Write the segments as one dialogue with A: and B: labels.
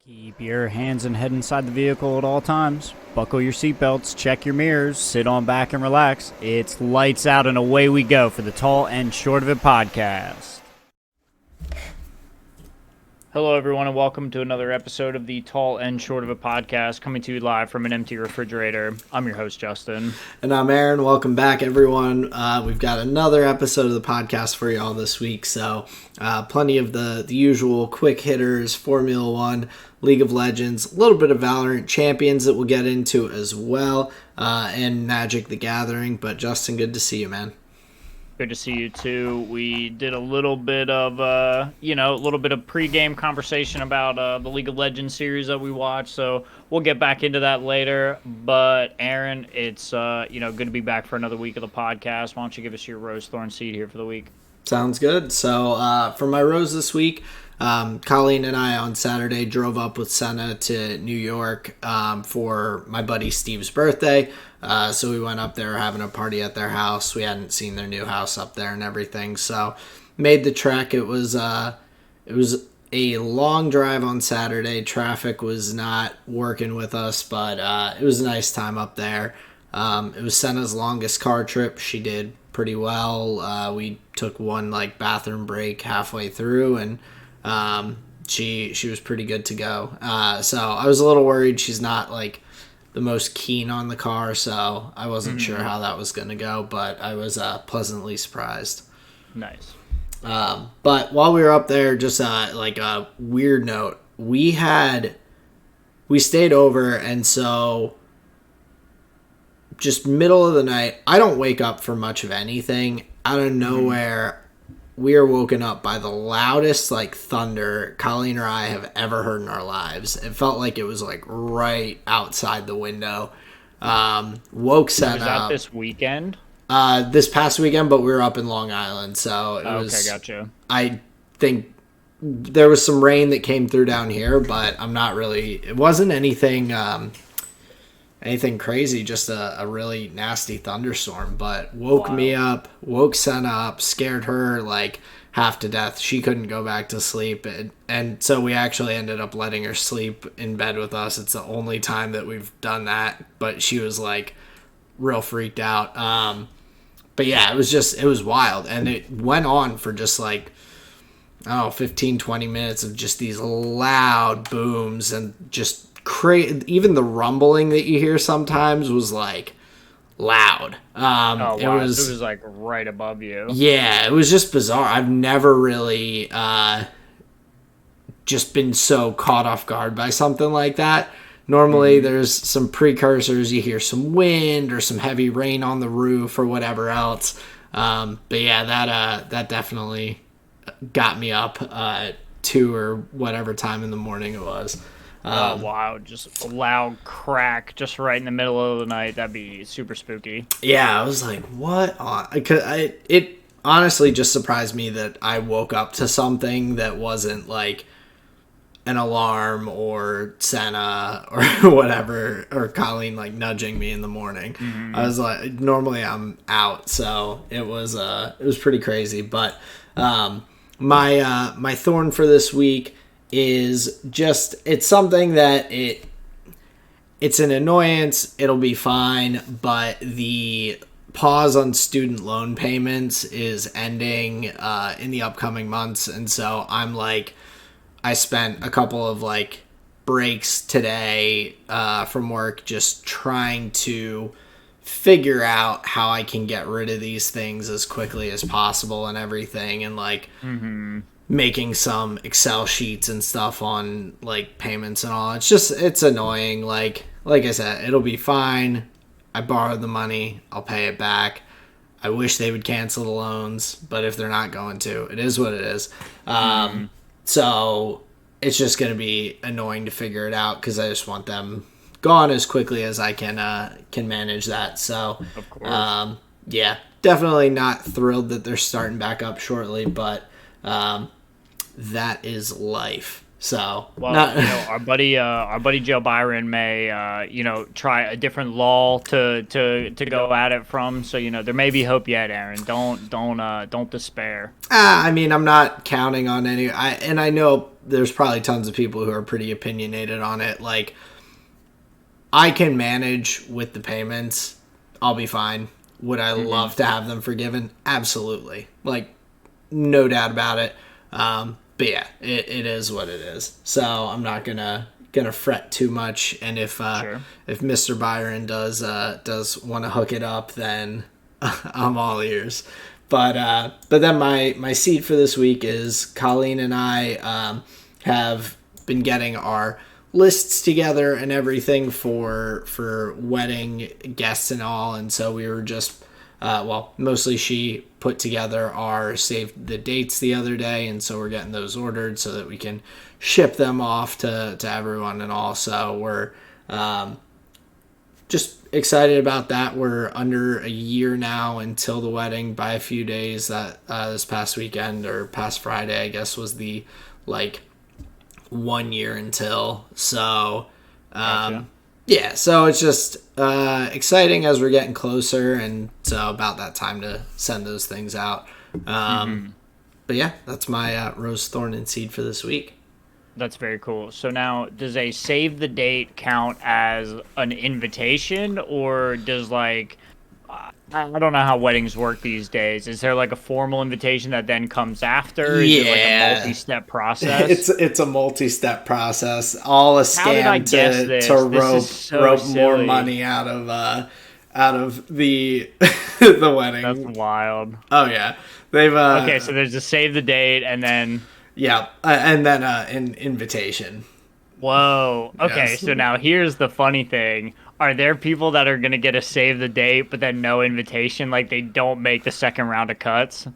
A: Keep your hands and head inside the vehicle at all times. Buckle your seatbelts, check your mirrors, sit on back and relax. It's lights out and away we go for the Tall and Short of It podcast. Hello, everyone, and welcome to another episode of the Tall and Short of It podcast, coming to you live from an empty refrigerator. I'm your host, Justin.
B: And I'm Aaron. Welcome back, everyone. We've got another episode of the podcast for y'all this week. So plenty of the usual quick hitters, Formula One, League of Legends, a little bit of Valorant Champions that we'll get into as well, and Magic the Gathering. But Justin, good to see you, man.
A: Good to see you too. We did a little bit of, a little bit of pregame conversation about the League of Legends series that we watched. So we'll get back into that later. But Aaron, it's good to be back for another week of the podcast. Why don't you give us your Rose Thorn Seed here for the week?
B: Sounds good. So for my Rose this week, Colleen and I on Saturday drove up with Senna to New York for my buddy Steve's birthday. So we went up there having a party at their house. We hadn't seen their new house up there and everything. So made the trek. It was a long drive on Saturday. Traffic was not working with us, but it was a nice time up there. It was Senna's longest car trip. She did pretty well. We took one bathroom break halfway through, and she was pretty good to go. So I was a little worried. She's not the most keen on the car, so I wasn't sure how that was going to go, but I was pleasantly surprised.
A: Nice.
B: But while we were up there, just a weird note, we stayed over, and so just middle of the night, I don't wake up for much of anything. Out of nowhere, we are woken up by the loudest thunder Colleen or I have ever heard in our lives. It felt like it was right outside the window. Woke Senna.
A: Was that this weekend?
B: This past weekend, but we were up in Long Island, so it was.
A: Okay, gotcha.
B: I think there was some rain that came through down here, but I'm not really. It wasn't anything. Anything crazy, just a really nasty thunderstorm, but woke me up, woke Senna up, scared her half to death. She couldn't go back to sleep, and so we actually ended up letting her sleep in bed with us. It's the only time that we've done that, but she was real freaked out. But yeah, it was wild, and it went on for just 15, 20 minutes of just these loud booms and just even the rumbling that you hear sometimes was loud.
A: Wow. It was right above you.
B: Yeah, it was just bizarre. I've never really just been so caught off guard by something like that. Normally there's some precursors. You hear some wind or some heavy rain on the roof or whatever else. But yeah, that definitely got me up at 2 or whatever time in the morning it was.
A: Wow, just a loud crack just right in the middle of the night. That'd be super spooky.
B: Yeah, I was like, what? It honestly just surprised me that I woke up to something that wasn't an alarm or Senna or whatever, or Colleen nudging me in the morning. I was normally I'm out, so it was pretty crazy. But my thorn for this week is just, it's something that it's an annoyance. It'll be fine, but the pause on student loan payments is ending in the upcoming months, and so I'm I spent a couple of breaks today from work just trying to figure out how I can get rid of these things as quickly as possible and everything, and making some Excel sheets and stuff on payments and all. It's annoying. Like I said, it'll be fine. I borrowed the money. I'll pay it back. I wish they would cancel the loans, but if they're not going to, it is what it is. So it's just going to be annoying to figure it out because I just want them gone as quickly as I can manage that. So,
A: of course.
B: Yeah, definitely not thrilled that they're starting back up shortly, but that is life. So,
A: well, our buddy Joe Byron may, try a different law to go at it from. So, there may be hope yet, Aaron. Don't despair.
B: I mean, I'm not counting on any. I know there's probably tons of people who are pretty opinionated on it. Like, I can manage with the payments. I'll be fine. Would I love to have them forgiven? Absolutely. Like, no doubt about it. But yeah, it is what it is. So I'm not gonna fret too much. And if Mr. Byron does want to hook it up, then I'm all ears. But then my seed for this week is Colleen and I have been getting our lists together and everything for wedding guests and all, and so we were just mostly she put together our save the dates the other day, and so we're getting those ordered so that we can ship them off to everyone and all. So we're just excited about that. We're under a year now until the wedding by a few days. That this past weekend, or past Friday, I guess, was the 1 year until. So
A: Gotcha.
B: yeah, so it's just exciting as we're getting closer, and so about that time to send those things out. But yeah, that's my rose, thorn, and seed for this week.
A: That's very cool. So now, does a save the date count as an invitation, or does I don't know how weddings work these days. Is there a formal invitation that then comes after? Is it a multi-step process?
B: It's a multi-step process. All a scam to rope
A: silly.
B: more money out of the the wedding.
A: That's wild.
B: Oh yeah, they've
A: okay. So there's a save the date, and then
B: and then an invitation.
A: Whoa. Okay,
B: Yes.
A: so now here's the funny thing. Are there people that are going to get a save the date, but then no invitation? Like, they don't make the second round of cuts?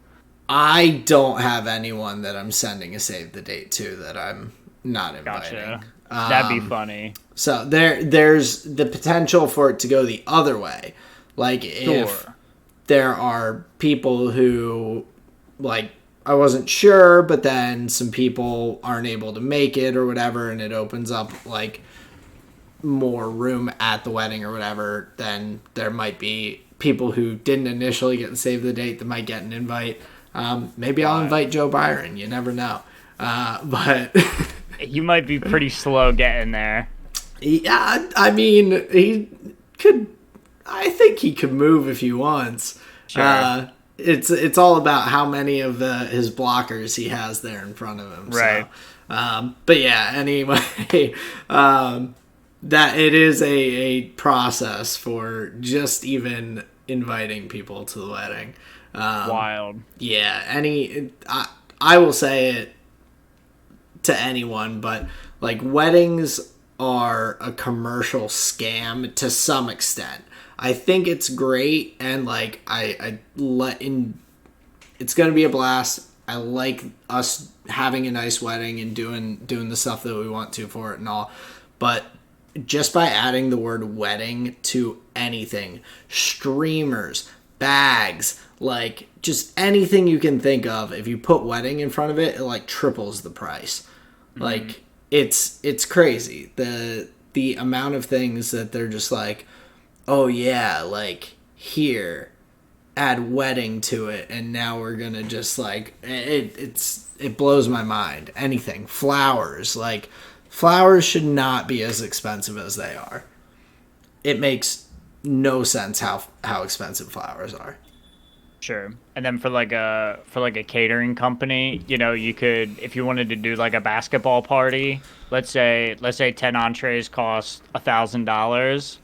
B: I don't have anyone that I'm sending a save the date to that I'm not inviting.
A: Gotcha. That'd be funny.
B: So there's the potential for it to go the other way. Like, if there are people who, I wasn't sure, but then some people aren't able to make it or whatever, and it opens up, more room at the wedding or whatever, then there might be people who didn't initially get the save the date that might get an invite. Maybe I'll invite Joe Byron. You never know. But
A: you might be pretty slow getting there.
B: Yeah, I mean, he could. I think he could move if he wants.
A: Sure.
B: It's all about how many of his blockers he has there in front of him.
A: Right.
B: So, but yeah. Anyway, that it is a process for just even inviting people to the wedding.
A: Wild.
B: Yeah. I will say it to anyone, but weddings are a commercial scam to some extent. I think it's great, and it's gonna be a blast. I like us having a nice wedding and doing the stuff that we want to for it and all, but just by adding the word wedding to anything, streamers, bags, just anything you can think of, if you put wedding in front of it, it triples the price. Mm-hmm. It's crazy. The amount of things that they're just oh yeah, here, add wedding to it, and now we're gonna just it blows my mind. Anything. Flowers. Flowers should not be as expensive as they are. It makes no sense how expensive flowers are.
A: Sure. And then for a catering company, you could, if you wanted to do a basketball party, let's say 10 entrees cost $1,000.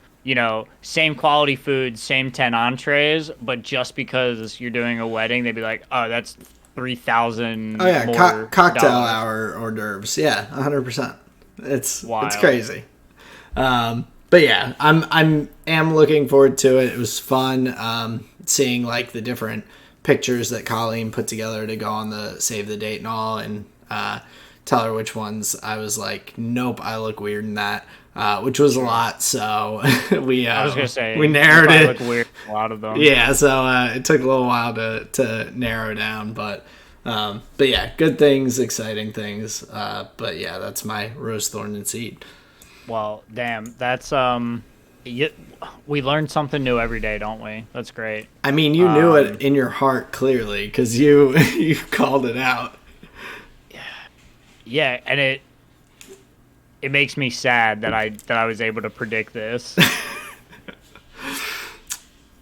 A: Same quality food, same 10 entrees, but just because you're doing a wedding, they'd be oh, that's 3,000.
B: Oh yeah,
A: more
B: cocktail
A: dollars.
B: hour hors d'oeuvres. Yeah, 100%. It's
A: Wild.
B: crazy. But yeah, I'm looking forward to it. It was fun seeing the different pictures that Colleen put together to go on the save the date and all, and tell her which ones I was nope, I look weird in that. Which was a lot, so we
A: I was gonna say
B: we narrowed
A: you
B: it.
A: look weird, a lot of them.
B: Yeah, so it took a little while to narrow down, but yeah, good things, exciting things. But yeah, that's my rose, thorn, and seed.
A: Well, damn, that's we learn something new every day, don't we? That's great.
B: I mean, you knew it in your heart clearly because you called it out.
A: Yeah, and it makes me sad that I was able to predict this.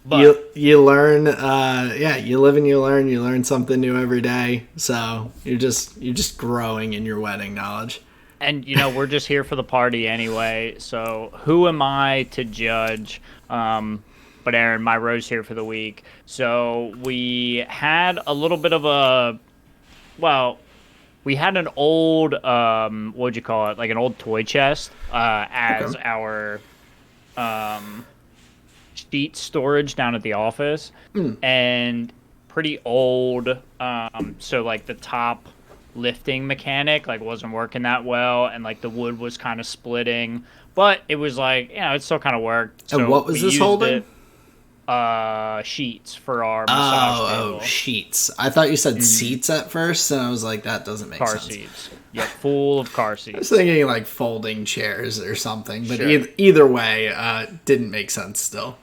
A: But
B: You learn, yeah, you live and you learn something new every day. So you're just growing in your wedding knowledge.
A: and we're just here for the party anyway, so who am I to judge? But Aaron, my rose here for the week. So we had a little bit of a, well, we had an old what'd you call it? Like an old toy chest
B: Okay.
A: as our um sheet storage down at the office, and pretty old. So like the top lifting mechanic like wasn't working that well, and like the wood was kind of splitting, but it was like, it still kind of worked.
B: And
A: So
B: what
A: we
B: was this
A: used
B: holding?
A: it sheets for our massage
B: Oh,
A: table.
B: sheets. I thought you said
A: Hmm.
B: seats at first, and I was like, that doesn't make
A: Car
B: sense.
A: seats. Yep, full of car
B: I was
A: seats.
B: thinking like folding chairs or something, but
A: Sure.
B: either way, didn't make sense still.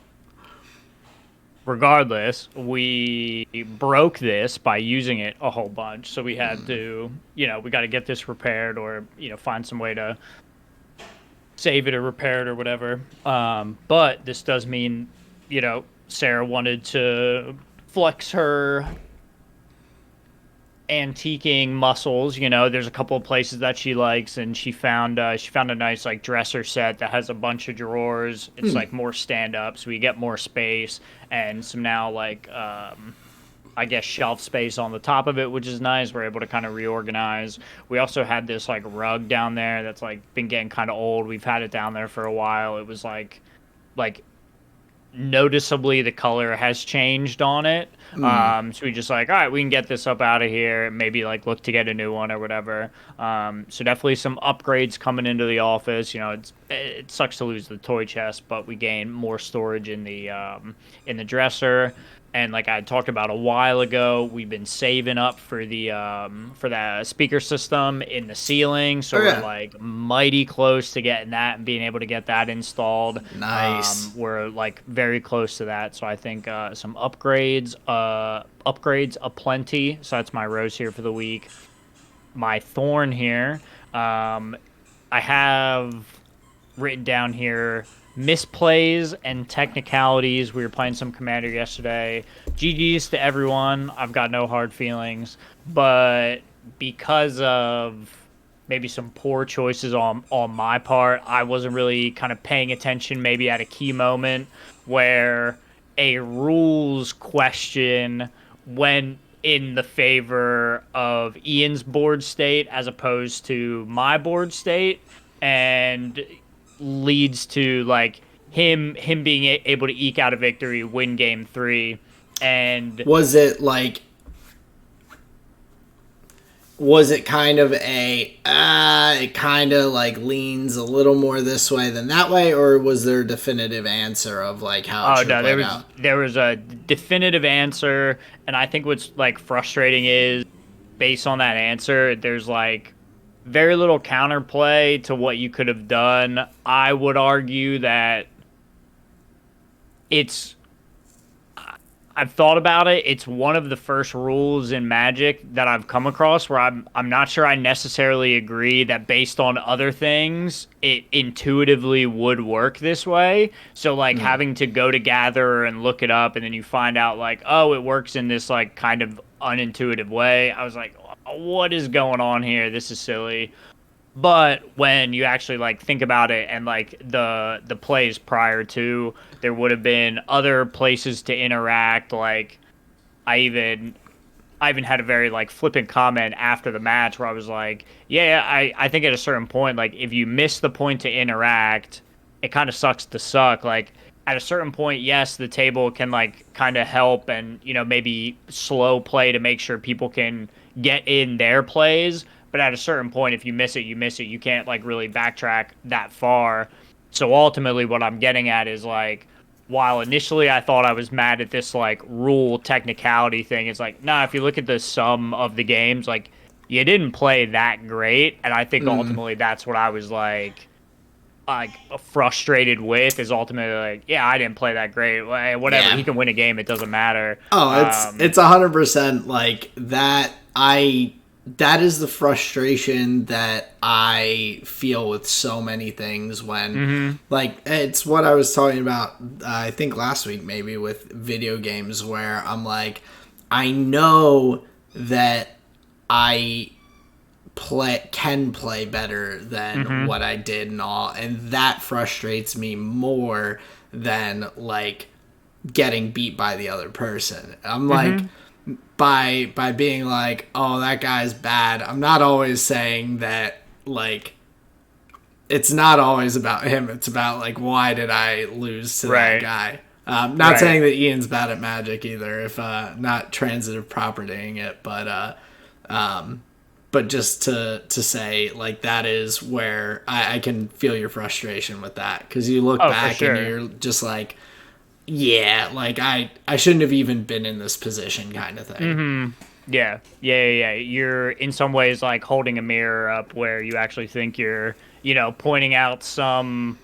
A: Regardless, we broke this by using it a whole bunch. So we had to, we got to get this repaired, or, find some way to save it or repair it or whatever. But this does mean, Sarah wanted to flex her antiquing muscles. There's a couple of places that she likes, and she found a nice like dresser set that has a bunch of drawers. It's like more stand up, so we get more space, and some now like I guess shelf space on the top of it, which is nice. We're able to kind of reorganize. We also had this like rug down there that's like been getting kind of old. We've had it down there for a while. It was like noticeably the color has changed on it. So we just like, all right, we can get this up out of here. Maybe like look to get a new one or whatever. So definitely some upgrades coming into the office. It sucks to lose the toy chest, but we gain more storage in the dresser. And like I talked about a while ago, we've been saving up for the speaker system in the ceiling, so
B: Oh
A: we're
B: yeah,
A: like mighty close to getting that and being able to get that installed.
B: nice.
A: We're like very close to that, so I think some upgrades aplenty. So that's my rose here for the week. My thorn here, I have written down here misplays and technicalities. We were playing some Commander yesterday. GG's to everyone. I've got no hard feelings, but because of maybe some poor choices on my part, I wasn't really kind of paying attention maybe at a key moment where a rules question went in the favor of Ian's board state as opposed to my board state, and leads to like him being able to eke out a victory, win game 3. And
B: Was it like? Was it kind of it kind of like leans a little more this way than that way, or was there a definitive answer of like how it
A: oh
B: should have
A: no, there
B: played
A: was
B: out?
A: there was a definitive answer, and I think what's like frustrating is based on that answer, there's like very little counterplay to what you could have done. I would argue that it's I've thought about it. It's one of the first rules in Magic that I've come across where I'm not sure I necessarily agree that based on other things it intuitively would work this way. So like having to go to Gather and look it up, and then you find out like, oh, it works in this like kind of unintuitive way. I was like, what is going on here? This is silly. But when you actually like think about it, and like the plays prior to, there would have been other places to interact. Like I even I even had a very like flippant comment after the match where I was like, yeah, I think at a certain point, like if you miss the point to interact, it kind of sucks to suck. Like at a certain point, yes, the table can like kind of help and maybe slow play to make sure people can get in their plays. But at a certain point, if you miss it, you miss it. You can't like really backtrack that far. So ultimately, what I'm getting at is like, while initially I thought I was mad at this like rule technicality thing, it's like, nah, if you look at the sum of the games, like you didn't play that great. And I think ultimately that's what I was like frustrated with, is ultimately like, yeah, I didn't play that great. Whatever, he
B: Yeah.
A: can win a game, it doesn't matter.
B: Oh, it's 100% like that. I that is the frustration that I feel with so many things when, like, it's what I was talking about, I think last week maybe, with video games, where I'm like, I know that I can play better than what I did and all, and that frustrates me more than, like, getting beat by the other person. I'm like, by being like, oh, that guy's bad, I'm not always saying that, like, it's not always about him. It's about, like, why did I lose to that guy? Not saying that Ian's bad at Magic either, if not transitive propertying it, but just to say, like, that is where I can feel your frustration with that, because you look back and you're just like, yeah, like, I shouldn't have even been in this position, kind of thing.
A: Yeah. You're in some ways like holding a mirror up where you actually think you're, pointing out some,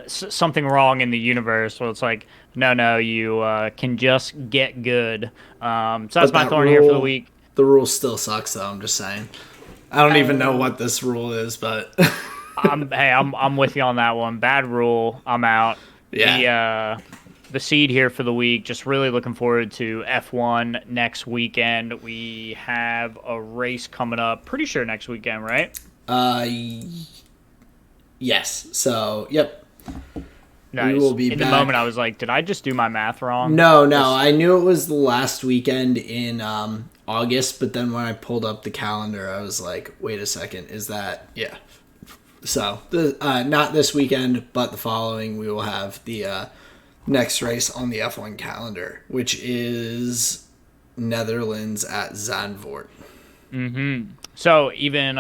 A: something wrong in the universe. Well, it's like, no, you can just get good. So that's my thorn here for the week.
B: The rule still sucks, though. I'm just saying. I don't even know what this rule is, but
A: I'm with you on that one. Bad rule. I'm out.
B: Yeah.
A: The seed here for the week. Just really looking forward to F1 next weekend. We have a race coming up. Pretty sure next weekend, right?
B: Yes. So, yep.
A: Nice.
B: We will be
A: in
B: back.
A: The moment, I was like, did I just do my math wrong?
B: No. I knew it was the last weekend in August, but then when I pulled up the calendar, I was like, wait a second, is that... Yeah. So, not this weekend, but the following, we will have the next race on the F1 calendar, which is Netherlands at Zandvoort.
A: So even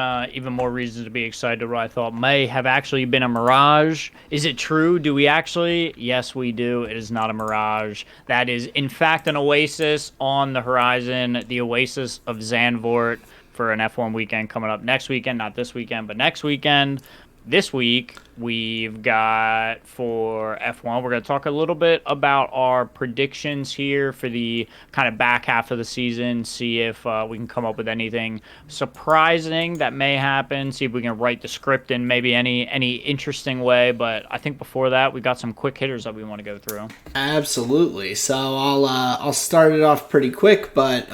A: more reasons to be excited to what I thought may have actually been a mirage. Is it true? Do we actually? Yes, we do. It is not a mirage. That is, in fact, an oasis on the horizon. The oasis of Zandvoort for an F1 weekend coming up next weekend. Not this weekend, but next weekend. This week, we've got for F1, we're going to talk a little bit about our predictions here for the kind of back half of the season, see if we can come up with anything surprising that may happen, see if we can write the script in maybe any interesting way. But I think before that, we've got some quick hitters that we want to go through.
B: Absolutely. So I'll start it off pretty quick, but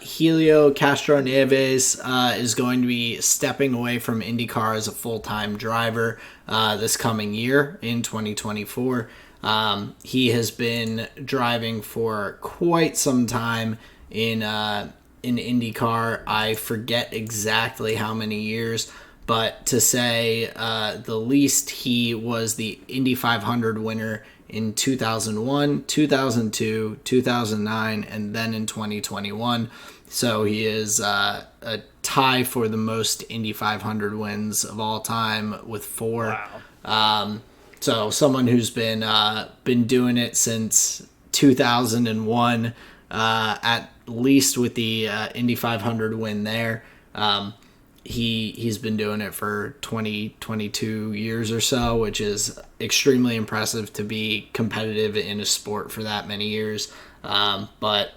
B: Helio Castroneves is going to be stepping away from IndyCar as a full-time driver this coming year in 2024. He has been driving for quite some time in IndyCar. I forget exactly how many years, but to say the least, he was the Indy 500 winner in 2001, 2002, 2009, and then in 2021. So he is a tie for the most Indy 500 wins of all time with 4.
A: Wow.
B: So someone who's been doing it since 2001, at least with the Indy 500 win there. He's been doing it for 22 years or so, which is extremely impressive to be competitive in a sport for that many years. But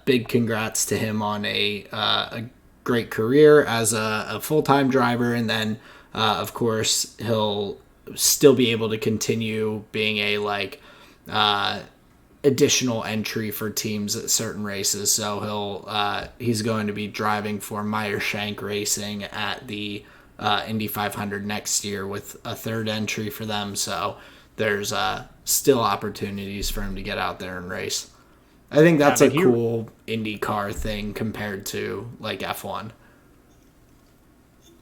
B: big congrats to him on a great career as a full-time driver, and then of course he'll still be able to continue being a additional entry for teams at certain races. So he's going to be driving for Meyer Shank Racing at the Indy 500 next year with a third entry for them. So there's still opportunities for him to get out there and race. I think that's a cool IndyCar thing compared to like F1.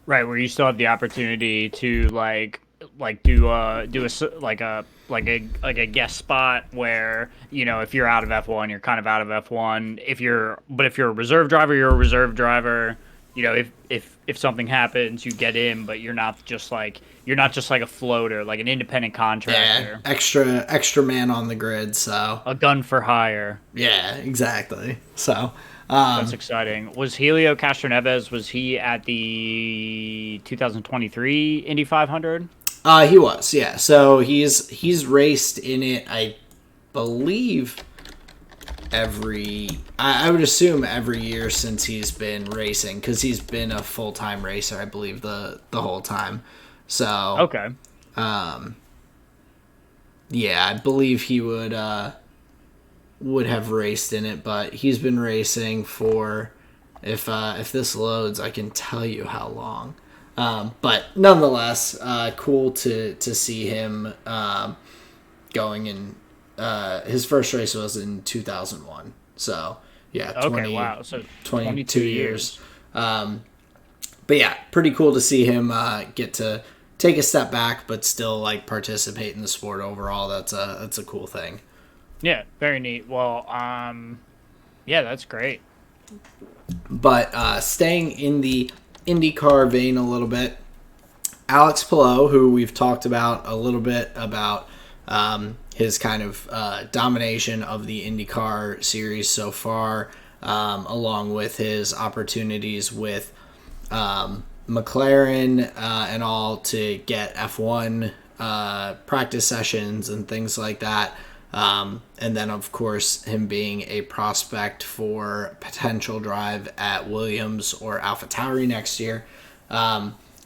A: Right, where you still have the opportunity to do a guest spot where, if you're out of F1, you're kind of out of F1. If you're a reserve driver, you're a reserve driver. If something happens, you get in, but you're not just like a floater, like an independent contractor.
B: Yeah, extra man on the grid. So
A: a gun for hire.
B: Yeah, exactly. So
A: that's exciting. Was Helio Castroneves, was he at the 2023 Indy 500?
B: He was, yeah. So he's raced in it, I believe. I would assume every year since he's been racing, because he's been a full-time racer, I believe, the whole time. So
A: Okay.
B: yeah, I believe he would have raced in it, but he's been racing for, if this loads, I can tell you how long. But nonetheless, cool to see him going in. His first race was in 2001. So, yeah,
A: Okay, wow. So
B: 22 years. But yeah, pretty cool to see him get to take a step back, but still like participate in the sport overall. That's a cool thing.
A: Yeah, very neat. Well, yeah, that's great.
B: But staying in the IndyCar vein a little bit, Alex Palou, who we've talked about a little bit about his kind of domination of the IndyCar series so far, along with his opportunities with McLaren and all to get F1 practice sessions and things like that. And then, of course, him being a prospect for potential drive at Williams or AlphaTauri next year.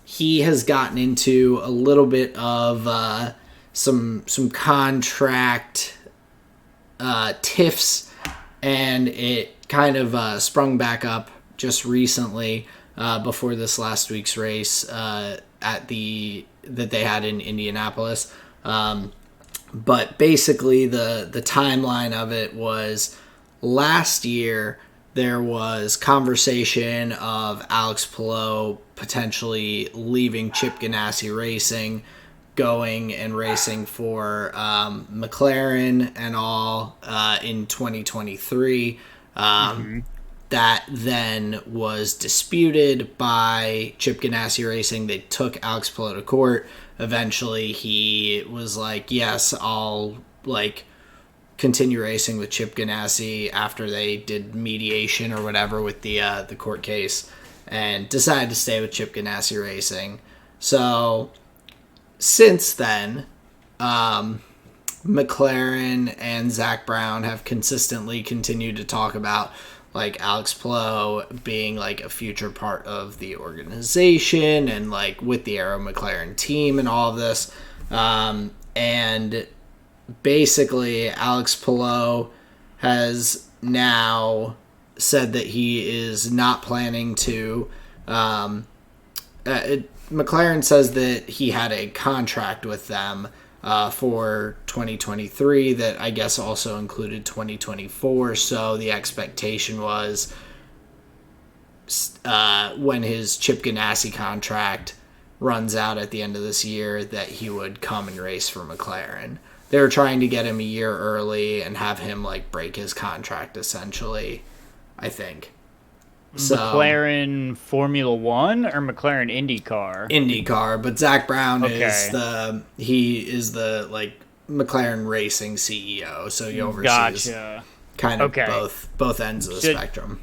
B: He has gotten into a little bit of some contract tiffs, and it kind of sprung back up just recently before this last week's race that they had in Indianapolis. But basically, the timeline of it was last year there was conversation of Alex Palou potentially leaving Chip Ganassi Racing, going and racing for McLaren and all in 2023. That then was disputed by Chip Ganassi Racing. They took Alex Palou to court. Eventually, he was like, yes, I'll continue racing with Chip Ganassi after they did mediation or whatever with the court case, and decided to stay with Chip Ganassi Racing. So since then, McLaren and Zach Brown have consistently continued to talk about Alex Palou being a future part of the organization and with the Arrow McLaren team and all of this. And basically Alex Palou has now said that he is not planning to McLaren says that he had a contract with them for 2023 that I guess also included 2024. So the expectation was when his Chip Ganassi contract runs out at the end of this year that he would come and race for McLaren. They were trying to get him a year early and have him break his contract essentially, I think. So,
A: McLaren Formula One or McLaren IndyCar?
B: IndyCar, but Zach Brown is the McLaren Racing CEO, so he oversees kind of both ends of the spectrum.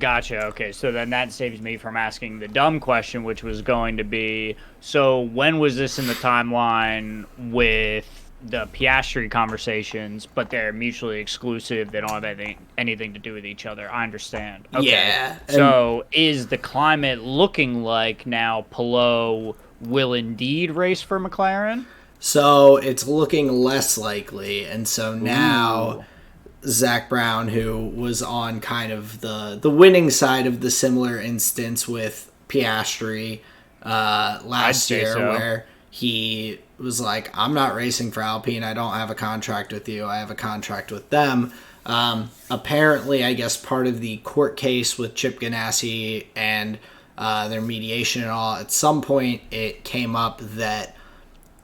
A: Gotcha. Okay, so then that saves me from asking the dumb question, which was going to be, so when was this in the timeline with the Piastri conversations, but they're mutually exclusive, they don't have anything to do with each other? I understand. Okay.
B: Yeah.
A: So is the climate looking like now Palou will indeed race for McLaren?
B: So it's looking less likely, and so now Zach Brown, who was on kind of the winning side of the similar instance with Piastri last year, where he was like, I'm not racing for Alpine. I don't have a contract with you. I have a contract with them. Apparently, I guess part of the court case with Chip Ganassi and their mediation and all, at some point it came up that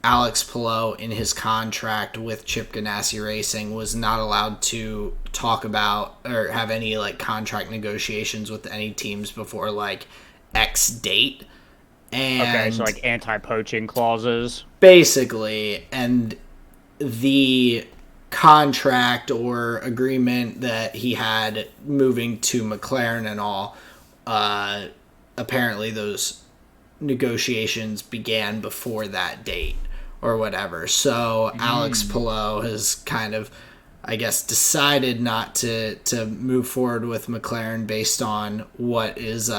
B: Alex Palou in his contract with Chip Ganassi Racing was not allowed to talk about or have any contract negotiations with any teams before X date. And
A: okay, so anti-poaching clauses.
B: Basically, and the contract or agreement that he had moving to McLaren and all, apparently those negotiations began before that date or whatever. So Alex Palou has kind of I guess, decided not to move forward with McLaren based on what is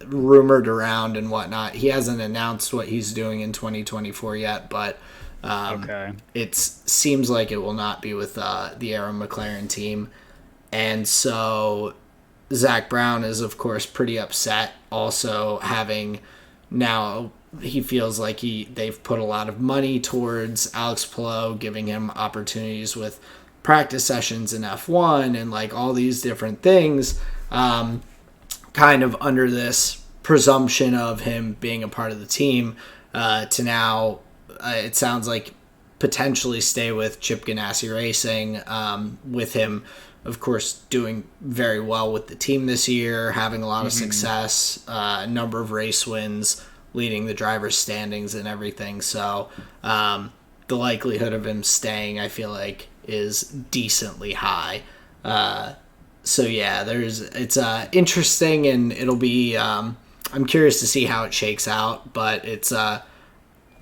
B: rumored around and whatnot. He hasn't announced what he's doing in 2024 yet, but
A: Okay.
B: it seems like it will not be with the Arrow McLaren team. And so Zach Brown is, of course, pretty upset. Also, having now he feels like they've put a lot of money towards Alex Palou, giving him opportunities with practice sessions in F1 and like all these different things, kind of under this presumption of him being a part of the team, to now it sounds like potentially stay with Chip Ganassi Racing, with him, of course, doing very well with the team this year, having a lot of success, a number of race wins, leading the driver's standings and everything. So the likelihood of him staying, I feel like, is decently high. So yeah, it's interesting, and it'll be I'm curious to see how it shakes out, but it's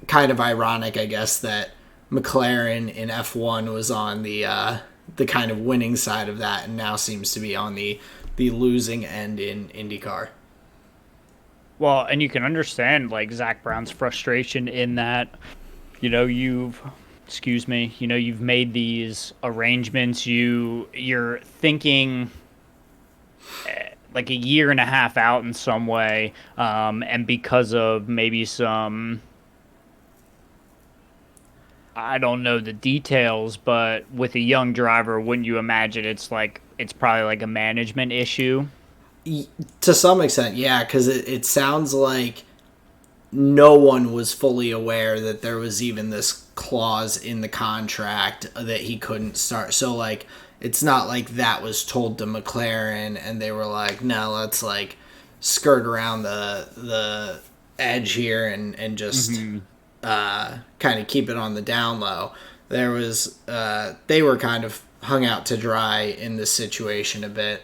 B: kind of ironic, I guess, that McLaren in F1 was on the kind of winning side of that, and now seems to be on the losing end in IndyCar.
A: Well, and you can understand like Zach Brown's frustration in that, you've you've made these arrangements. You're thinking like a year and a half out in some way, and because of maybe some, I don't know the details, but with a young driver, wouldn't you imagine it's probably like a management issue?
B: To some extent, yeah, because it sounds like no one was fully aware that there was even this clause in the contract that he couldn't start. So, like, it's not like that was told to McLaren and they were like, no, let's, like, skirt around the edge here and just kind of keep it on the down low. There was, they were kind of hung out to dry in this situation a bit.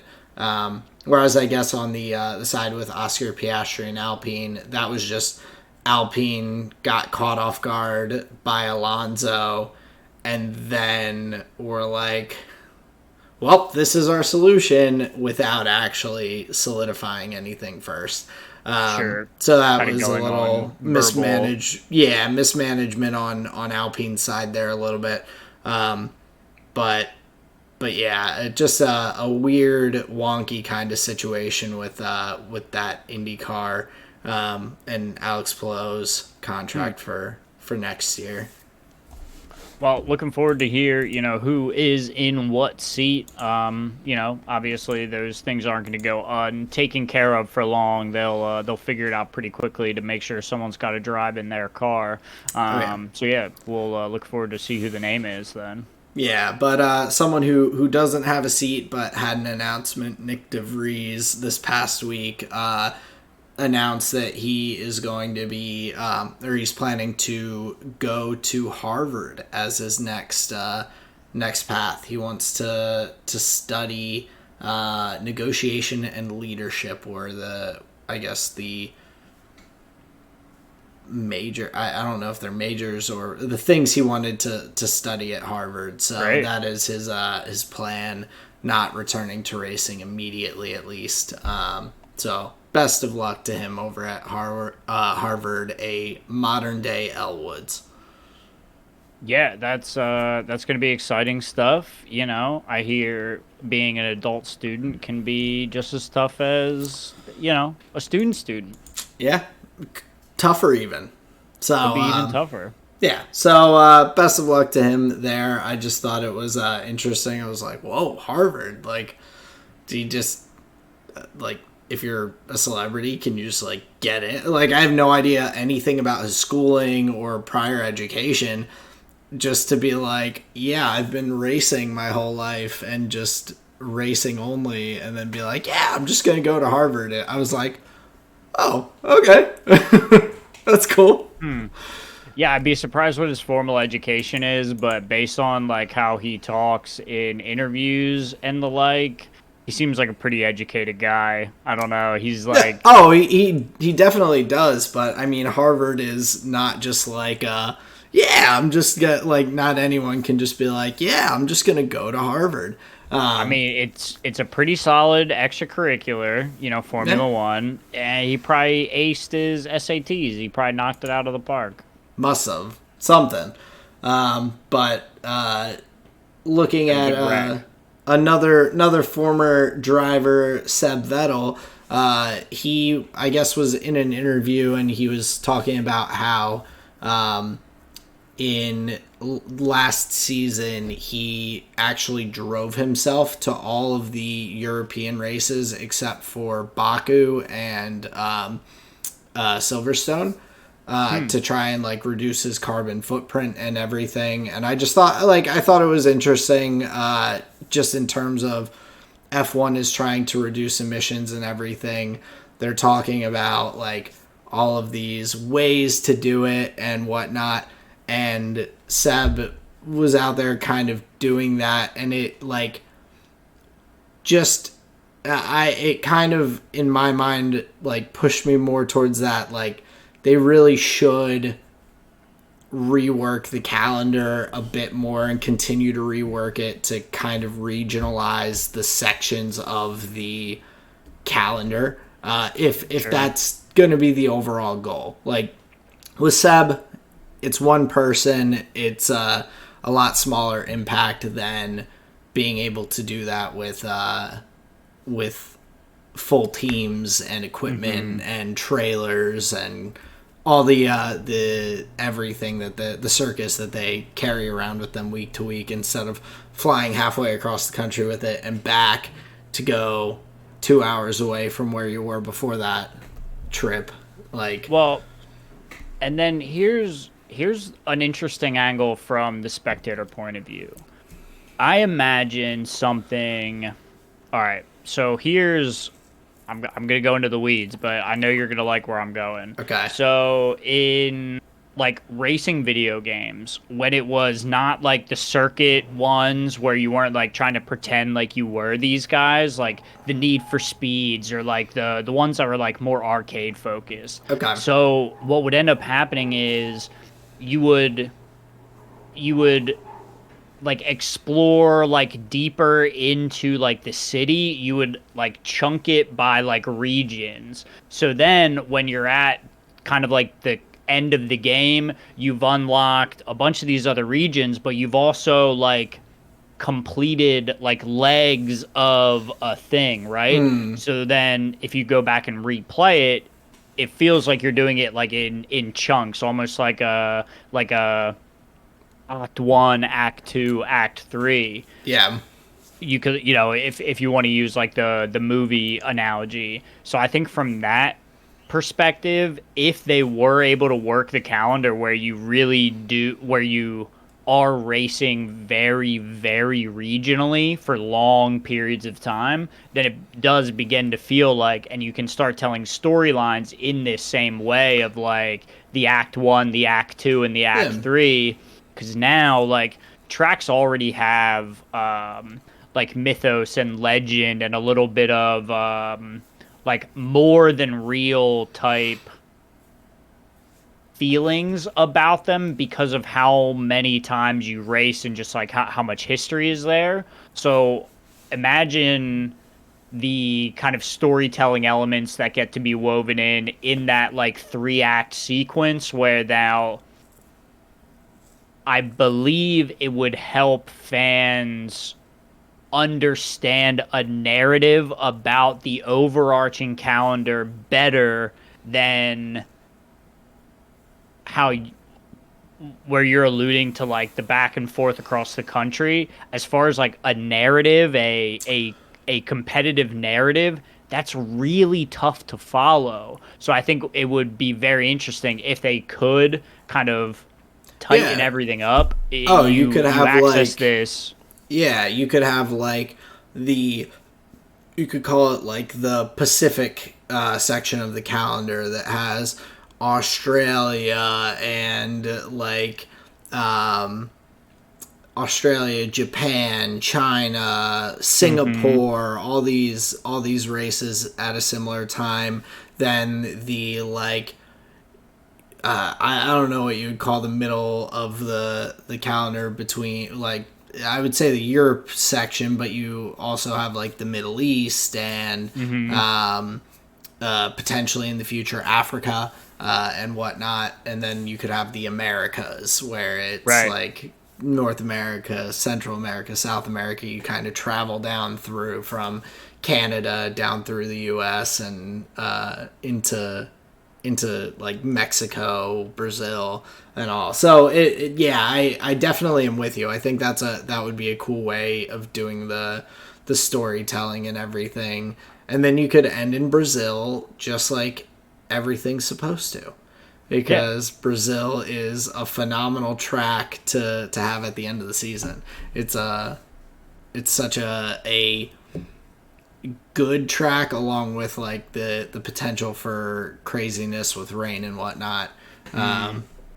B: Whereas I guess on the side with Oscar Piastri and Alpine, that was just Alpine got caught off guard by Alonso, and then were like, well, this is our solution, without actually solidifying anything first.
A: Sure.
B: So that
A: Kinda
B: was a
A: going
B: little
A: on
B: mismanaged. Yeah, mismanagement on Alpine's side there a little bit. But yeah, just a weird, wonky kind of situation with that IndyCar, and Alex Palou's contract for next year.
A: Well, looking forward to hear, who is in what seat. Obviously those things aren't going to go taken care of for long. They'll figure it out pretty quickly to make sure someone's got to drive in their car. So yeah, we'll look forward to see who the name is then.
B: Yeah, but someone who doesn't have a seat but had an announcement, Nick DeVries, this past week, announced that he is going to be, or he's planning to go to Harvard as his next path. He wants to study negotiation and leadership, or the major, I don't know if they're majors or the things he wanted to study at Harvard. So
A: Right.
B: That is his plan, not returning to racing immediately, at least. So best of luck to him over at Harvard, a modern day Elwoods.
A: Yeah, that's going to be exciting stuff. I hear being an adult student can be just as tough as, a student.
B: Yeah, tougher even. So
A: Could be even tougher.
B: Yeah, so best of luck to him there. I just thought it was interesting. I was like, whoa, Harvard. Like, do you just, like, if you're a celebrity, can you just, like, get it? Like, I have no idea anything about his schooling or prior education. Just to be like, yeah, I've been racing my whole life and just racing only, and then be like, yeah, I'm just going to go to Harvard. I was like, oh, okay. That's cool.
A: Yeah, I'd be surprised what his formal education is, but based on like how he talks in interviews and the like, he seems like a pretty educated guy. I don't know. He's like,
B: oh, he definitely does. But I mean, Harvard is not just like yeah, I'm just gonna, like, not anyone can just be like, yeah, I'm just gonna go to Harvard.
A: I mean, it's a pretty solid extracurricular,
B: Yeah,
A: Formula One, and he probably aced his SATs. He probably knocked it out of the park.
B: must have something. But looking
A: Got a
B: at
A: good wreck.
B: another former driver, Seb Vettel, he, I guess, was in an interview and he was talking about how in last season he actually drove himself to all of the European races except for Baku and Silverstone, to try and, like, reduce his carbon footprint and everything. And I just thought, like, I thought it was interesting, just in terms of F1 is trying to reduce emissions and everything. They're talking about, like, all of these ways to do it and whatnot. And Seb was out there kind of doing that, and it, like, just it kind of, in my mind, like, pushed me more towards that, like, they really should rework the calendar a bit more and continue to rework it to kind of regionalize the sections of the calendar, if
A: Sure.
B: that's going to be the overall goal. Like, with Seb, it's one person, it's a lot smaller impact than being able to do that with full teams and equipment and trailers and all the everything that the circus that they carry around with them week to week, instead of flying halfway across the country with it and back to go 2 hours away from where you were before that trip. Like,
A: Well, and then here's an interesting angle from the spectator point of view. I imagine something. All right, so here's I'm gonna go into the weeds, but I know you're gonna like where I'm going.
B: okay,
A: So in like racing video games, when it was not like the circuit ones where you weren't like trying to pretend like you were these guys, like the Need for Speeds or like the ones that were like more arcade focused.
B: okay,
A: So what would end up happening is you would you would like explore like deeper into like the city. You would like chunk it by like regions, so then when you're at kind of like the end of the game, you've unlocked a bunch of these other regions, but you've also like completed like legs of a thing, right? So then if you go back and replay it, it feels like you're doing it like in chunks, almost like a Act One, Act Two, Act Three.
B: yeah,
A: You could, if you want to use like the movie analogy. So I think from that perspective, if they were able to work the calendar where you really do, where you are racing very, very regionally for long periods of time, then it does begin to feel like, and you can start telling storylines in this same way of like the Act One, the Act Two, and the Act
B: yeah,
A: Three, because now like tracks already have like mythos and legend and a little bit of like more than real type feelings about them because of how many times you race and just like how much history is there. So imagine the kind of storytelling elements that get to be woven in that like 3 act sequence where now I believe it would help fans understand a narrative about the overarching calendar better than how where you're alluding to like the back and forth across the country. As far as like a narrative, a competitive narrative, that's really tough to follow. So I think it would be very interesting if they could kind of tighten
B: yeah.
A: everything up.
B: Oh, you could
A: You
B: have,
A: access
B: like,
A: this.
B: yeah, you could have, like, the, you could call it, like, the Pacific section of the calendar that has Australia and, like, um, Australia, Japan, China,
A: Hmm.
B: Singapore, all these races at a similar time. Then the, like, I don't know what you would call the middle of the calendar between, like, I would say the Europe section, but you also have like the Middle East and potentially in the future Africa and whatnot, and then you could have the Americas where it's like North America, Central America, South America. You kind of travel down through from Canada down through the U.S. and into like Mexico, Brazil, and all. So I definitely am with you. I think that would be a cool way of doing the storytelling and everything. And then you could end in Brazil just like everything's supposed to, because Brazil is a phenomenal track to have at the end of the season. It's such a good track, along with like the potential for craziness with rain and whatnot.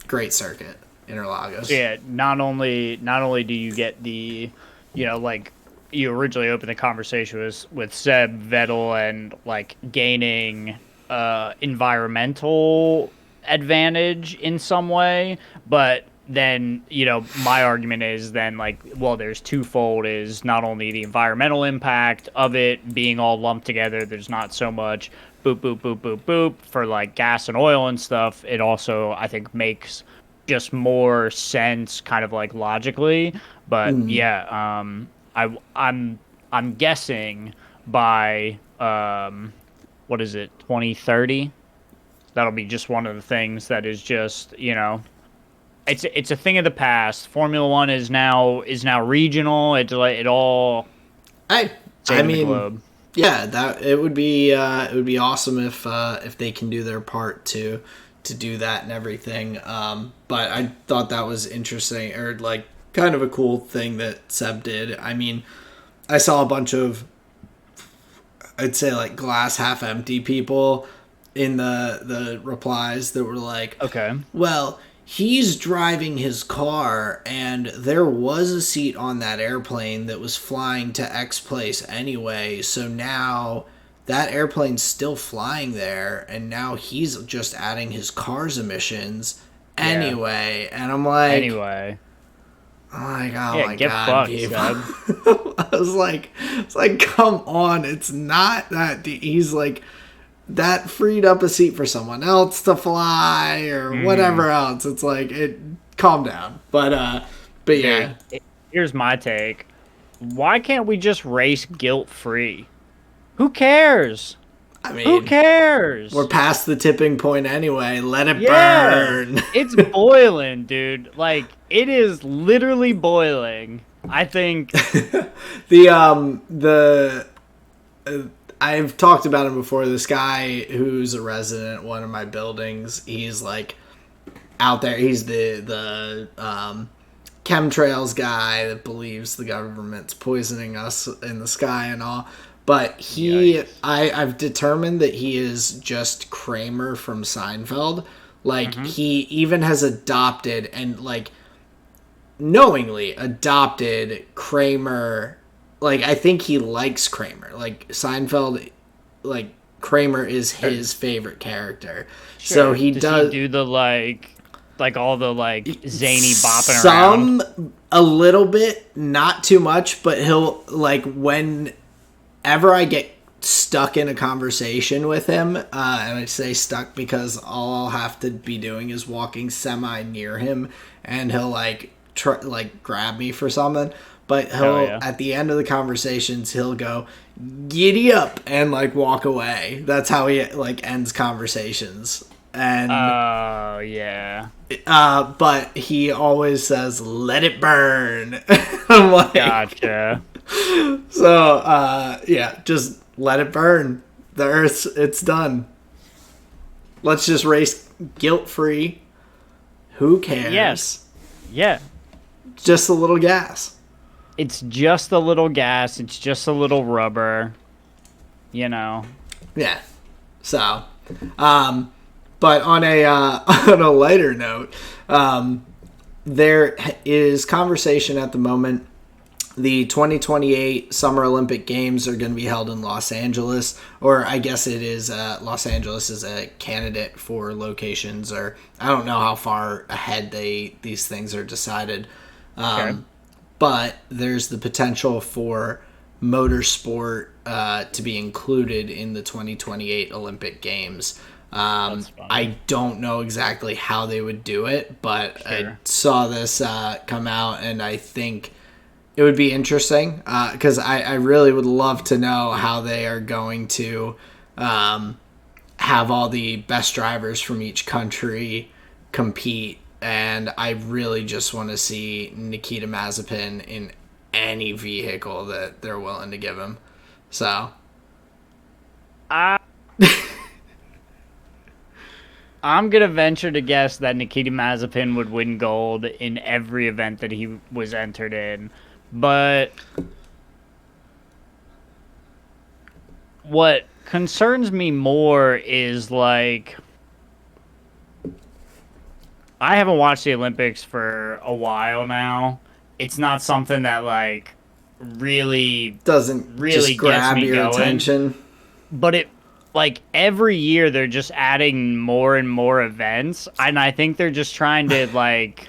B: Great circuit, Interlagos.
A: Yeah, not only do you get the, like you originally opened the conversation with Seb, Vettel, and like gaining environmental advantage in some way, but then, my argument is then like, well, there's twofold, is not only the environmental impact of it being all lumped together, there's not so much boop, boop, boop, boop, boop for like gas and oil and stuff. It also, I think, makes just more sense kind of like logically. But I'm guessing by, what is it, 2030? That'll be just one of the things that is just, it's a thing of the past. Formula One is now regional. It's like it all. I mean,
B: yeah, that it would be awesome if they can do their part to do that and everything. But I thought that was interesting, or like kind of a cool thing that Seb did. I mean, I saw a bunch of, I'd say like glass half empty people in the replies that were like,
A: okay,
B: well, he's driving his car and there was a seat on that airplane that was flying to X place anyway, so now that airplane's still flying there and now he's just adding his car's emissions anyway. And I'm like, oh my god,
A: fucked,
B: people. I was like, come on, it's not that he's like, that freed up a seat for someone else to fly or whatever else. It's like, calm down. But yeah.
A: Here's my take. Why can't we just race guilt-free? Who cares?
B: I mean,
A: who cares?
B: We're past the tipping point anyway. Let it burn.
A: It's boiling, dude. Like, it is literally boiling. I think
B: I've talked about him before. This guy who's a resident at one of my buildings, he's like out there. He's the chemtrails guy that believes the government's poisoning us in the sky and all. But I've determined that he is just Kramer from Seinfeld. Like, he even has adopted and like knowingly adopted Kramer. Like, I think he likes Kramer. Like, Seinfeld, like, Kramer is his favorite character. Sure. So he does...
A: he do the, like all the, like, zany bopping around?
B: A little bit, not too much, but he'll, like, whenever I get stuck in a conversation with him, and I say stuck because all I'll have to be doing is walking semi near him, and he'll, like, grab me for something. But he'll, at the end of the conversations, he'll go, giddy up, and, like, walk away. That's how he, like, ends conversations. And but he always says, let it burn. I'm like,
A: gotcha.
B: So, just let it burn. The Earth's, it's done. Let's just race guilt-free. Who cares?
A: Yes. Yeah.
B: Just a little gas.
A: It's just a little gas. It's just a little rubber. Yeah.
B: So, but on a lighter note, there is conversation at the moment the 2028 Summer Olympic Games are going to be held in Los Angeles, or I guess it is Los Angeles is a candidate for locations, or I don't know how far ahead these things are decided.
A: Okay.
B: But there's the potential for motorsport to be included in the 2028 Olympic Games.
A: That's fun.
B: I don't know exactly how they would do it, but
A: Sure.
B: I saw this come out, and I think it would be interesting because I really would love to know how they are going to have all the best drivers from each country compete. And I really just want to see Nikita Mazepin in any vehicle that they're willing to give him. So,
A: I'm going to venture to guess that Nikita Mazepin would win gold in every event that he was entered in. But what concerns me more is, like, I haven't watched the Olympics for a while now. It's not something that, like, really
B: doesn't
A: really
B: just grab
A: gets me
B: your
A: going.
B: attention.
A: But it, like, every year they're just adding more and more events, and I think they're just trying to, like...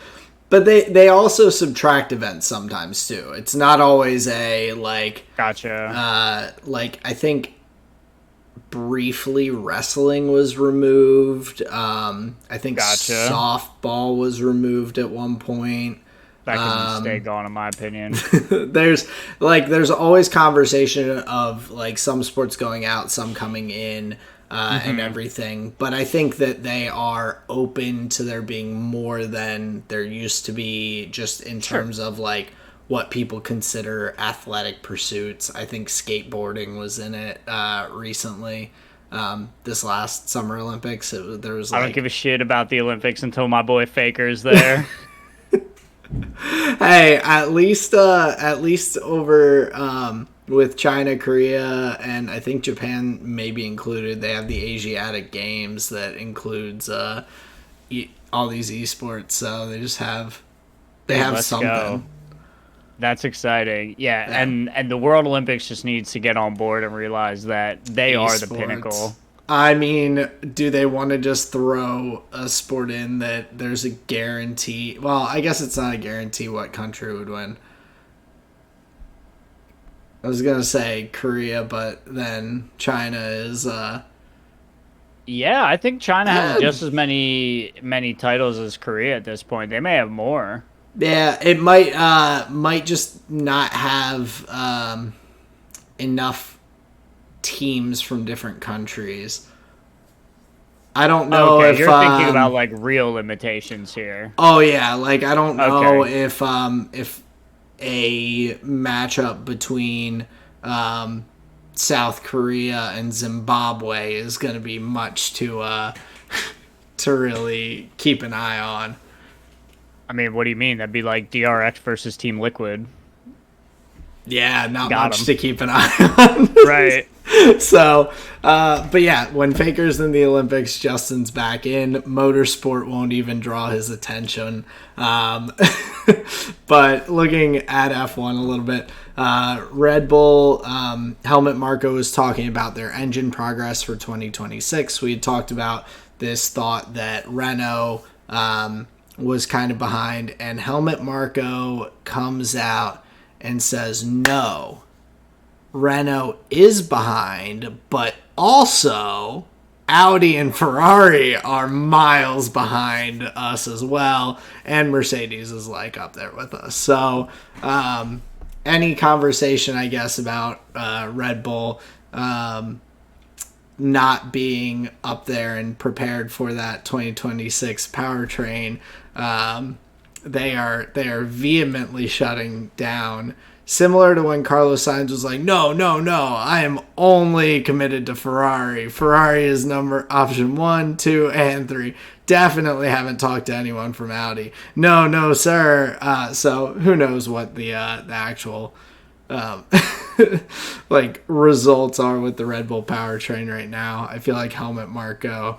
B: But they also subtract events sometimes too. It's not always a like.
A: Gotcha.
B: Like I think briefly wrestling was removed. I think
A: Gotcha.
B: softball was removed at one point.
A: That can stay gone, in my opinion.
B: There's always conversation of like some sports going out, some coming in. And everything. But I think that they are open to there being more than there used to be just in terms of like what people consider athletic pursuits. I think skateboarding was in it recently. This last Summer Olympics, there was like...
A: I don't give a shit about the Olympics until my boy Faker's there.
B: Hey, at least over with China, Korea, and I think Japan may be included. They have the Asiatic Games that includes all these esports. So they just have
A: Let's
B: something.
A: Go. That's exciting. Yeah, and the World Olympics just needs to get on board and realize that they are the pinnacle.
B: I mean, do they want to just throw a sport in that there's a guarantee? Well, I guess it's not a guarantee what country would win. I was going to say Korea, but then China is...
A: Yeah, I think China has just as many titles as Korea at this point. They may have more.
B: Yeah, it might just not have enough teams from different countries. I don't know if
A: you're thinking about like real limitations here.
B: Oh yeah, like I don't know if a matchup between South Korea and Zimbabwe is going to be much to really keep an eye on.
A: I mean, what do you mean? That'd be like DRX versus Team Liquid.
B: Yeah, not much to keep an eye on.
A: Right.
B: So, but yeah, when Faker's in the Olympics, Justin's back in. Motorsport won't even draw his attention. But looking at F1 a little bit, Red Bull, Helmut Marko was talking about their engine progress for 2026. We had talked about this thought that Renault was kind of behind, and Helmut Marko comes out and says, no, Renault is behind, but also Audi and Ferrari are miles behind us as well, and Mercedes is like up there with us. So any conversation, I guess, about Red Bull not being up there and prepared for that 2026 powertrain, they are vehemently shutting down. Similar to when Carlos Sainz was like, no, I am only committed to Ferrari. Ferrari is option 1, 2, and 3. Definitely haven't talked to anyone from Audi. No, sir. So who knows what the actual like results are with the Red Bull powertrain right now. I feel like Helmut Marko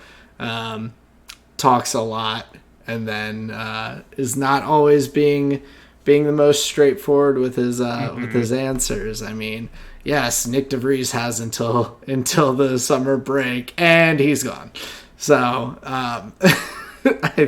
B: talks a lot and then is not always being being the most straightforward with his answers. I mean, yes, Nick DeVries has until the summer break, and he's gone. So I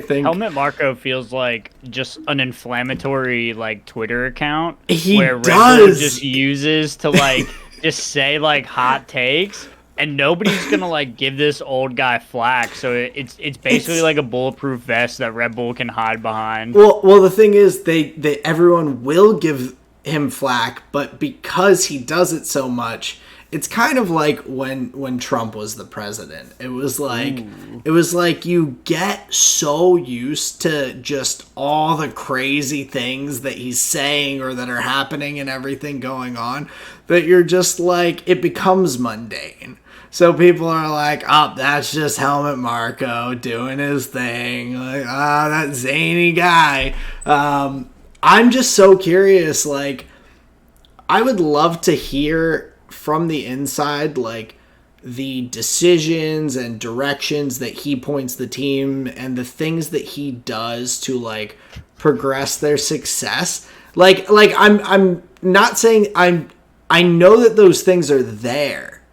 B: think
A: Helmet Marco feels like just an inflammatory like Twitter account
B: he
A: where Red Bull
B: does.
A: just uses to like just say like hot takes, and nobody's gonna like give this old guy flack. So it's basically like a bulletproof vest that Red Bull can hide behind.
B: Well, the thing is, they everyone will give him flack, but because he does it so much, it's kind of like when Trump was the president. It was like you get so used to just all the crazy things that he's saying or that are happening and everything going on that you're just like, it becomes mundane. So people are like, oh, that's just Helmet Marco doing his thing. Like, that zany guy. I'm just so curious. Like, I would love to hear from the inside, like, the decisions and directions that he points the team and the things that he does to, like, progress their success. Like I'm not saying I know that those things are there.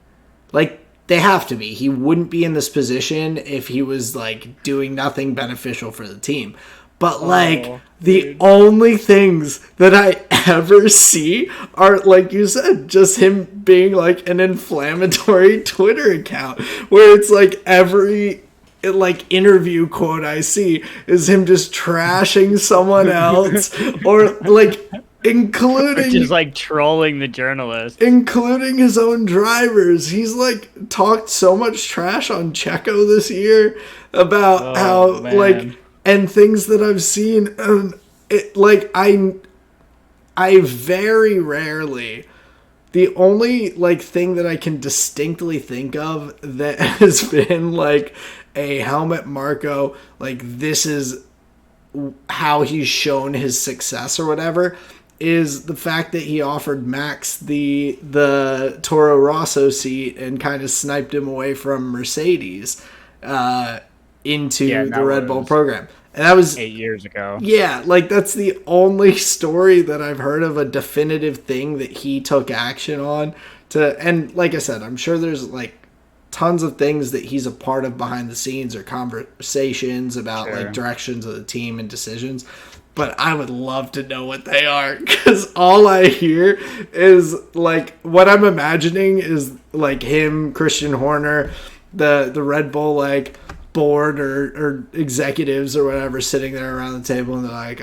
B: Like, they have to be. He wouldn't be in this position if he was, like, doing nothing beneficial for the team. But, like, the only things that I ever see are, like you said, just him being, like, an inflammatory Twitter account where it's, like, every, like, interview quote I see is him just trashing someone else or, like, including
A: just like trolling the journalist,
B: including his own drivers. He's like talked so much trash on Checo this year about how man. Like, and things that I've seen. Like I very rarely. The only like thing that I can distinctly think of that has been like a Helmet Marco, like this is how he's shown his success or whatever, is the fact that he offered Max the Toro Rosso seat and kind of sniped him away from Mercedes into the Red Bull program. And that was
A: 8 years ago.
B: Yeah, like that's the only story that I've heard of a definitive thing that he took action on to. And like I said, I'm sure there's like tons of things that he's a part of behind the scenes or conversations about like directions of the team and decisions. But I would love to know what they are, because all I hear is like what I'm imagining is like him, Christian Horner, the Red Bull like board or executives or whatever sitting there around the table, and they're like,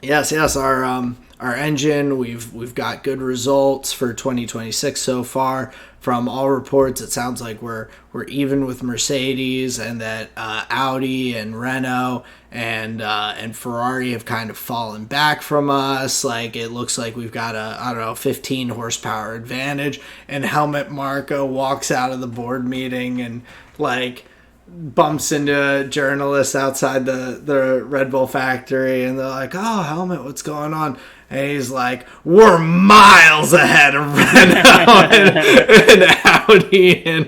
B: yes, our engine, we've got good results for 2026 so far. From all reports, it sounds like we're even with Mercedes, and that Audi and Renault and Ferrari have kind of fallen back from us. Like, it looks like we've got a 15 horsepower advantage. And Helmet Marco walks out of the board meeting and like bumps into journalists outside the Red Bull factory, and they're like, oh, Helmet, what's going on? And he's like, we're miles ahead of Renault and Audi and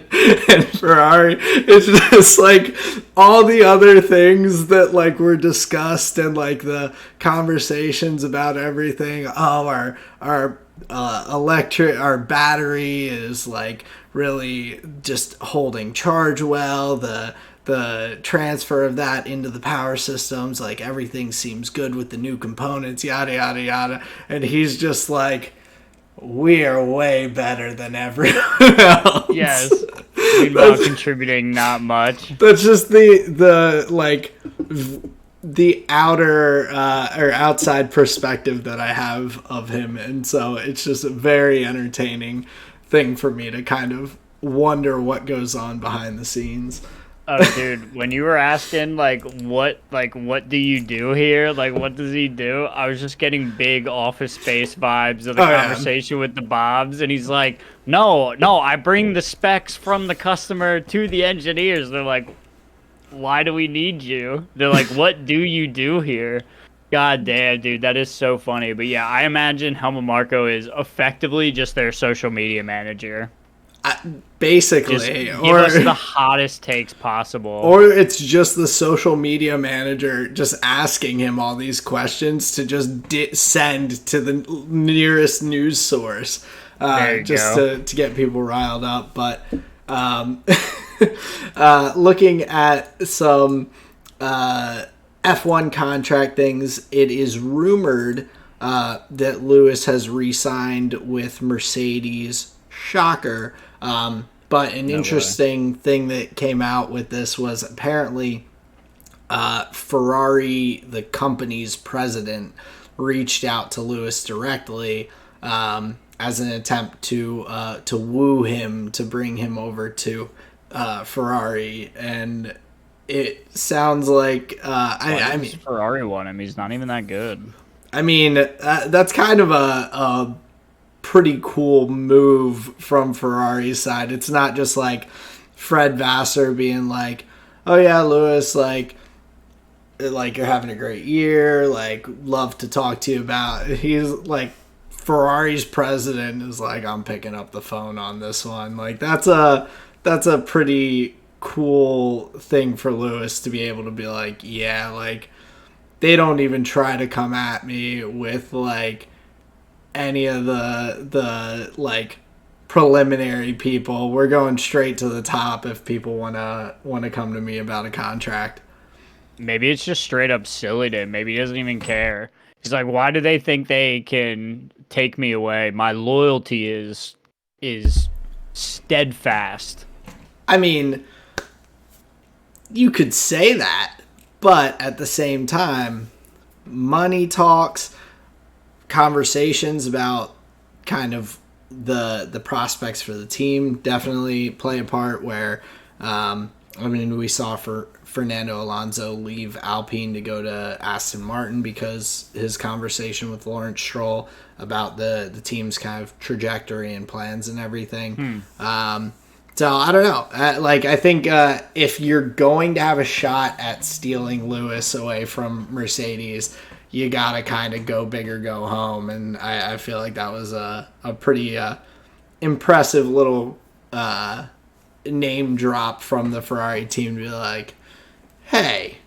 B: Ferrari. It's just like all the other things that like were discussed and like the conversations about everything. Oh, our our battery is like really just holding charge well. The transfer of that into the power systems, like everything seems good with the new components, yada, yada, yada. And he's just like, we are way better than everyone else.
A: Yes. Meanwhile, contributing not much.
B: That's just the outer or outside perspective that I have of him. And so it's just a very entertaining thing for me to kind of wonder what goes on behind the scenes.
A: Oh, dude, when you were asking, what do you do here? Like, what does he do? I was just getting big Office Space vibes of the conversation with the Bobs, and he's like, no, I bring the specs from the customer to the engineers. They're like, why do we need you? They're like, what do you do here? God damn, dude, that is so funny. But yeah, I imagine Helmut Marko is effectively just their social media manager.
B: basically,
A: Just give us the hottest takes possible.
B: or it's just the social media manager just asking him all these questions to just send to the nearest news source, just to get people riled up. But looking at some F1 contract things, it is rumored that Lewis has re-signed with Mercedes. Shocker. But an interesting thing that came out with this was apparently Ferrari, the company's president, reached out to Lewis directly as an attempt to woo him to bring him over to Ferrari, and it sounds like I mean
A: Ferrari won him. He's not even that good.
B: I mean that's kind of a pretty cool move from Ferrari's side. It's not just like Fred Vassar being like, "Oh yeah, Lewis, like you're having a great year, like love to talk to you about." He's like, Ferrari's president is like, "I'm picking up the phone on this one." Like that's a pretty cool thing for Lewis to be able to be like, "Yeah, like they don't even try to come at me with like any of the like preliminary people. We're going straight to the top if people wanna come to me about a contract."
A: Maybe it's just straight up silly to him. Maybe he doesn't even care. He's like, why do they think they can take me away? My loyalty is steadfast.
B: I mean, you could say that, but at the same time, money talks, conversations about kind of the prospects for the team definitely play a part where I mean, we saw for Fernando Alonso leave Alpine to go to Aston Martin because his conversation with Lawrence Stroll about the team's kind of trajectory and plans and everything. So I don't know. I think if you're going to have a shot at stealing Lewis away from Mercedes, you gotta kind of go big or go home. And I feel like that was a pretty impressive little name drop from the Ferrari team to be like, "Hey,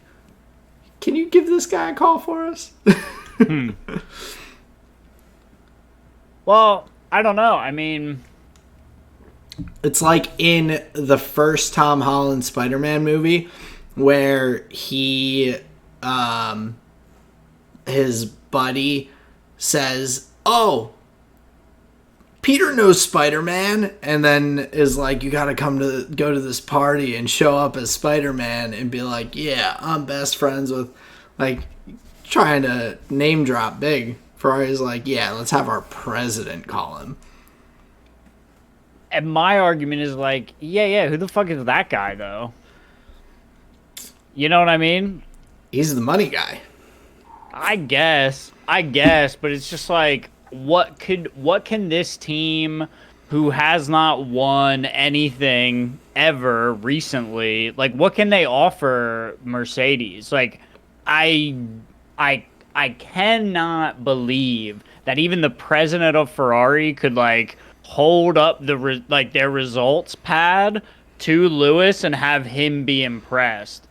B: can you give this guy a call for us?"
A: Well, I don't know. I mean,
B: it's like in the first Tom Holland Spider-Man movie where he his buddy says, "Oh, Peter knows Spider-Man," and then is like, "You gotta go to this party and show up as Spider-Man," and be like, "Yeah, I'm best friends with," like trying to name drop big. Ferrari's like, "Yeah, let's have our president call him."
A: And my argument is like, yeah, who the fuck is that guy though? You know what I mean?
B: He's the money guy.
A: I guess, but it's just like, what can this team, who has not won anything ever recently, like what can they offer Mercedes? Like, I cannot believe that even the president of Ferrari could like hold up their results pad to Lewis and have him be impressed.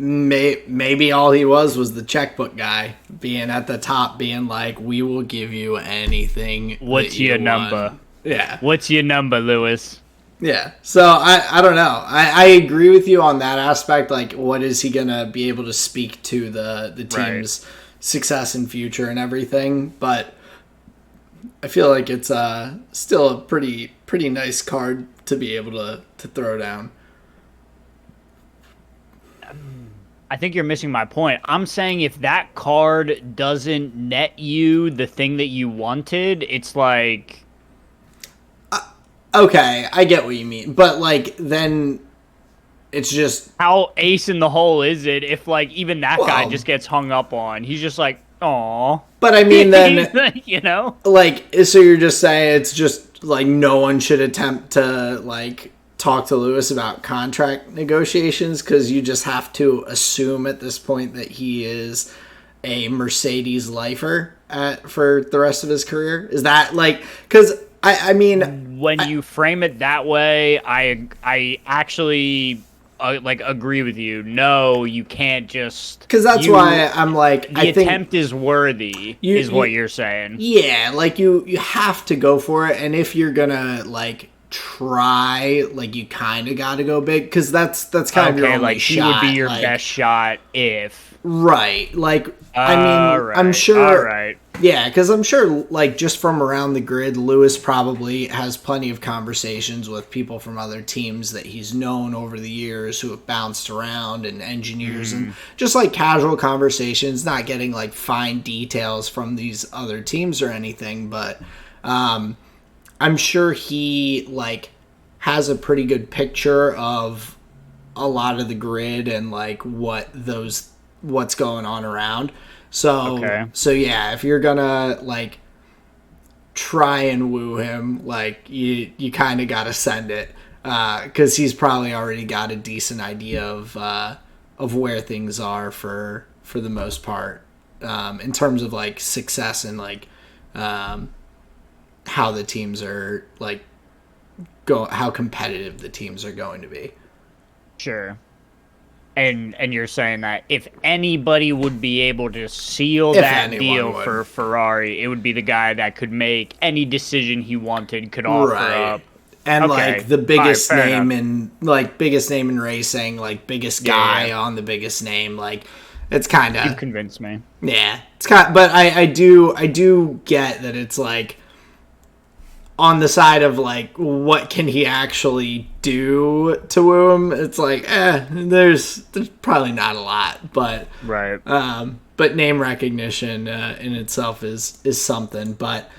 B: Maybe all he was the checkbook guy being at the top, being like, "We will give you anything."
A: What's your number?
B: Yeah.
A: What's your number, Lewis?
B: Yeah. So I don't know. I agree with you on that aspect. Like, what is he gonna be able to speak to the team's success and future and everything? But I feel like it's still a pretty nice card to be able to throw down.
A: I think you're missing my point. I'm saying if that card doesn't net you the thing that you wanted, it's like...
B: Okay, I get what you mean. But, like, then it's just...
A: How ace in the hole is it if, like, even that guy just gets hung up on? He's just like, "Aw."
B: But, I mean, then...
A: you know?
B: Like, so you're just saying it's just, like, no one should attempt to, like, talk to Lewis about contract negotiations because you just have to assume at this point that he is a Mercedes lifer for the rest of his career? Is that, like... Because, I mean...
A: when you frame it that way, I actually like agree with you. No, you can't just
B: because that's why I'm like,
A: the
B: I think
A: attempt is worthy, is what you're saying.
B: yeah, like you have to go for it, and if you're gonna like try, like you kind of got to go big because that's kind of your
A: Okay,
B: only
A: like he would be
B: shot.
A: your
B: Like
A: best shot if.
B: right, like I
A: All
B: mean, I'm
A: right, all
B: sure.
A: right.
B: Yeah, because I'm sure, like, just from around the grid, Lewis probably has plenty of conversations with people from other teams that he's known over the years who have bounced around and engineers and just like casual conversations, not getting like fine details from these other teams or anything. But I'm sure he like has a pretty good picture of a lot of the grid and like what's going on around.
A: Okay.
B: So yeah, if you're gonna like try and woo him, like you kind of gotta send it because he's probably already got a decent idea of where things are for the most part in terms of like success and like how the teams are like how competitive the teams are going to be.
A: Sure. And you're saying that if anybody would be able to seal
B: If
A: that
B: anyone
A: deal
B: would.
A: for Ferrari, it would be the guy that could make any decision he wanted, could offer
B: Right.
A: up.
B: And
A: Okay.
B: like the biggest
A: All right, fair
B: name
A: enough.
B: biggest name in racing, like biggest
A: Yeah,
B: guy
A: yeah.
B: on the biggest name, like it's kind
A: You've
B: of
A: convinced me.
B: yeah, it's kind. But I do get that it's like on the side of like what can he actually do to woo him. It's like there's probably not a lot,
A: Right.
B: but name recognition in itself is something. But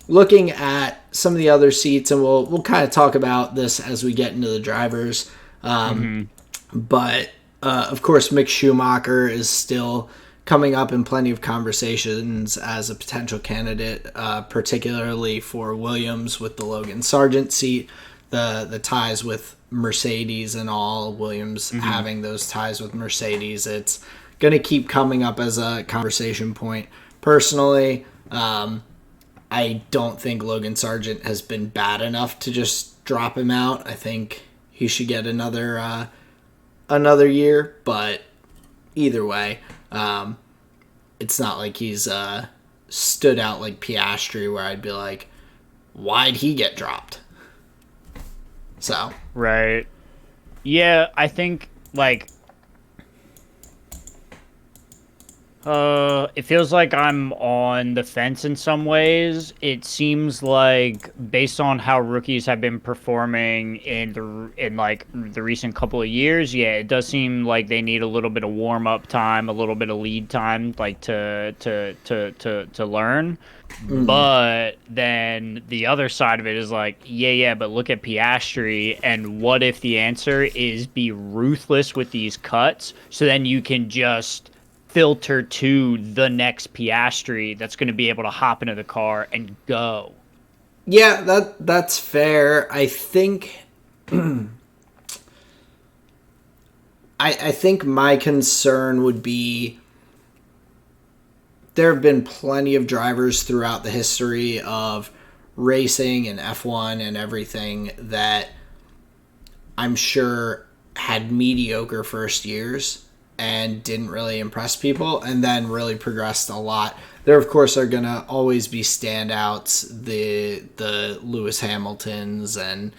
B: looking at some of the other seats, and we'll kind of talk about this as we get into the drivers. But of course, Mick Schumacher is still coming up in plenty of conversations as a potential candidate, particularly for Williams with the Logan Sargent seat, the ties with Mercedes and all. Williams having those ties with Mercedes, it's going to keep coming up as a conversation point. Personally, I don't think Logan Sargent has been bad enough to just drop him out. I think he should get another year, but either way, it's not like he's stood out like Piastri, where I'd be like, why'd he get dropped? So
A: Right. Yeah, I think like it feels like I'm on the fence in some ways. It seems like based on how rookies have been performing in like the recent couple of years, yeah, it does seem like they need a little bit of warm up time, a little bit of lead time, like to learn. But then the other side of it is like, yeah, but look at Piastri, and what if the answer is be ruthless with these cuts, so then you can just filter to the next Piastri that's going to be able to hop into the car and go.
B: yeah, that's fair. I think I think my concern would be there have been plenty of drivers throughout the history of racing and F1 and everything that I'm sure had mediocre first years and didn't really impress people and then really progressed a lot. There, of course, are going to always be standouts, the Lewis Hamiltons and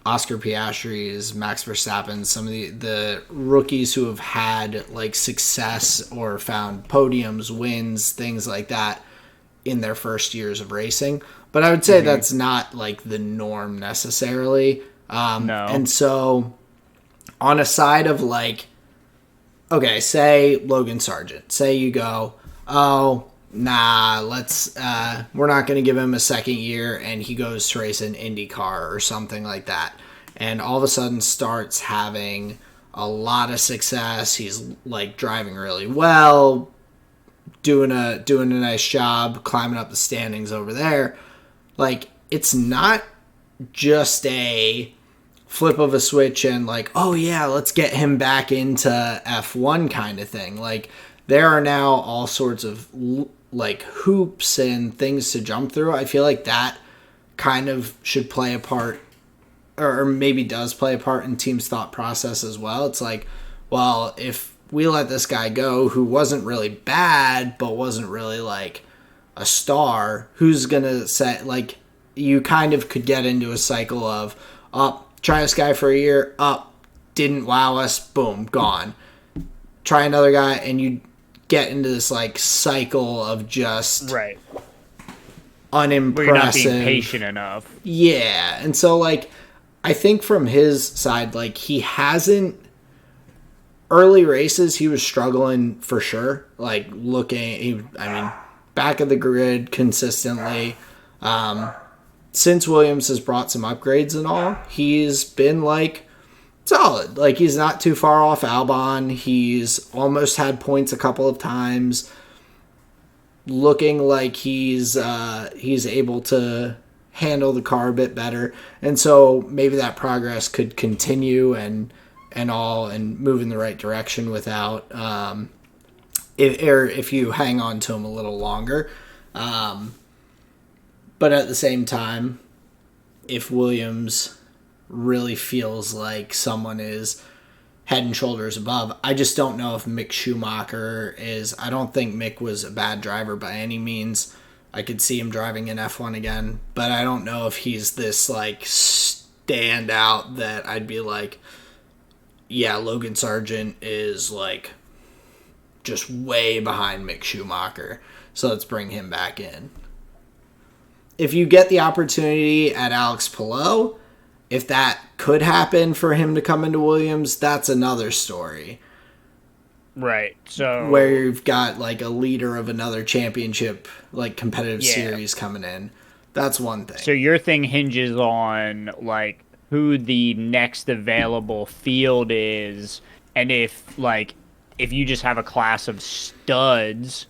B: Oscar Piastris, Max Verstappen, some of the rookies who have had like success or found podiums, wins, things like that in their first years of racing. But I would say that's not like the norm necessarily.
A: No.
B: And so on a side of like, okay, say Logan Sargent, say you go, oh, nah, we're not going to give him a second year, and he goes to race an IndyCar or something like that, and all of a sudden starts having a lot of success. He's like driving really well, doing a nice job, climbing up the standings over there. Like, it's not just a flip of a switch and like, oh yeah, let's get him back into F1 kind of thing. Like, there are now all sorts of like hoops and things to jump through. I feel like that kind of should play a part, or maybe does play a part in team's thought process as well. It's like, well, if we let this guy go who wasn't really bad, but wasn't really like a star, who's going to say, like, you kind of could get into a cycle of, try this guy for a year, didn't wow us, boom, gone. Try another guy, and you get into this like cycle of just
A: right,
B: unimpressive.
A: where you're not being patient enough.
B: Yeah, and so like I think from his side, like he hasn't. Early races, he was struggling for sure. Like back of the grid consistently. Since Williams has brought some upgrades and all, he's been like solid. Like he's not too far off Albon. He's almost had points a couple of times. Looking like he's able to handle the car a bit better, and so maybe that progress could continue and move in the right direction without if you hang on to him a little longer. But at the same time, if Williams really feels like someone is head and shoulders above, I just don't know if Mick Schumacher is. I don't think Mick was a bad driver by any means. I could see him driving in F1 again, but I don't know if he's this like standout that I'd be like, yeah, Logan Sargent is like just way behind Mick Schumacher, so let's bring him back in. If you get the opportunity at Alex Palou, if that could happen for him to come into Williams, that's another story.
A: Right. So
B: where you've got like a leader of another championship, like competitive series coming in. That's one thing.
A: So your thing hinges on like who the next available field is, and if you just have a class of studs,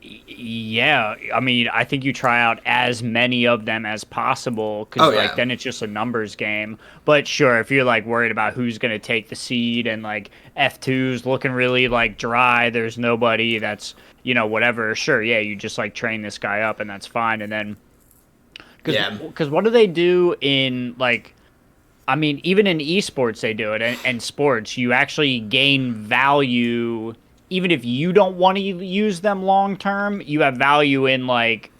A: yeah, I mean, I think you try out as many of them as possible, because then it's just a numbers game. But sure, if you're like worried about who's going to take the seed and like F2's looking really like dry, there's nobody that's, whatever, sure, yeah, you just like train this guy up and that's fine. And then because what do they do in like, I mean, even in esports they do it, and sports, you actually gain value. Even if you don't want to use them long term, you have value in like,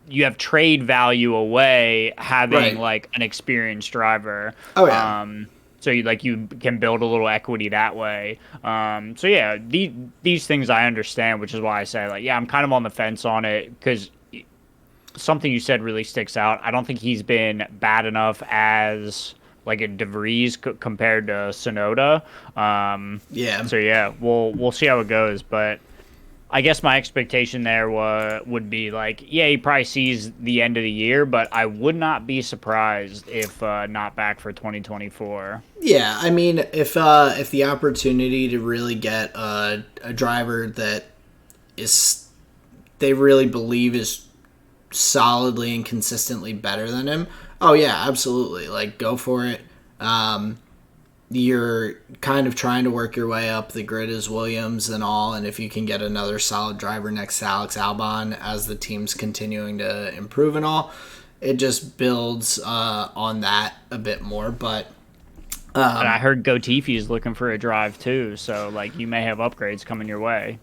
A: you have trade value away having like an experienced driver.
B: Oh yeah.
A: So you can build a little equity that way. So yeah, these things I understand, which is why I say like, yeah, I'm kind of on the fence on it, because something you said really sticks out. I don't think he's been bad enough as like a DeVries compared to Sonoda. So yeah, we'll see how it goes. But I guess my expectation there would be like, yeah, he probably sees the end of the year, but I would not be surprised if not back for 2024.
B: Yeah, I mean, if the opportunity to really get a driver that they really believe is solidly and consistently better than him, oh yeah, absolutely. Like, go for it. You're kind of trying to work your way up the grid as Williams and all, and if you can get another solid driver next to Alex Albon as the team's continuing to improve and all, it just builds on that a bit more. But
A: and I heard Gotifi is looking for a drive too, so like you may have upgrades coming your way.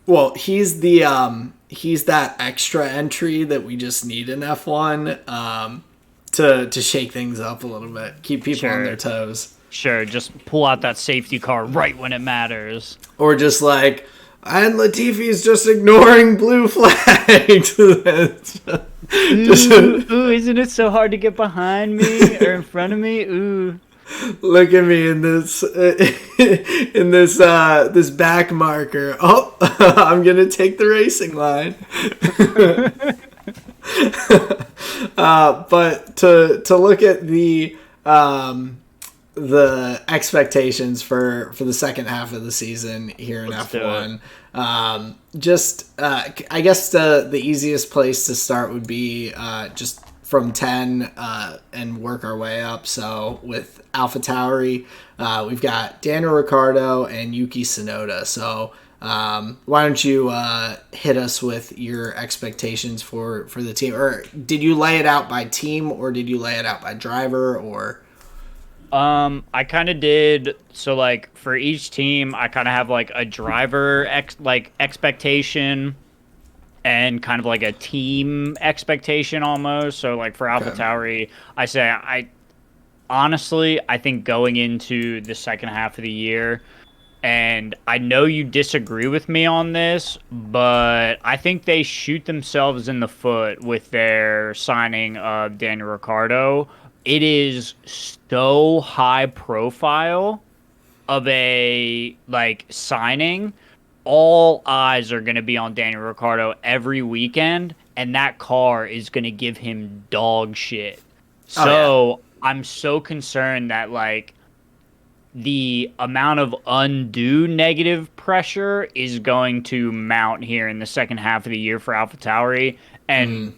B: Well, he's that extra entry that we just need in F1 to shake things up a little bit, keep people on their toes.
A: Sure, just pull out that safety car right when it matters.
B: Or just like, and Latifi's just ignoring blue flags.
A: Ooh, isn't it so hard to get behind me or in front of me? Ooh.
B: Look at me in this this back marker. Oh, I'm gonna take the racing line. But to look at the expectations for the second half of the season here in F1, I guess the easiest place to start would be just from 10 and work our way up. So with AlphaTauri, we've got Daniel Ricciardo and Yuki Tsunoda. So Why don't you hit us with your expectations for the team? Or did you lay it out by team, or did you lay it out by driver, or?
A: I kind of did. So like for each team, I kind of have like a driver expectation and kind of like a team expectation almost. So like for
B: Okay.
A: AlphaTauri, I honestly, I think going into the second half of the year, and I know you disagree with me on this, but I think they shoot themselves in the foot with their signing of Daniel Ricciardo. It is so high profile of a like signing. All eyes are going to be on Daniel Ricciardo every weekend, and that car is going to give him dog shit.
B: Oh yeah.
A: So I'm so concerned that like the amount of undue negative pressure is going to mount here in the second half of the year for AlphaTauri, and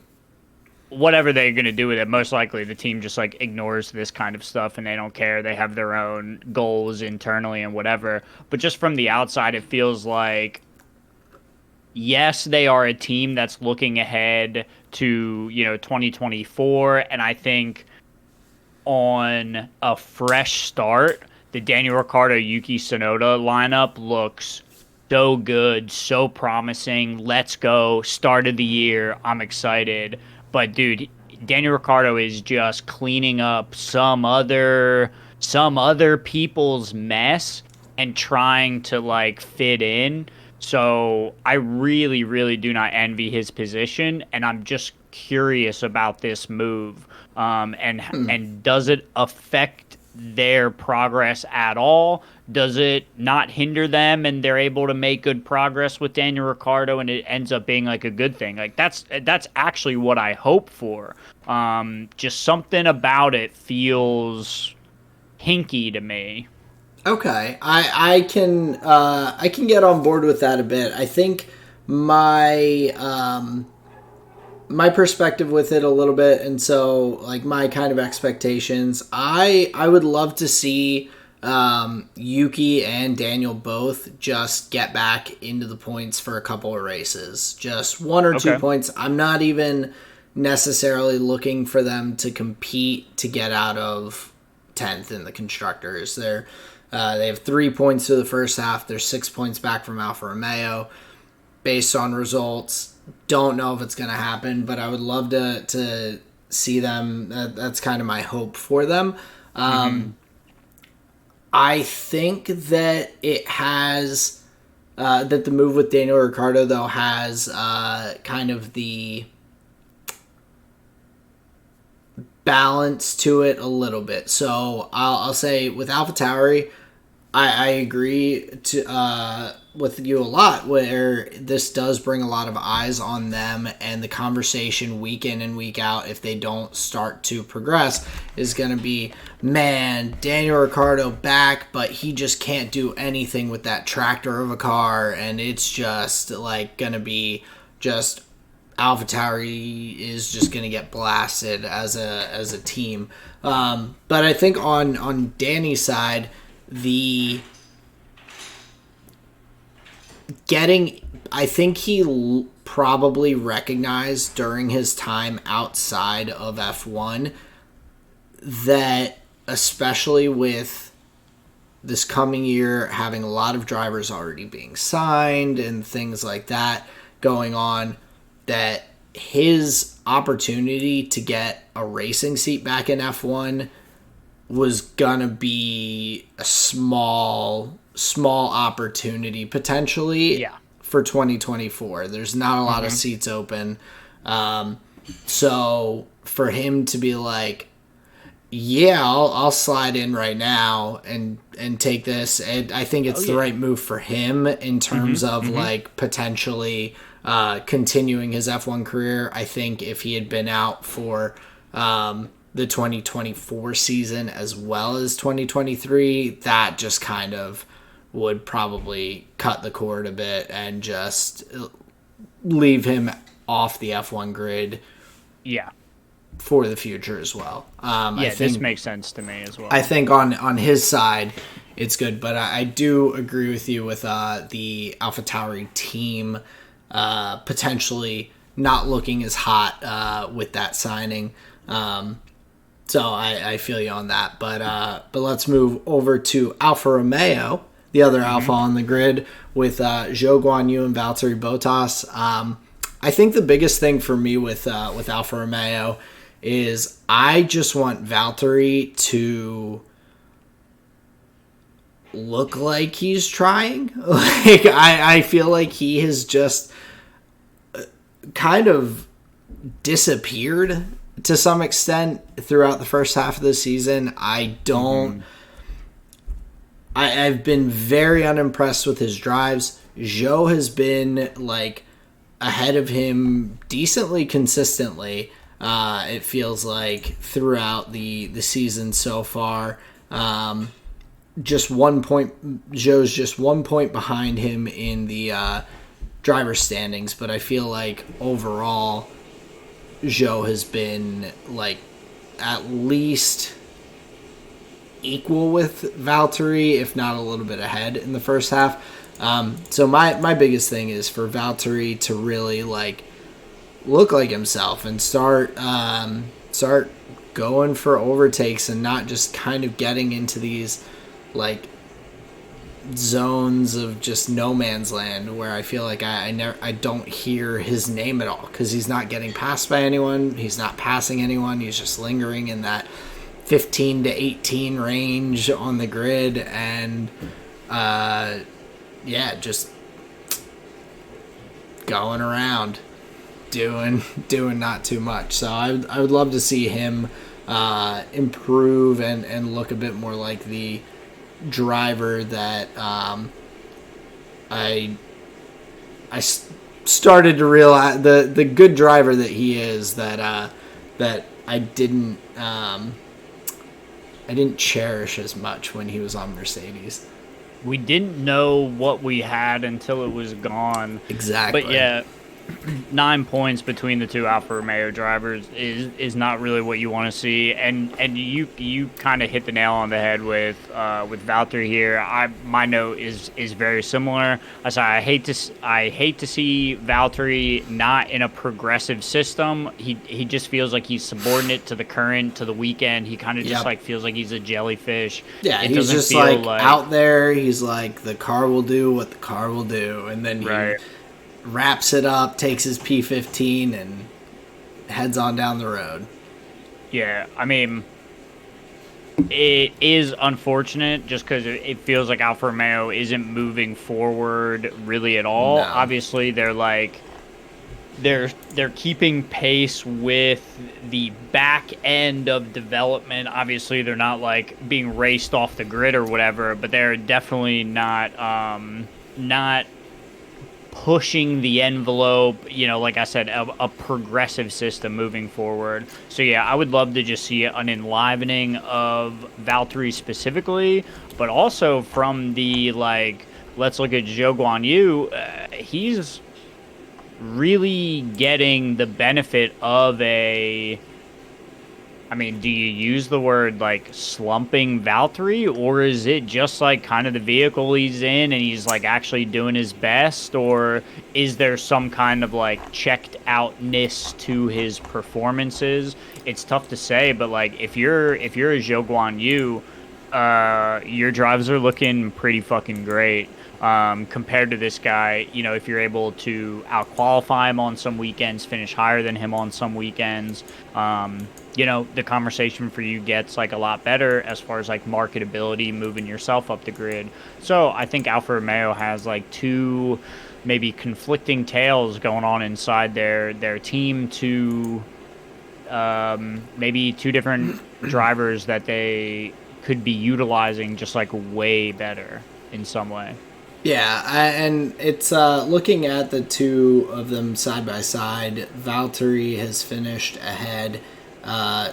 A: whatever they're going to do with it, most likely the team just like ignores this kind of stuff and they don't care. They have their own goals internally and whatever. But just from the outside, it feels like yes, they are a team that's looking ahead to 2024, and I think on a fresh start, the Daniel Ricciardo Yuki Tsunoda lineup looks so good, so promising. Let's go. Start of the year. I'm excited. But dude, Daniel Ricciardo is just cleaning up some other people's mess and trying to like fit in. So I really, really do not envy his position, and I'm just curious about this move. And does it affect their progress at all? Does it not hinder them and they're able to make good progress with Daniel Ricciardo and it ends up being like a good thing? Like that's actually what I hope for. Just something about it feels hinky to me.
B: Okay, I can get on board with that a bit. I think my my perspective with it a little bit, and so like my kind of expectations. I would love to see Yuki and Daniel both just get back into the points for a couple of races, just 1 or 2
A: Okay.
B: points. I'm not even necessarily looking for them to compete to get out of 10th in the constructors. They have 3 points through the first half. They're 6 points back from Alfa Romeo. Based on results, don't know if it's going to happen, but I would love to see them. That's kind of my hope for them.
A: Mm-hmm.
B: I think that it has that the move with Daniel Ricciardo though has kind of the balance to it a little bit. So I'll say with AlphaTauri, I agree with you a lot where this does bring a lot of eyes on them, and the conversation week in and week out, if they don't start to progress, is going to be, man, Daniel Ricciardo back, but he just can't do anything with that tractor of a car, and it's just like going to be just AlphaTauri is just going to get blasted as a team. But I think on Danny's side, the I think he probably recognized during his time outside of F1 that, especially with this coming year having a lot of drivers already being signed and things like that going on, that his opportunity to get a racing seat back in F1 was gonna be a small opportunity potentially
A: Yeah.
B: for 2024. There's not a lot of
A: Mm-hmm.
B: seats open. So for him to be like, yeah, I'll slide in right now and take this, and I think
A: Oh
B: it's the
A: yeah.
B: right move for him in
A: Mm-hmm.
B: terms of
A: Mm-hmm.
B: like potentially continuing his F1 career. I think if he had been out for the 2024 season as well as 2023, that just kind of would probably cut the cord a bit and just leave him off the F1 grid
A: Yeah.
B: for the future as well.
A: Yeah, this makes sense to me as
B: I
A: well.
B: think on his side, it's good. But I do agree with you with the AlphaTauri team potentially not looking as hot with that signing. So I feel you on that. But let's move over to Alfa Romeo, the other Alpha on the grid, with Zhou Guanyu and Valtteri Bottas. I think the biggest thing for me with Alfa Romeo is I just want Valtteri to look like he's trying. Like I feel like he has just kind of disappeared to some extent throughout the first half of the season. I've been very unimpressed with his drives. Zhou has been like ahead of him decently consistently. It feels like throughout the season so far. Just 1 point. Zhou's just 1 point behind him in the driver standings, but I feel like overall Zhou has been like at least equal with Valtteri, if not a little bit ahead in the first half. So my biggest thing is for Valtteri to really like look like himself and start going for overtakes and not just kind of getting into these like zones of just no man's land where I feel like I don't hear his name at all because he's not getting passed by anyone, he's not passing anyone, he's just lingering in that 15 to 18 range on the grid, and just going around doing not too much. So I would love to see him improve and look a bit more like the driver that I started to realize the good driver that he is, that I didn't cherish as much when he was on Mercedes.
A: We didn't know what we had until it was gone.
B: Exactly.
A: But yeah, 9 points between the two Alfa Romeo drivers is not really what you want to see, and you kind of hit the nail on the head with Valtteri here. My note is very similar. I hate to see Valtteri not in a progressive system. He just feels like he's subordinate to the current, to the weekend. He kind of just like feels like he's a jellyfish.
B: Yeah, he's just like out there. He's like, the car will do what the car will do, and then he wraps it up, takes his P15, and heads on down the road.
A: Yeah, I mean, it is unfortunate just because it feels like Alfa Romeo isn't moving forward really at all. No. Obviously, they're keeping pace with the back end of development. Obviously, they're not like being raced off the grid or whatever, but they're definitely not pushing the envelope, like I said, a progressive system moving forward. So yeah, I would love to just see an enlivening of Valtteri specifically, but also from the let's look at Zhou Guanyu. He's really getting the benefit of do you use the word slumping Valtteri, or is it just kind of the vehicle he's in and he's actually doing his best, or is there some kind of checked outness to his performances? It's tough to say, but if you're a Zhou Guanyu, your drives are looking pretty fucking great. Compared to this guy, if you're able to out-qualify him on some weekends, finish higher than him on some weekends, the conversation for you gets a lot better as far as marketability, moving yourself up the grid. So I think Alfa Romeo has two maybe conflicting tales going on inside their team, to maybe two different drivers that they could be utilizing just way better in some way.
B: Yeah, and it's looking at the two of them side by side. Valtteri has finished ahead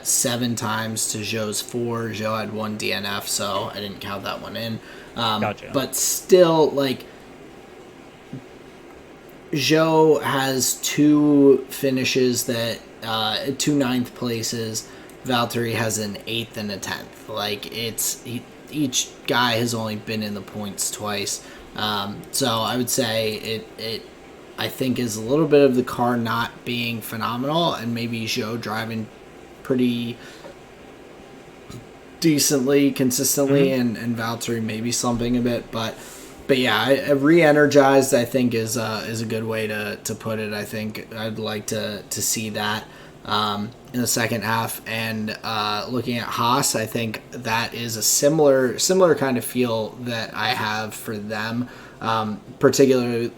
B: 7 times to Zhou's 4. Zhou had 1 DNF, so I didn't count that one in.
A: Gotcha.
B: But still, Zhou has 2 finishes that 2 9th places. Valtteri has an 8th and a 10th. each guy has only been in the points twice. So I would say it I think is a little bit of the car not being phenomenal, and maybe Zhou driving pretty decently, consistently, and Valtteri maybe slumping a bit, but yeah, re-energized I think is a good way to put it. I think I'd like to see that in the second half, and looking at Haas, I think that is a similar kind of feel that I have for them, particularly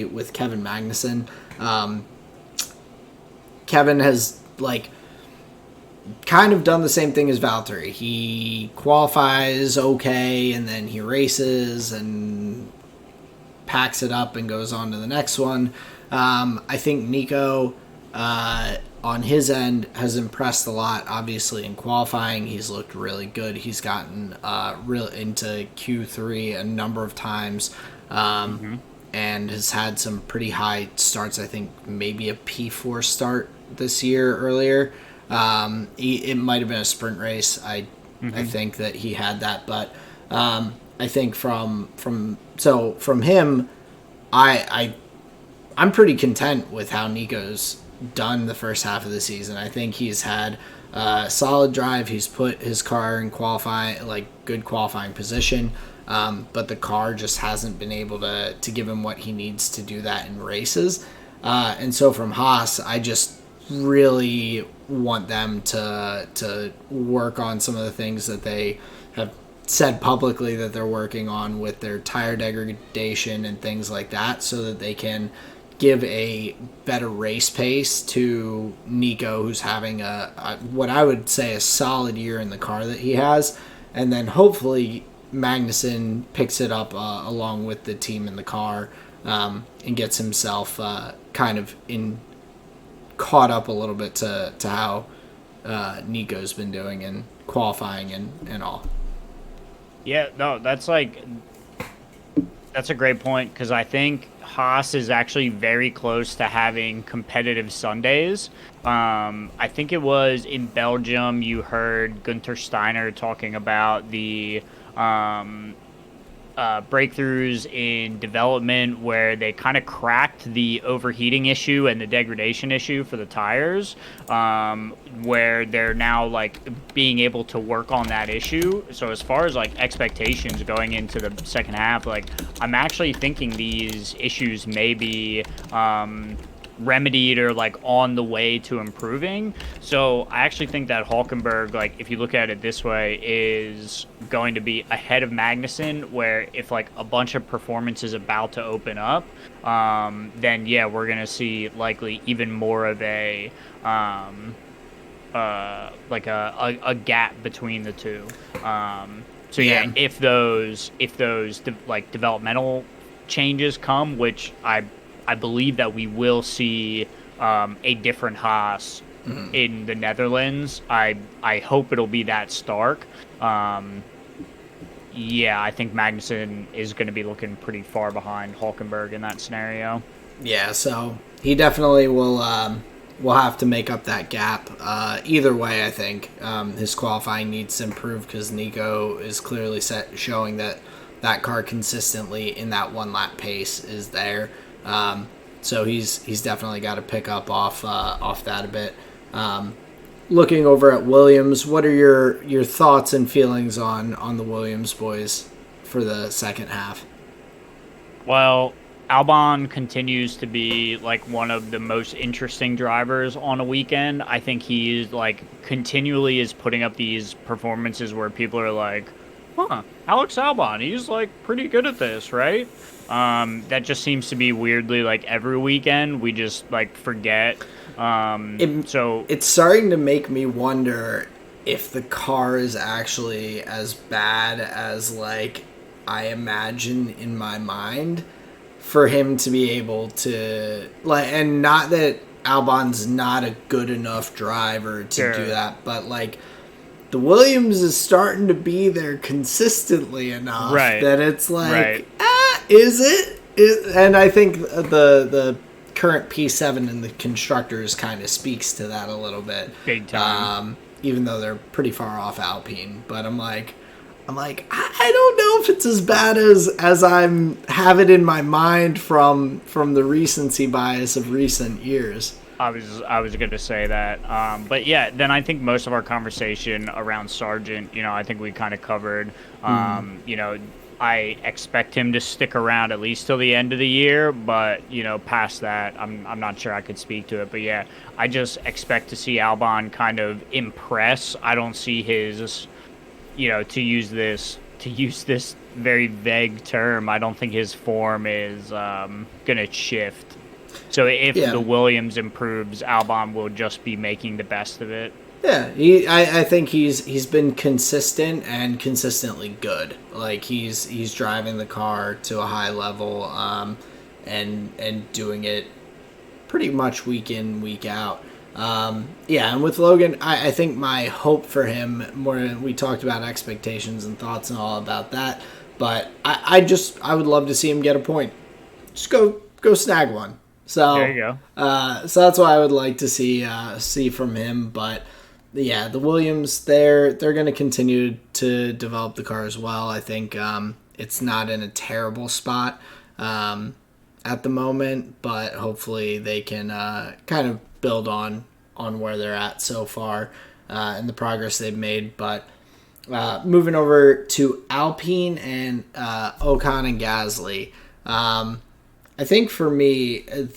B: with Kevin Magnussen. Kevin has kind of done the same thing as Valtteri. He qualifies okay, and then he races and packs it up and goes on to the next one. I think Nico, on his end, has impressed a lot. Obviously, in qualifying, he's looked really good. He's gotten real into Q3 a number of times, and has had some pretty high starts. I think maybe a P4 start this year earlier. It might have been a sprint race. I think that he had that, but I think from him, I'm pretty content with how Nico's done the first half of the season. I think he's had a solid drive. He's put his car in good qualifying position, but the car just hasn't been able to give him what he needs to do that in races. And so from Haas, I just really want them to work on some of the things that they have said publicly that they're working on with their tire degradation and things like that, so that they can give a better race pace to Nico, who's having a what I would say a solid year in the car that he has, and then hopefully Magnussen picks it up along with the team in the car, and gets himself kind of caught up a little bit to how Nico's been doing in qualifying and all.
A: Yeah, no, that's a great point, because I think Haas is actually very close to having competitive Sundays. I think it was in Belgium you heard Gunther Steiner talking about the breakthroughs in development where they kind of cracked the overheating issue and the degradation issue for the tires, where they're now being able to work on that issue. So as far as expectations going into the second half, I'm actually thinking these issues may be remedied or on the way to improving. So I actually think that Hülkenberg, if you look at it this way, is going to be ahead of Magnussen, where if a bunch of performance is about to open up, then yeah, we're going to see likely even more of a gap between the two. So yeah, if those developmental changes come, which I believe that we will see a different Haas in the Netherlands. I hope it'll be that stark. Yeah, I think Magnussen is going to be looking pretty far behind Hülkenberg in that scenario.
B: Yeah, so he definitely will have to make up that gap. Either way, I think his qualifying needs to improve, because Nico is clearly showing that car consistently in that one lap pace is there. So he's definitely got to pick up off that a bit. Looking over at Williams, what are your thoughts and feelings on the Williams boys for the second half?
A: Well, Albon continues to be one of the most interesting drivers on a weekend. I think he's continually is putting up these performances where people are Alex Albon, he's pretty good at this, right? That just seems to be weirdly every weekend we just forget. So
B: it's starting to make me wonder if the car is actually as bad as I imagine in my mind for him to be able to and not that Albon's not a good enough driver to do that, but the Williams is starting to be there consistently enough that it's is it? And I think the current P7 in the constructors kind of speaks to that a little bit.
A: Big time.
B: even though they're pretty far off Alpine. But I'm like, I don't know if it's as bad as I'm have it in my mind from the recency bias of recent years.
A: I was going to say that, but yeah, then I think most of our conversation around Sargent, I think we kind of covered. I expect him to stick around at least till the end of the year, but past that, I'm not sure I could speak to it. But yeah, I just expect to see Albon kind of impress. I don't see his, to use this very vague term. I don't think his form is gonna shift. So if
B: Yeah.
A: the Williams improves, Albon will just be making the best of it.
B: Yeah, I think he's been consistent and consistently good. Like he's driving the car to a high level, and doing it pretty much week in, week out. Yeah, and with Logan, I think my hope for him more. We talked about expectations and thoughts and all about that, but I would love to see him get a point. Just go snag one.
A: There
B: So
A: you go.
B: so that's what I would like to see from him. But yeah, the Williams, they're going to continue to develop the car as well. I think it's not in a terrible spot at the moment, but hopefully they can kind of build on where they're at so far and the progress they've made. But moving over to Alpine and Ocon and Gasly, I think for me I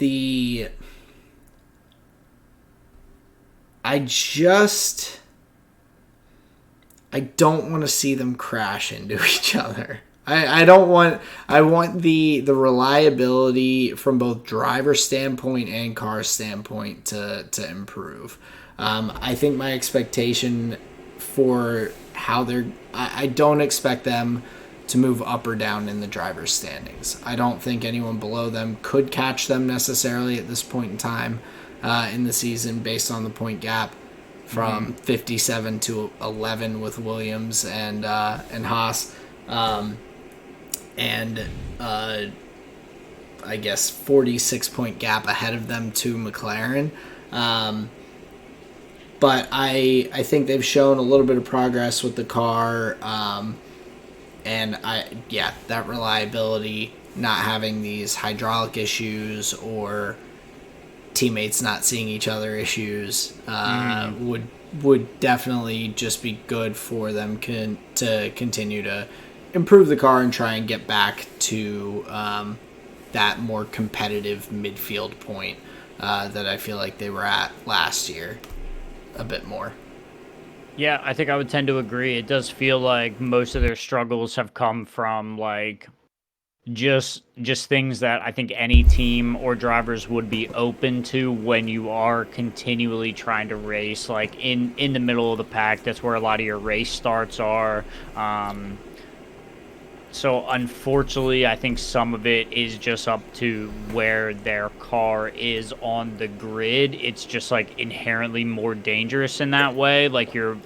B: don't want to see them crash into each other. I don't want. I want the reliability from both driver standpoint and car standpoint to improve. I think my expectation for how they're. I don't expect them to move up or down in the driver's standings. I don't think anyone below them could catch them necessarily at this point in time in the season, based on the point gap from 57 to 11 with Williams and Haas. I guess 46-point gap ahead of them to McLaren. But I think they've shown a little bit of progress with the car, and that reliability, not having these hydraulic issues or teammates not seeing each other issues, would definitely just be good for them to continue to improve the car and try and get back to that more competitive midfield point that I feel like they were at last year a bit more.
A: Yeah, I think I would tend to agree. It does feel like most of their struggles have come from like just things that I think any team or drivers would be open to when you are continually trying to race like in the middle of the pack. That's where a lot of your race starts are. So unfortunately, I think some of it is just up to where their car is on the grid. It's just like inherently more dangerous in that way. Like you're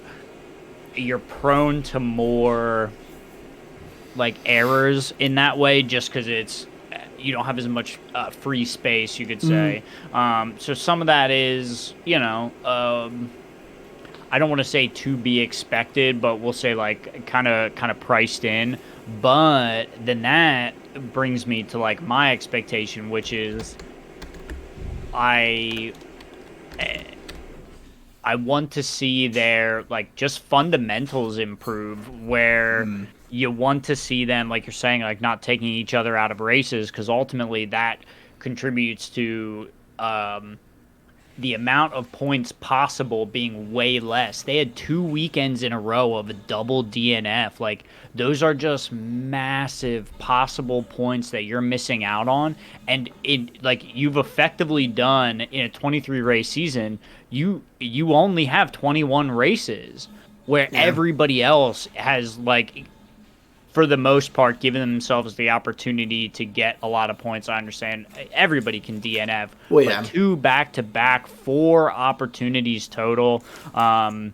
A: prone to more like errors in that way, just because you don't have as much free space, you could say. So some of that is, I don't want to say to be expected, but we'll say like kind of priced in. But then that brings me to like my expectation, which is I want to see their like just fundamentals improve, where you want to see them, like you're saying, like not taking each other out of races, because ultimately that contributes to the amount of points possible being way less. They had 2 weekends in a row of a double DNF. Like, those are just massive possible points that you're missing out on. And you've effectively done in a 23 race season, you only have 21 races, where everybody else has like, for the most part, giving themselves the opportunity to get a lot of points. I understand everybody can DNF, but 2 back-to-back, 4 opportunities total. I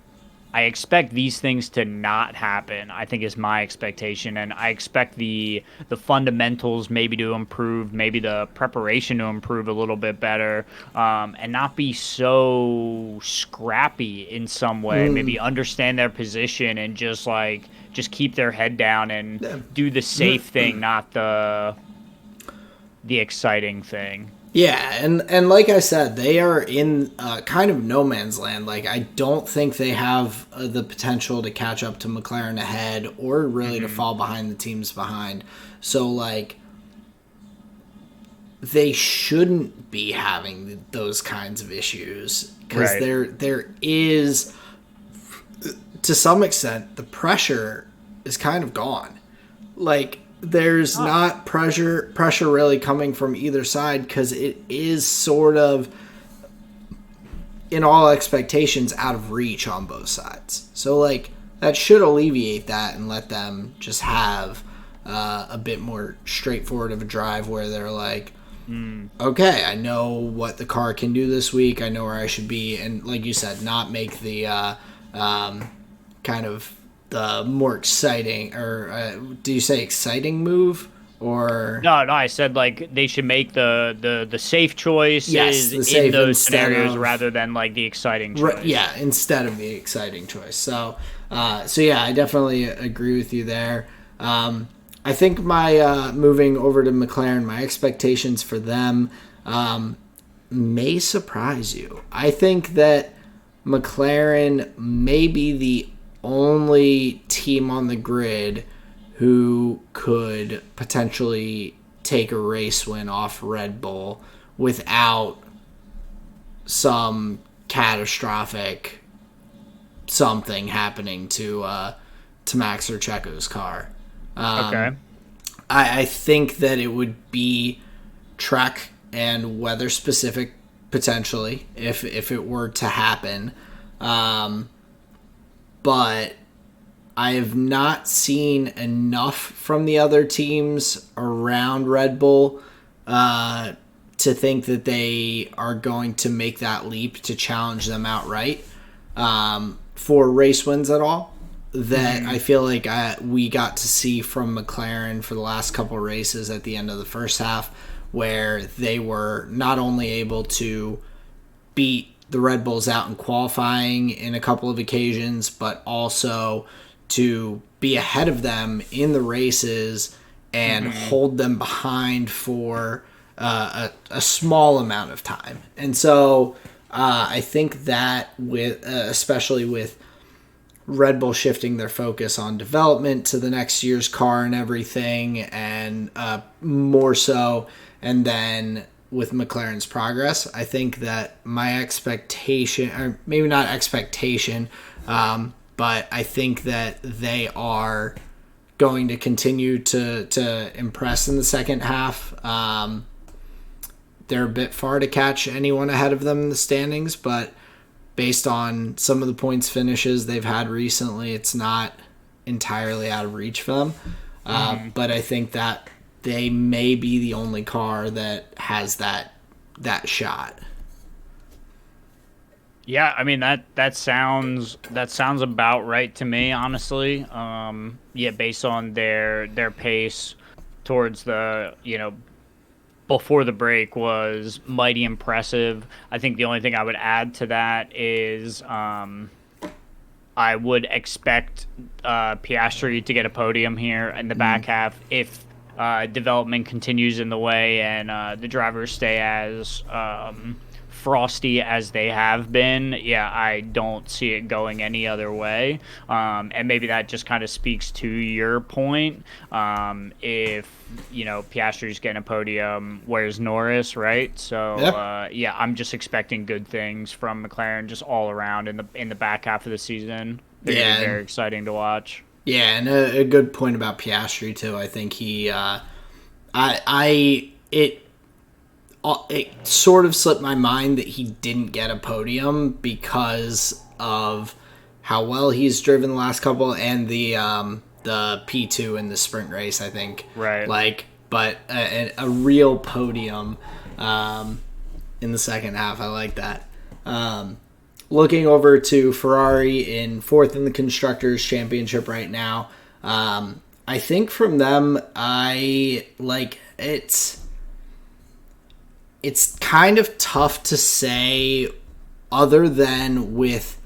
A: I expect these things to not happen. I think is my expectation, and I expect the fundamentals maybe to improve, maybe the preparation to improve a little bit better, and not be so scrappy in some way. Maybe understand their position and just keep their head down and do the safe thing, not the exciting thing.
B: Yeah, and like I said, they are in kind of no man's land. Like, I don't think they have the potential to catch up to McLaren ahead or really to fall behind the teams behind. So, like, they shouldn't be having those kinds of issues because there is, to some extent, the pressure is kind of gone. Like, there's not pressure really coming from either side because it is sort of, in all expectations, out of reach on both sides. So, like, that should alleviate that and let them just have a bit more straightforward of a drive where they're like, okay, I know what the car can do this week. I know where I should be. And like you said, not make the kind of the more exciting, or do you say exciting move? Or
A: no, I said like they should make the safe choices
B: safe
A: in those scenarios rather than like the exciting choice.
B: Yeah, instead of the exciting choice. So yeah, I definitely agree with you there. I think my moving over to McLaren, my expectations for them may surprise you. I think that McLaren may be the only team on the grid who could potentially take a race win off Red Bull without some catastrophic something happening to Max or Checo's car.
A: Okay.
B: I think that it would be track and weather specific potentially if it were to happen. But I have not seen enough from the other teams around Red Bull to think that they are going to make that leap to challenge them outright for race wins at all. That I feel like we got to see from McLaren for the last couple races at the end of the first half, where they were not only able to beat the Red Bulls out in qualifying in a couple of occasions, but also to be ahead of them in the races and hold them behind for a small amount of time. And so I think that especially with Red Bull shifting their focus on development to the next year's car and everything, and more so, and then with McLaren's progress, I think that my expectation, or maybe not expectation, but I think that they are going to continue to impress in the second half. They're a bit far to catch anyone ahead of them in the standings, but based on some of the points finishes they've had recently, it's not entirely out of reach for them. But I think that they may be the only car that has that shot.
A: Yeah, I mean that sounds about right to me, honestly. Yeah, based on their pace towards the, before the break was mighty impressive. I think the only thing I would add to that is I would expect Piastri to get a podium here in the back half if development continues in the way and the drivers stay as frosty as they have been. Yeah, I don't see it going any other way. And maybe that just kind of speaks to your point. If, Piastri's getting a podium, where's Norris, right? So,
B: Yep.
A: I'm just expecting good things from McLaren just all around in the back half of the season. They're gonna be very exciting to watch.
B: Yeah, and a good point about Piastri too. I think he, it sort of slipped my mind that he didn't get a podium because of how well he's driven the last couple and the P2 in the sprint race, I think.
A: Right.
B: But a real podium in the second half. I like that. looking over to Ferrari in fourth in the Constructors' Championship right now. I think from them, it's kind of tough to say other than with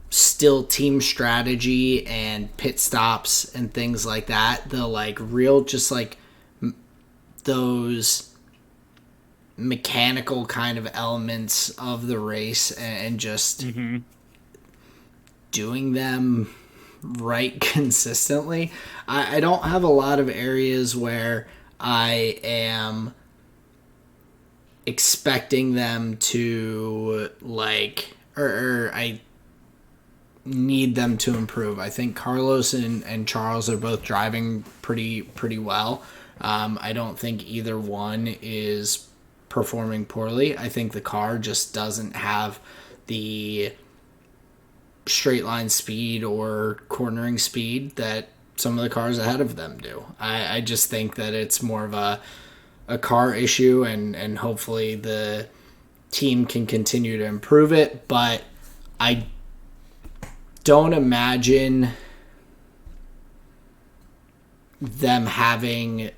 B: still team strategy and pit stops and things like that. The real just those mechanical kind of elements of the race and just doing them right consistently. I don't have a lot of areas where I am expecting them to or I need them to improve. I think Carlos and Charles are both driving pretty well. I don't think either one is performing poorly. I think the car just doesn't have the straight line speed or cornering speed that some of the cars ahead of them do. I just think that it's more of a car issue, and hopefully the team can continue to improve it, but I don't imagine them having,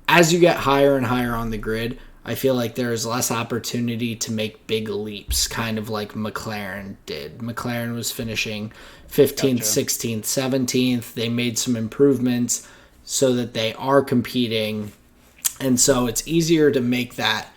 B: as you get higher and higher on the grid, I feel like there is less opportunity to make big leaps, kind of like McLaren did. McLaren was finishing 15th, 16th, 17th. They made some improvements so that they are competing. And so it's easier to make that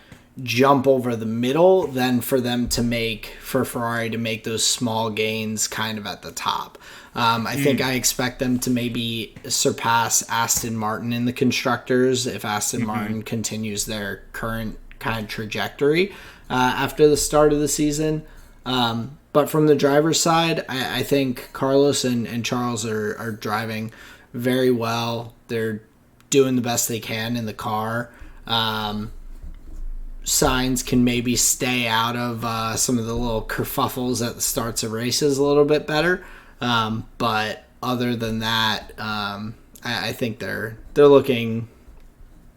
B: jump over the middle than for Ferrari to make those small gains kind of at the top. I think I expect them to maybe surpass Aston Martin in the Constructors if Aston Martin continues their current kind of trajectory after the start of the season. But from the driver's side, I think Carlos and Charles are driving very well. They're doing the best they can in the car. Sainz can maybe stay out of some of the little kerfuffles at the starts of races a little bit better. But other than that, I think they're looking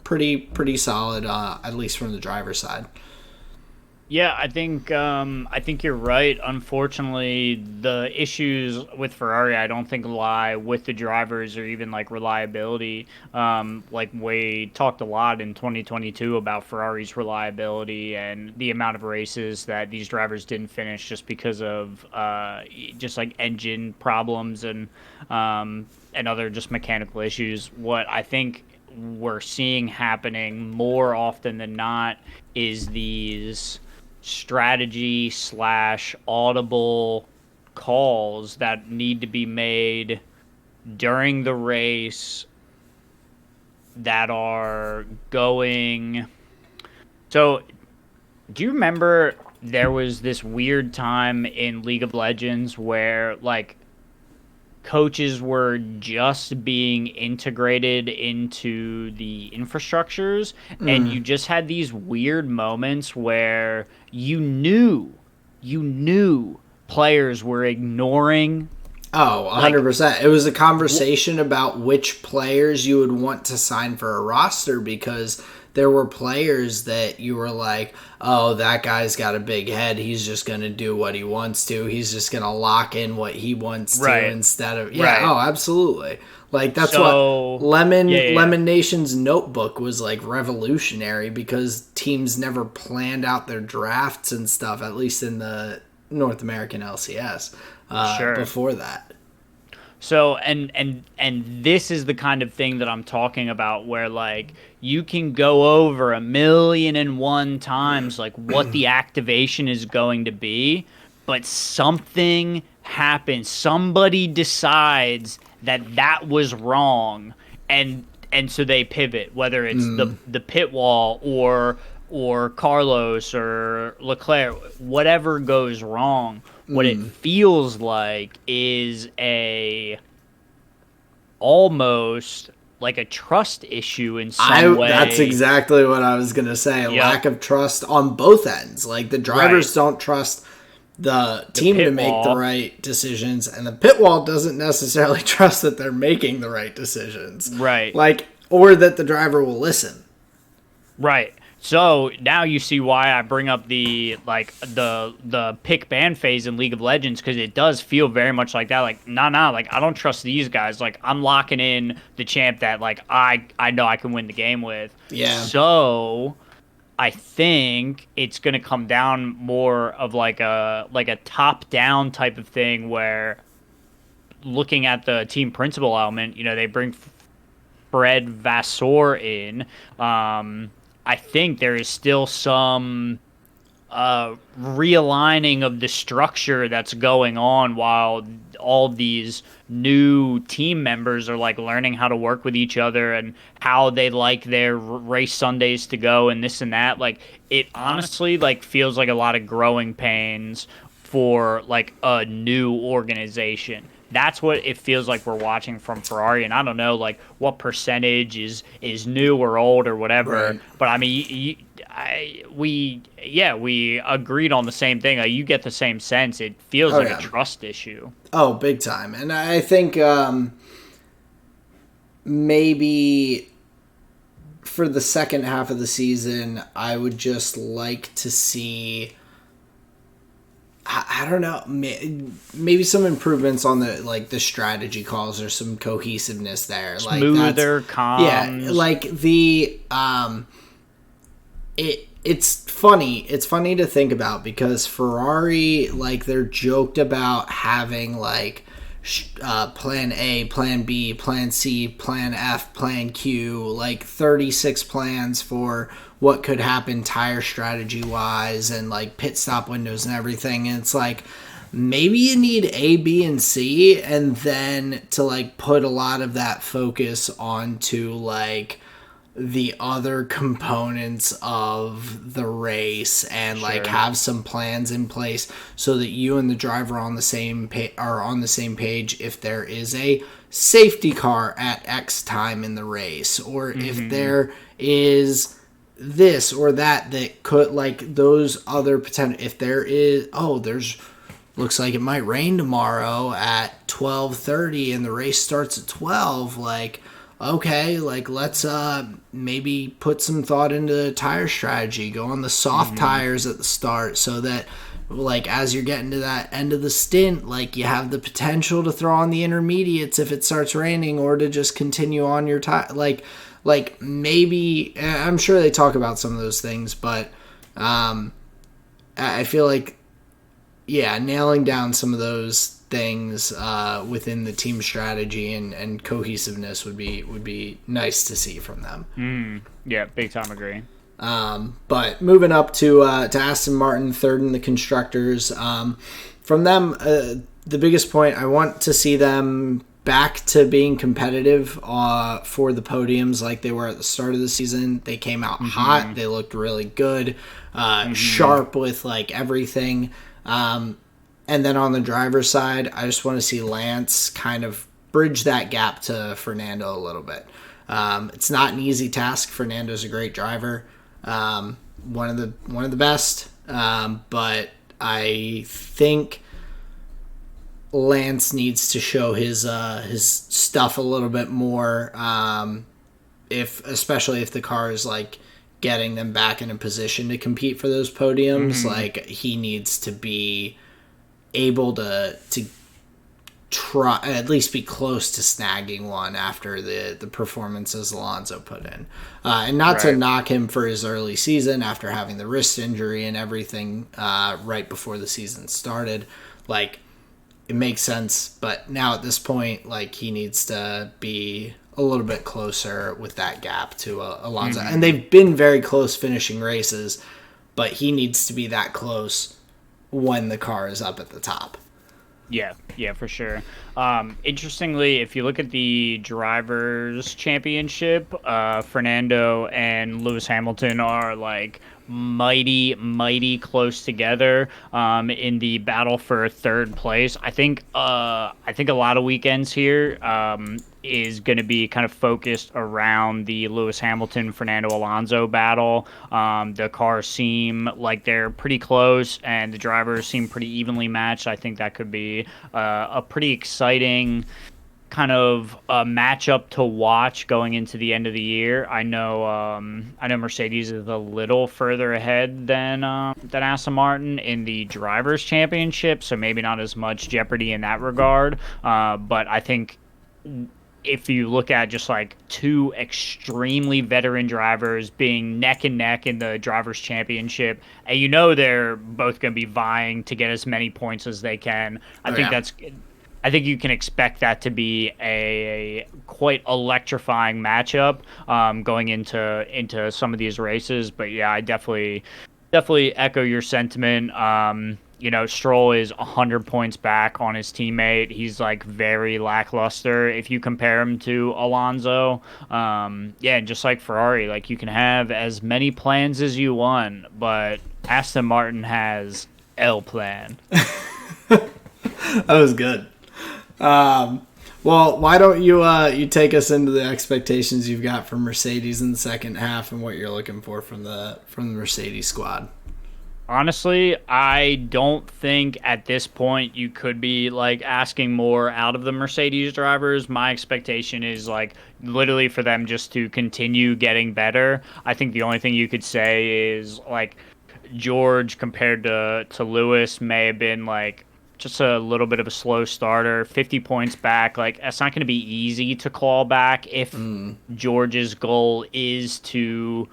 B: pretty solid, at least from the driver's side.
A: Yeah, I think you're right. Unfortunately, the issues with Ferrari, I don't think lie with the drivers or even reliability. We talked a lot in 2022 about Ferrari's reliability and the amount of races that these drivers didn't finish just because of engine problems and other just mechanical issues. What I think we're seeing happening more often than not is these strategy / audible calls that need to be made during the race that are going. So do you remember there was this weird time in League of Legends where coaches were just being integrated into the infrastructures, and you just had these weird moments where you knew players were ignoring.
B: Oh, 100%. It was a conversation about which players you would want to sign for a roster, because there were players that you were like, oh, that guy's got a big head. He's just going to do what he wants to. He's just going to lock in what he wants to instead of... Yeah, oh, absolutely. That's what Lemon Nation's notebook was revolutionary, because teams never planned out their drafts and stuff, at least in the North American LCS before that.
A: So, and this is the kind of thing that I'm talking about, where you can go over 1,000,001 times what the activation is going to be, but something happens. Somebody decides that was wrong, and so they pivot, whether it's the pit wall or Carlos or Leclerc, whatever goes wrong. What it feels like is almost like a trust issue in some way.
B: That's exactly what I was going to say. Yep. Lack of trust on both ends. The drivers don't trust the team to make the right decisions, and the pit wall doesn't necessarily trust that they're making the right decisions.
A: Right.
B: Or that the driver will listen.
A: Right. So now you see why I bring up the pick ban phase in League of Legends, because it does feel very much like that. Like nah, like I don't trust these guys. Like I'm locking in the champ that like I know I can win the game with.
B: Yeah.
A: So I think it's going to come down more of like a top down type of thing, where looking at the team principal element, they bring Fred Vassor in. I think there is still some realigning of the structure that's going on, while all these new team members are like learning how to work with each other and how they like their race Sundays to go and this and that. Like it honestly like feels like a lot of growing pains for like a new organization. That's what it feels like we're watching from Ferrari, and I don't know like what percentage is new or old or whatever.
B: Right.
A: But I mean, we agreed on the same thing. You get the same sense. It feels like
B: Yeah.
A: a trust issue.
B: Oh, big time. And I think maybe for the second half of the season, I would just like to see. I don't know, maybe some improvements on the strategy calls, or some cohesiveness there,
A: Smoother, calm.
B: Yeah, like it's funny. It's funny to think about, because Ferrari, like, they're joked about having like plan A, plan B, plan C, plan F, plan Q, like 36 plans for what could happen tire strategy wise, and like pit stop windows and everything. And it's like, maybe you need A, B, and C, and then to like put a lot of that focus onto like the other components of the race, and like have some plans in place so that you and the driver are on the same page if there is a safety car at X time in the race, or if there is this or that could, like, those other potential, if there is, looks like it might rain tomorrow at 12:30 and the race starts at 12, like, okay, like, let's maybe put some thought into the tire strategy, go on the soft tires at the start, so that, like, as you're getting to that end of the stint, like, you have the potential to throw on the intermediates if it starts raining, or to just continue on your tire, like maybe, I'm sure they talk about some of those things, but I feel like, yeah, nailing down some of those things within the team strategy and cohesiveness would be nice to see from them.
A: Yeah, big time agree.
B: But moving up to Aston Martin, third in the constructors. From them, the biggest point, I want to see them back to being competitive for the podiums like they were at the start of the season. They came out hot. They looked really good, sharp with like everything. And then on the driver's side, I just want to see Lance kind of bridge that gap to Fernando a little bit. It's not an easy task. Fernando's a great driver, one of the best. But I think Lance needs to show his stuff a little bit more, especially if the car is like getting them back in a position to compete for those podiums. Like, he needs to be able to try, at least be close to snagging one after the performances Alonso put in. And not to knock him for his early season after having the wrist injury and everything right before the season started. Like, it makes sense, but now at this point, like, he needs to be a little bit closer with that gap to Alonso. And they've been very close finishing races, but he needs to be that close when the car is up at the top.
A: Yeah, for sure. Interestingly, if you look at the Drivers' Championship, Fernando and Lewis Hamilton are like mighty close together in the battle for third place. I think a lot of weekends here is going to be kind of focused around the Lewis Hamilton Fernando Alonso battle. The cars seem like they're pretty close, and the drivers seem pretty evenly matched. I think that could be a pretty exciting kind of a matchup to watch going into the end of the year. I know Mercedes is a little further ahead than Aston Martin in the drivers' championship, so maybe not as much jeopardy in that regard. But I think if you look at just like two extremely veteran drivers being neck and neck in the drivers championship, and you know they're both going to be vying to get as many points as they can.
B: Oh yeah.
A: I think you can expect that to be a quite electrifying matchup going into some of these races. But yeah, I definitely echo your sentiment. You know, Stroll is 100 points back on his teammate. He's like very lackluster if you compare him to Alonso. Yeah, and just like Ferrari, like you can have as many plans as you want, but Aston Martin has L plan.
B: That was good. Well, why don't you take us into the expectations you've got for Mercedes in the second half and what you're looking for from the Mercedes squad?
A: Honestly, I don't think at this point you could be like asking more out of the Mercedes drivers. My expectation is like literally for them just to continue getting better. I think the only thing you could say is like George compared to Lewis may have been like just a little bit of a slow starter, 50 points back. Like that's not going to be easy to claw back if George's goal is to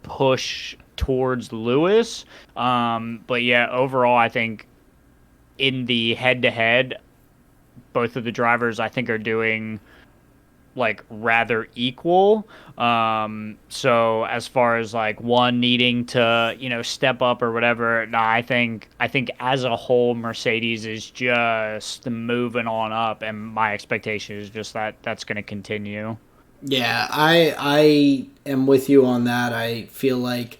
A: push towards Lewis. But yeah, overall, I think in the head-to-head, both of the drivers I think are doing like rather equal. So as far as like one needing to, you know, step up or whatever, no, I think as a whole Mercedes is just moving on up, and my expectation is just that that's going to continue.
B: Yeah, I am with you on that. I feel like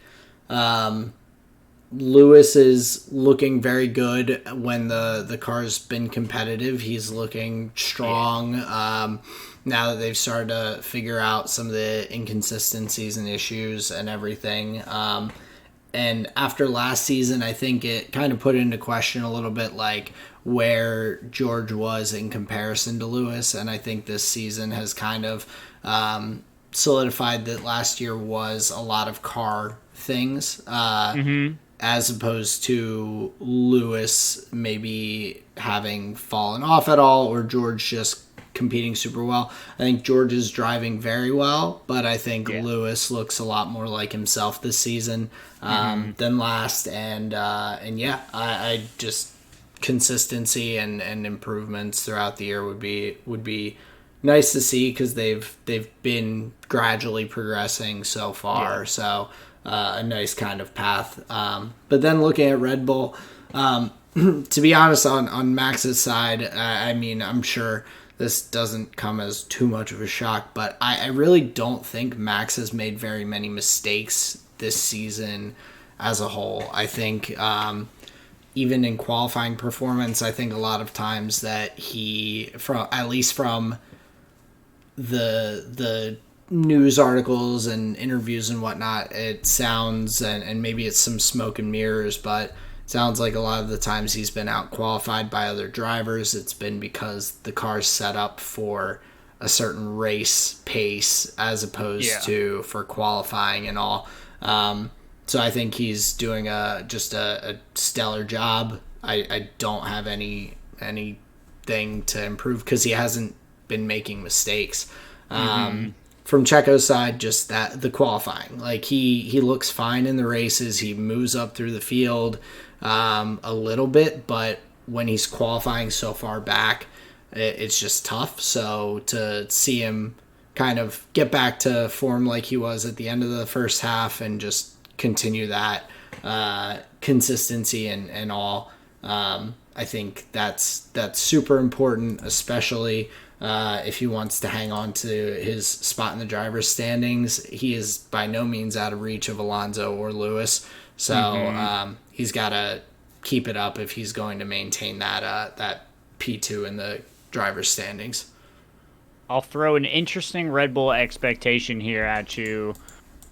B: Lewis is looking very good when the car's been competitive. He's looking strong. Now that they've started to figure out some of the inconsistencies and issues and everything. And after last season, I think it kind of put into question a little bit like where George was in comparison to Lewis. And I think this season has kind of solidified that last year was a lot of car things. As opposed to Lewis maybe having fallen off at all or George just competing super well. I think George is driving very well, but I think Lewis looks a lot more like himself this season than last. And yeah, I just consistency and improvements throughout the year would be nice to see because they've been gradually progressing so far. Yeah. So a nice kind of path. But then looking at Red Bull, to be honest, on Max's side, I mean, I'm sure this doesn't come as too much of a shock, but I really don't think Max has made very many mistakes this season as a whole. I think even in qualifying performance, I think a lot of times that at least from the news articles and interviews and whatnot, it sounds, and maybe it's some smoke and mirrors, but it sounds like a lot of the times he's been out qualified by other drivers. It's been because the car's set up for a certain race pace as opposed to for qualifying and all. So I think he's doing just a stellar job. I don't have anything to improve because he hasn't been making mistakes. From Checo's side, just that the qualifying, like he looks fine in the races. He moves up through the field a little bit, but when he's qualifying so far back, it's just tough. So to see him kind of get back to form like he was at the end of the first half and just continue that consistency and all, I think that's super important, especially if he wants to hang on to his spot in the driver's standings. He is by no means out of reach of Alonso or Lewis, so he's got to keep it up if he's going to maintain that P2 in the driver's standings.
A: I'll throw an interesting Red Bull expectation here at you.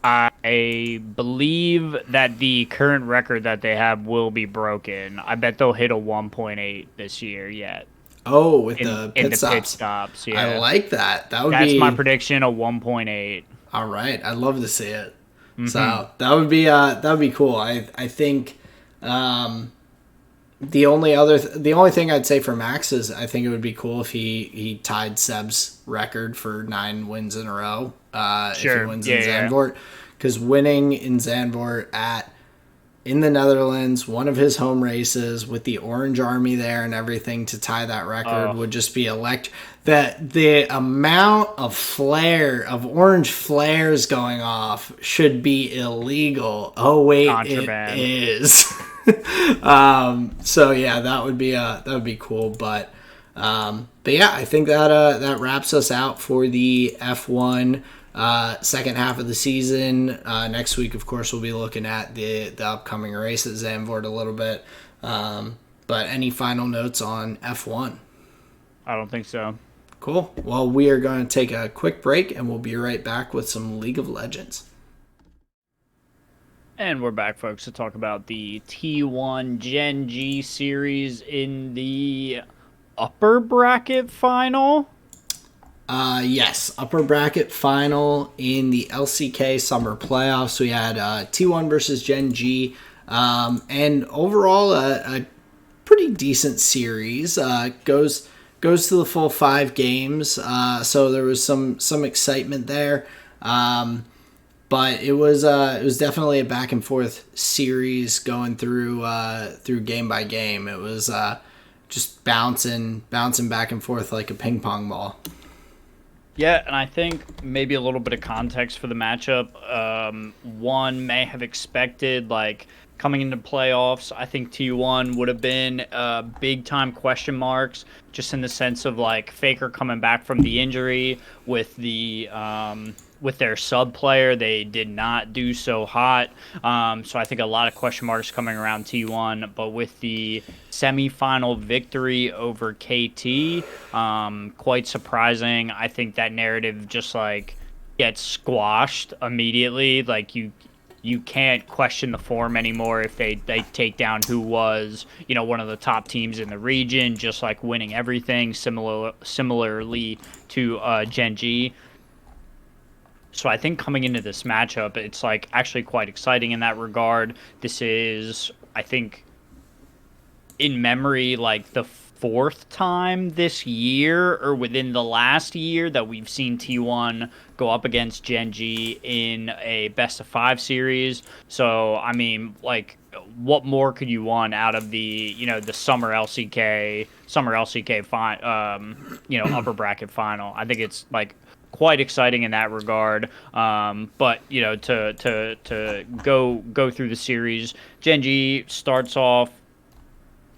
A: I believe that the current record that they have will be broken. I bet they'll hit a 1.8 this year yet.
B: Oh, with
A: in
B: the
A: in
B: pit
A: the pit
B: stops.
A: stops.
B: I
A: Yeah,
B: like that. That would
A: that's my
B: be
A: prediction of 1.8.
B: all right. I'd love to see it.
A: Mm-hmm.
B: So that would be cool. I think um, the only thing I'd say for Max is I think it would be cool if he tied Seb's record for 9 wins in a row. If he
A: Sure.
B: wins in
A: Yeah, yeah.
B: Zandvoort, because winning in Zandvoort at in the Netherlands, one of his home races with the Orange Army there and everything to tie that record
A: Oh,
B: would just be electric. That the amount of of orange flares going off should be illegal. Oh wait, it
A: contraband.
B: is. So yeah, that would be cool. But yeah, I think that that wraps us out for the F1 second half of the season. Next week, of course, we'll be looking at the upcoming race at Zandvoort a little bit. But any final notes on F1?
A: I don't think so.
B: Cool. Well, we are going to take a quick break and we'll be right back with some League of Legends.
A: And we're back, folks, to talk about the T1 Gen.G series in the upper bracket final.
B: Yes, upper bracket final in the LCK summer playoffs. We had T1 versus Gen.G, and overall a pretty decent series. Goes to the full 5 games, so there was some excitement there. But it was definitely a back and forth series going through game by game. It was just bouncing back and forth like a ping pong ball.
A: Yeah, and I think maybe a little bit of context for the matchup. One may have expected, like, coming into playoffs, I think T1 would have been big time question marks, just in the sense of, like, Faker coming back from the injury with their sub player. They did not do so hot. So I think a lot of question marks coming around T1, but with the semifinal victory over KT, quite surprising. I think that narrative just like gets squashed immediately. Like you can't question the form anymore if they take down who was, one of the top teams in the region, just like winning everything similarly to Gen.G. So I think coming into this matchup, it's like actually quite exciting in that regard. This is, I think, in memory, like the fourth time this year or within the last year that we've seen T1 go up against Gen.G in a best of 5 series. So, I mean, like, what more could you want out of the summer LCK upper bracket final? I think it's like quite exciting in that regard. But to go through the series, Gen.G starts off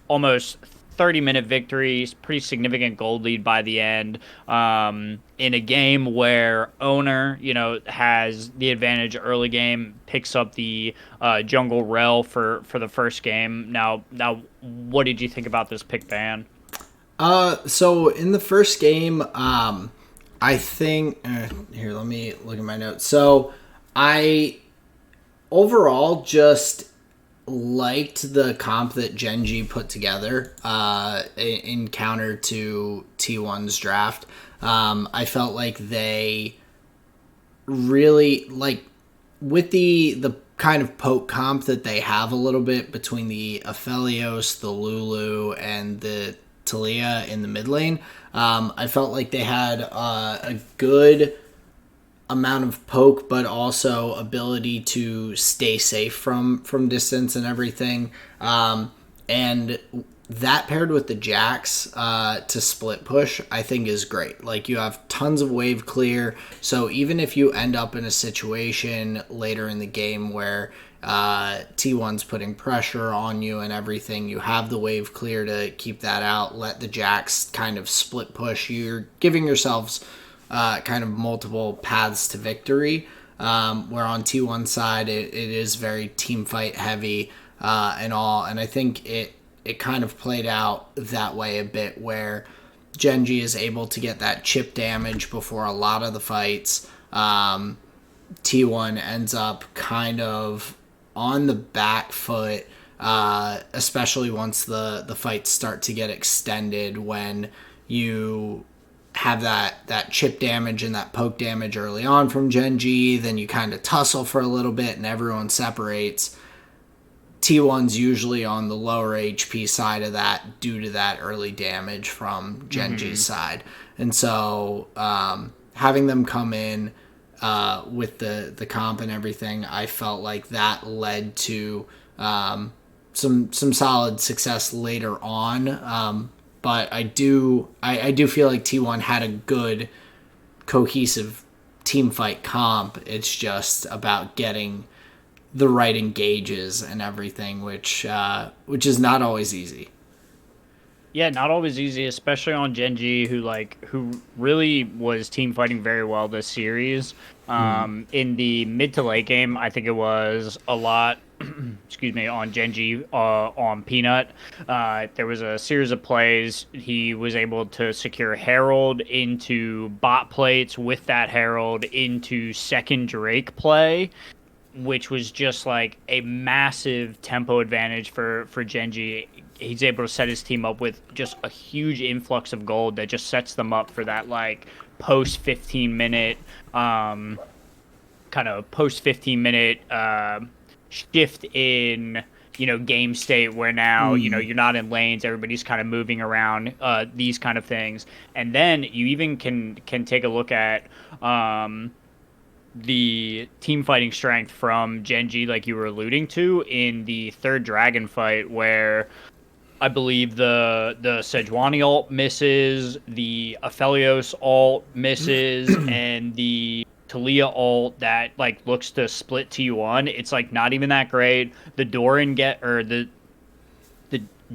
A: almost 30-minute victories, pretty significant gold lead by the end, in a game where Owner, has the advantage early game, picks up the jungle rel for the first game. Now, what did you think about this pick ban?
B: So in the first game, I think here. Let me look at my notes. So I overall just liked the comp that Gen.G put together in counter to T1's draft. I felt like they really like with the kind of poke comp that they have a little bit between the Aphelios, the Lulu, and the Talia in the mid lane. I felt like they had a good amount of poke, but also ability to stay safe from distance and everything. And that paired with the Jax to split push, I think is great. Like you have tons of wave clear, so even if you end up in a situation later in the game where T1's putting pressure on you and everything, you have the wave clear to keep that out. Let the Jax kind of split push. You're giving yourselves kind of multiple paths to victory. Where on T1 side, it is very team fight heavy and all. And I think it kind of played out that way a bit where Gen.G is able to get that chip damage before a lot of the fights. T1 ends up kind of on the back foot especially once the fights start to get extended, when you have that chip damage and that poke damage early on from Gen.G, then you kind of tussle for a little bit and everyone separates. T1's usually on the lower HP side of that due to that early damage from Gen.G's side. And so having them come in with the comp and everything, I felt like that led to some solid success later on. But I do feel like T1 had a good cohesive team fight comp. It's just about getting the right engages and everything, which is not always easy.
A: Yeah, not always easy, especially on Gen.G, who really was team fighting very well this series. In the mid to late game, I think it was a lot. Excuse me, on Gen.G, on Peanut. There was a series of plays. He was able to secure Herald into bot plates, with that Herald into second Drake play, which was just like a massive tempo advantage for Gen.G. He's able to set his team up with just a huge influx of gold that just sets them up for that like post 15 minute kind of post 15 minute shift in game state, where now you're not in lanes, everybody's kind of moving around, these kind of things. And then you even can take a look at the team fighting strength from Gen.G, like you were alluding to, in the third dragon fight, where I believe the Sejuani ult misses, the Aphelios ult misses, and the Talia ult that like looks to split T1. It's like not even that great. The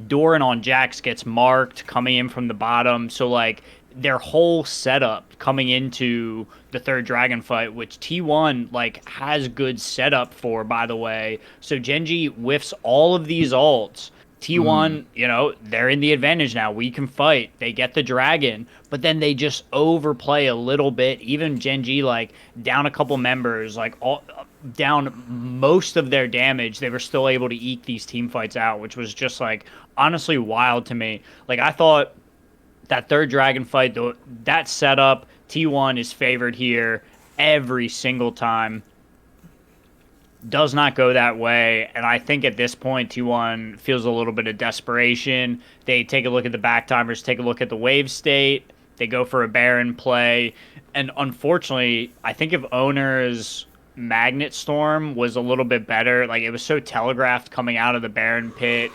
A: Doran on Jax gets marked coming in from the bottom. So like their whole setup coming into the third dragon fight, which T1 like has good setup for, by the way. So Gen.G whiffs all of these ults. T1, they're in the advantage now. We can fight. They get the dragon, but then they just overplay a little bit. Even Gen.G, like, down a couple members, like, down most of their damage, they were still able to eke these team fights out, which was just, like, honestly wild to me. Like, I thought that third dragon fight, that setup, T1 is favored here every single time. Does not go that way, and I think at this point T1 feels a little bit of desperation. They take a look at the backtimers, take a look at the wave state, they go for a Baron play, and unfortunately, I think if Owner's Magnet Storm was a little bit better, like it was so telegraphed coming out of the Baron pit,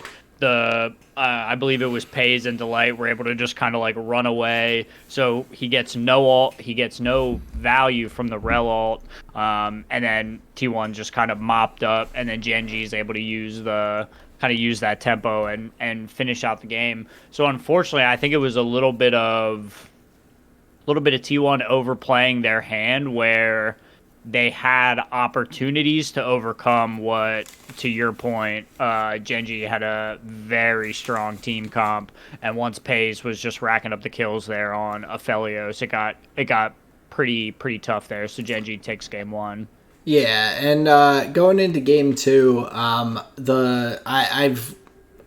A: I believe it was Pays and Delight were able to just kind of like run away. So he gets no value from the Rel ult, and then T1 just kind of mopped up, and then Gen.G is able to use that tempo and finish out the game. So unfortunately, I think it was a little bit of T1 overplaying their hand, where they had opportunities to overcome what, to your point, Gen.G had a very strong team comp, and once Pays was just racking up the kills there on Aphelios, it got pretty tough there. So Gen.G takes game one.
B: Yeah, and going into game two,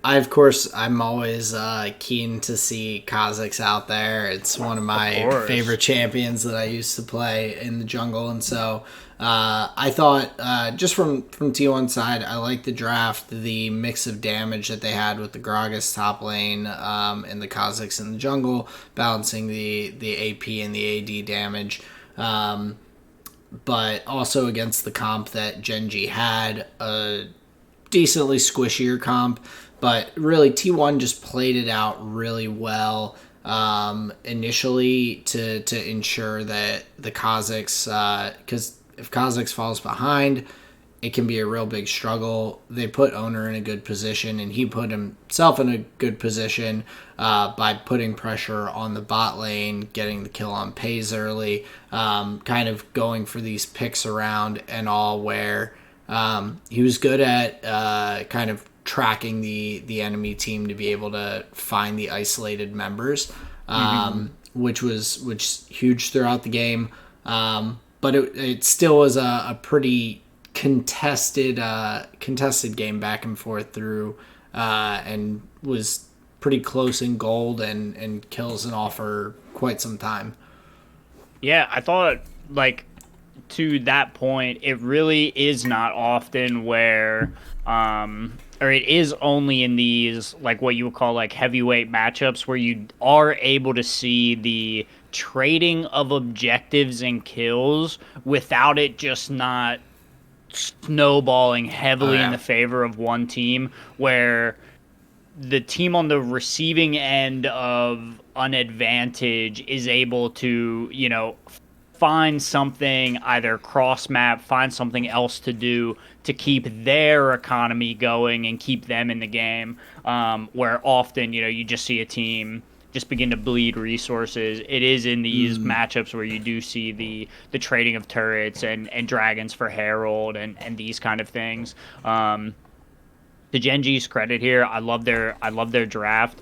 B: of course, I'm always keen to see Kha'Zix out there. It's one of my favorite champions that I used to play in the jungle, and so I thought just from T1 side, I like the draft, the mix of damage that they had with the Gragas top lane and the Kha'Zix in the jungle, balancing the AP and the AD damage. But also against the comp that Gen.G had, a decently squishier comp. But really, T1 just played it out really well initially to ensure that the Kha'Zix, because if Kha'Zix falls behind, it can be a real big struggle. They put Owner in a good position, and he put himself in a good position by putting pressure on the bot lane, getting the kill on Pays early, kind of going for these picks around and all, where he was good at kind of tracking the enemy team to be able to find the isolated members, which huge throughout the game. But it still was a pretty contested game back and forth through, and was pretty close in gold and kills and all for quite some time.
A: Yeah, I thought like to that point, it really is not often where, or it is only in these, like what you would call like heavyweight matchups where you are able to see the trading of objectives and kills without it just not snowballing
B: Oh
A: heavily in the
B: yeah.
A: favor of one team, where the team on the receiving end of an advantage is able to, find something, either cross map, find something else to do to keep their economy going and keep them in the game. Where often, you just see a team just begin to bleed resources. It is in these matchups where you do see the trading of turrets and dragons for Herald and these kind of things. To Gen.G's credit here, I love their draft.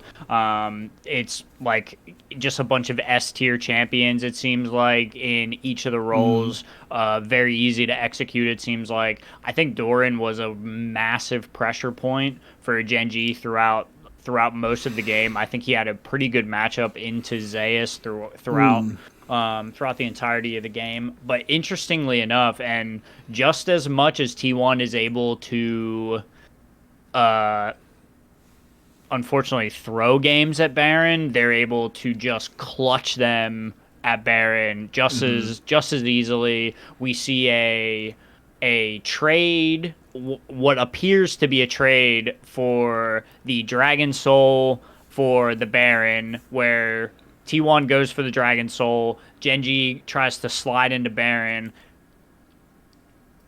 A: It's like just a bunch of S tier champions. It seems like in each of the roles, very easy to execute. It seems like I think Doran was a massive pressure point for Gen.G throughout most of the game. I think he had a pretty good matchup into Zeus throughout the entirety of the game. But interestingly enough, and just as much as T1 is able to uh, unfortunately throw games at Baron, they're able to just clutch them at Baron just as easily. We see a trade, what appears to be a trade for the Dragon Soul for the Baron, where T1 goes for the Dragon Soul, Gen.G tries to slide into Baron,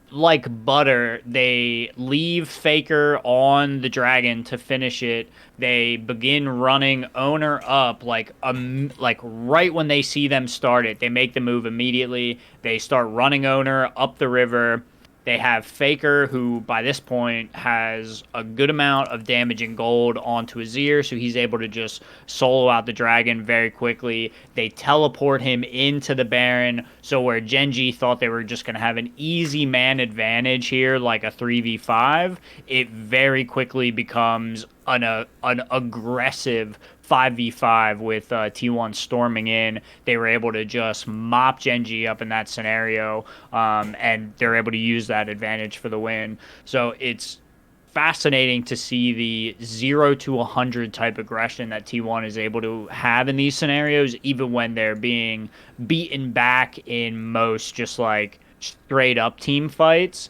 A: like butter, they leave Faker on the dragon to finish it. They begin running owner up like right when they see them start it. They make the move immediately. They start running owner up the river. They have Faker, who by this point has a good amount of damage and gold onto Azir, so he's able to just solo out the dragon very quickly. They teleport him into the Baron, so where Gen.G thought they were just going to have an easy man advantage here, like a 3v5, it very quickly becomes an aggressive 5v5 with T1 storming in. They were able to just mop Gen.G up in that scenario, and they're able to use that advantage for the win. So it's fascinating to see the 0 to 100 type aggression that T1 is able to have in these scenarios, even when they're being beaten back in most just like straight up team fights.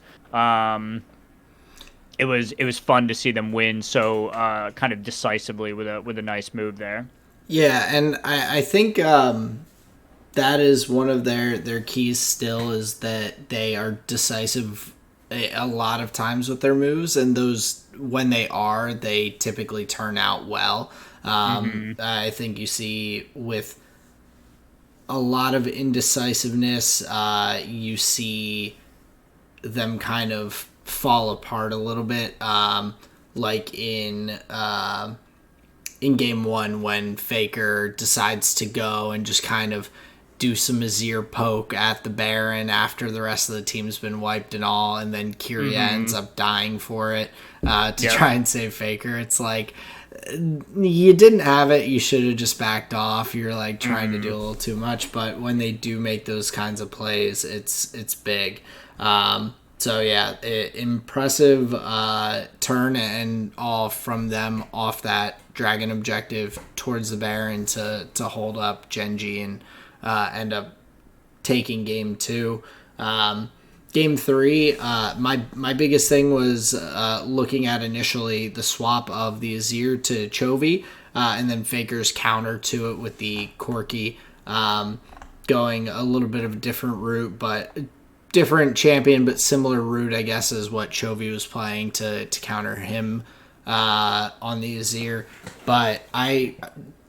A: It was fun to see them win so kind of decisively with a nice move there.
B: Yeah, and I think that is one of their keys still, is that they are decisive a lot of times with their moves, and those, when they are, they typically turn out well.
A: Hmm.
B: I think you see with a lot of indecisiveness, you see them kind of fall apart a little bit, like in game one when Faker decides to go and just kind of do some Azir poke at the Baron after the rest of the team's been wiped and all, and then Kyria ends
A: Hmm.
B: up dying for it, to
A: Yep.
B: try and save Faker. It's like, you didn't have it, you should have just backed off. You're like trying to do
A: Hmm.
B: a little too much, but when they do make those kinds of plays, it's big. So yeah, impressive turn and all from them off that dragon objective towards the Baron to hold up Gen.G and end up taking game two. Game three, my biggest thing was looking at initially the swap of the Azir to Chovy, and then Faker's counter to it with the Corki, going a little bit of a different route, but different champion, but similar route, I guess, is what Chovy was playing to counter him on the Azir. But I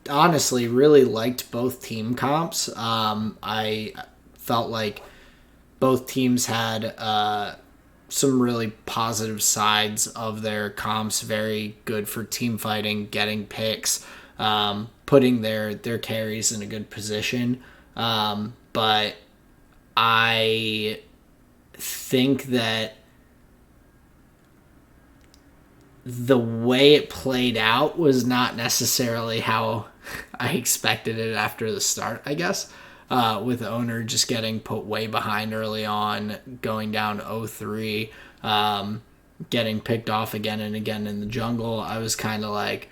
B: honestly really liked both team comps. I felt like both teams had some really positive sides of their comps, very good for team fighting, getting picks, putting their carries in a good position. But I think that the way it played out was not necessarily how I expected it after the start, I guess. With Owner just getting put way behind early on, going down 0-3, getting picked off again and again in the jungle, I was kind of like,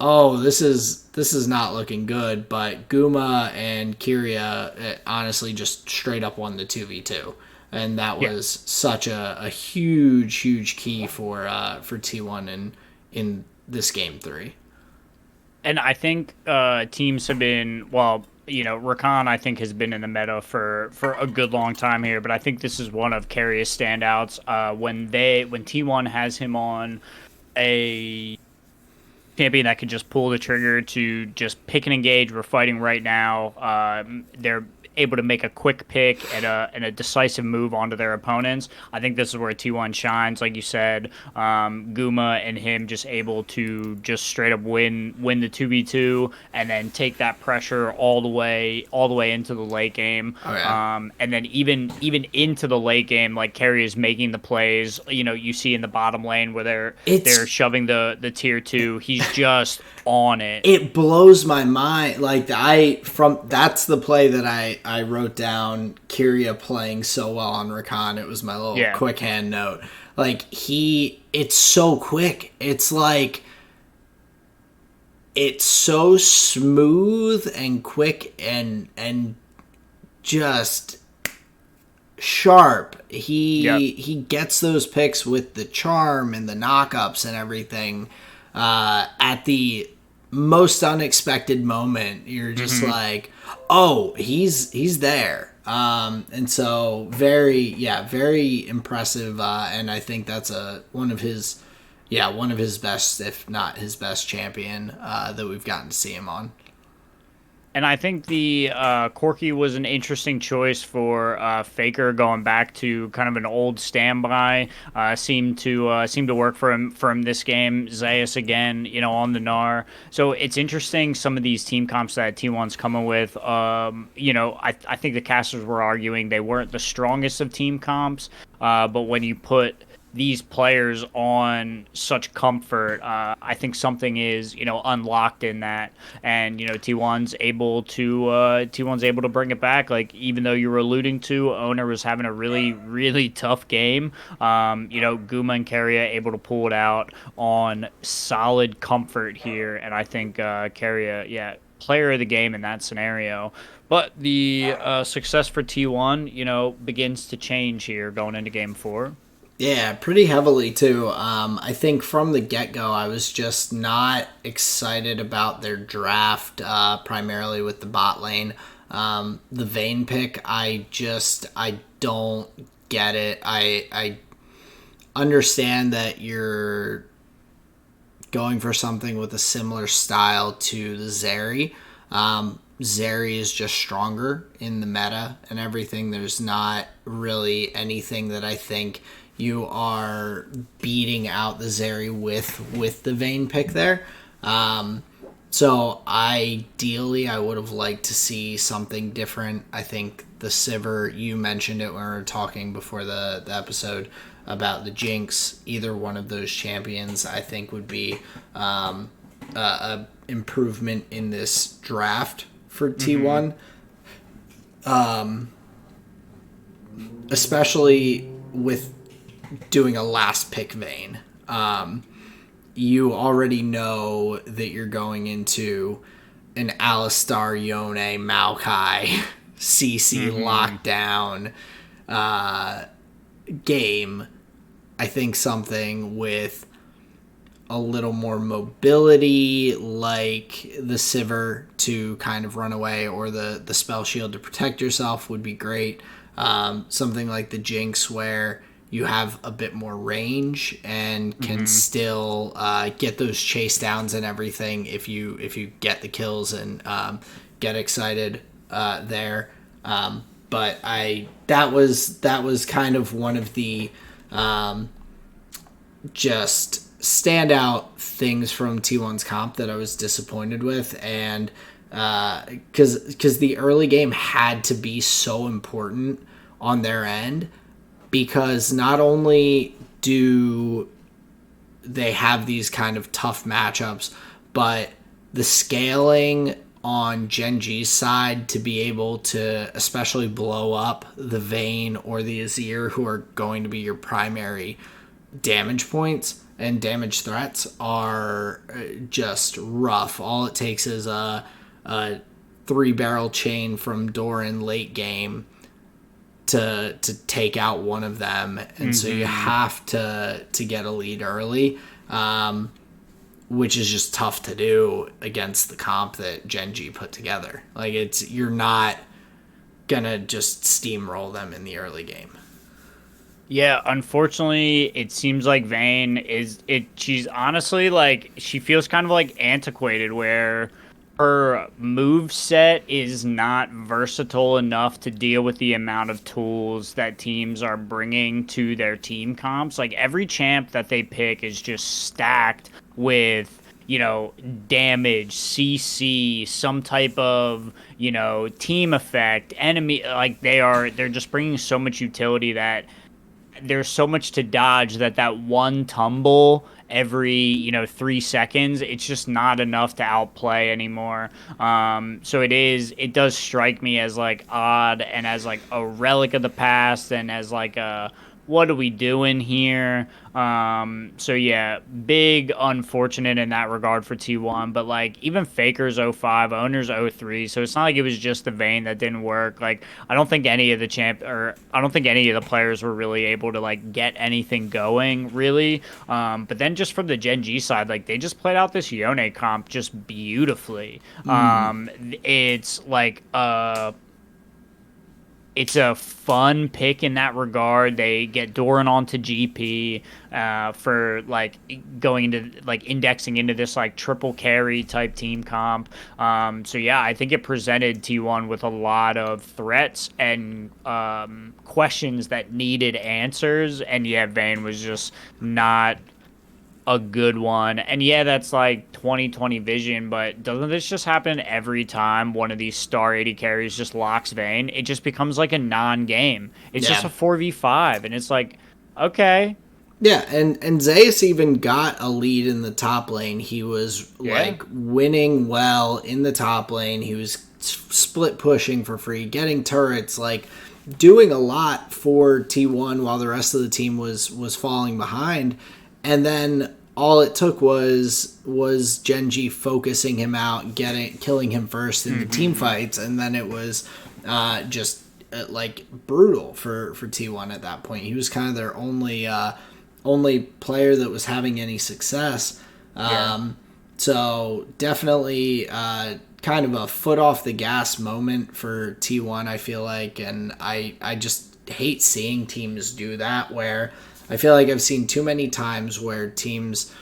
B: oh, this is not looking good. But Guma and Kyria honestly just straight up won the 2v2. And that was such a huge key for T1 in this game 3.
A: And I think teams have been, well, Rakan, I think, has been in the meta for a good long time here, but I think this is one of Carrier's standouts. When T1 has him on a champion that can just pull the trigger to just pick and engage, we're fighting right now. They're able to make a quick pick and a decisive move onto their opponents. I think this is where T1 shines, like you said. Guma and him just able to just straight up win the 2v2 and then take that pressure all the way into the late game.
B: Oh, yeah.
A: And then even into the late game, like Carry is making the plays. You see in the bottom lane where they're shoving the tier 2. He's just on it.
B: It blows my mind. Like that's the play that I wrote down. Kyria playing so well on Rakan. It was my little quick hand note. Like it's so quick. It's like it's so smooth and quick and just sharp. He gets those picks with the charm and the knockups and everything. At the most unexpected moment, you're just like, oh, he's there. And so very impressive. And I think that's one of his best, if not his best champion, that we've gotten to see him on.
A: And I think the Corki was an interesting choice for Faker, going back to kind of an old standby. Seemed to work for him this game. Zayas again, on the Gnar. So it's interesting some of these team comps that T1's coming with. I think the casters were arguing they weren't the strongest of team comps, but when you put these players on such comfort, I think something is unlocked in that, and T1's able to bring it back. Like, even though you were alluding to Owner was having a really tough game, Guma and Carrier able to pull it out on solid comfort here, and I think Carrier, player of the game in that scenario. But the success for T1 begins to change here going into game 4.
B: Yeah, pretty heavily too. I think from the get-go, I was just not excited about their draft, primarily with the bot lane. The Vayne pick, I don't get it. I understand that you're going for something with a similar style to the Zeri. Zeri is just stronger in the meta and everything. There's not really anything that I think you are beating out the Zeri with the Vayne pick there. So ideally, I would have liked to see something different. I think the Sivir, you mentioned it when we were talking before the episode about the Jinx. Either one of those champions, I think, would be a improvement in this draft for T1. Especially with doing a last pick Vayne. You already know that you're going into an Alistar, Yone, Maokai, CC lockdown game. I think something with a little more mobility, like the Sivir to kind of run away, or the spell shield to protect yourself, would be great. Something like the Jinx, where you have a bit more range and can still get those chase downs and everything if you get the kills and get excited there. But that was kind of one of the just standout things from T1's comp that I was disappointed with, and because the early game had to be so important on their end. Because not only do they have these kind of tough matchups, but the scaling on Gen.G's side to be able to especially blow up the Vayne or the Azir, who are going to be your primary damage points and damage threats, are just rough. All it takes is a 3-barrel chain from Doran late game to take out one of them, and so you have to get a lead early, which is just tough to do against the comp that Gen.G put together. Like, you're not gonna just steamroll them in the early game.
A: Yeah, unfortunately, it seems like Vayne she's honestly like, she feels kind of like antiquated, where her move set is not versatile enough to deal with the amount of tools that teams are bringing to their team comps. Like, every champ that they pick is just stacked with, damage, CC, some type of, team effect, enemy. Like, they're just bringing so much utility that there's so much to dodge that one tumble every 3 seconds, it's just not enough to outplay anymore. So it does strike me as like odd, and as like a relic of the past, and as like a, what are we doing here? So yeah, big unfortunate in that regard for T1, but like, even Faker's 05, Owner's 03, so it's not like it was just the Vayne that didn't work. Like, I don't think any of the players were really able to like get anything going, really. But then just from the Gen.G side, like, they just played out this Yone comp just beautifully. It's like it's a fun pick in that regard. They get Doran onto GP for like going into like indexing into this like triple carry type team comp. So yeah, I think it presented T1 with a lot of threats and questions that needed answers. And yeah, Vayne was just not a good one. And yeah, that's like 2020 vision, but doesn't this just happen every time one of these star 80 carries just locks Vayne? It just becomes like a non-game. It's just a 4v5, and it's like, okay.
B: Yeah, and Zeus even got a lead in the top lane. He was like winning well in the top lane. He was split pushing for free, getting turrets, like doing a lot for T1 while the rest of the team was falling behind. And then all it took was Gen.G focusing him out, killing him first in the team fights, and then it was just like brutal for T1 at that point. He was kind of their only player that was having any success. So definitely kind of a foot off the gas moment for T1, I feel like, and I just hate seeing teams do that, where I feel like I've seen too many times where teams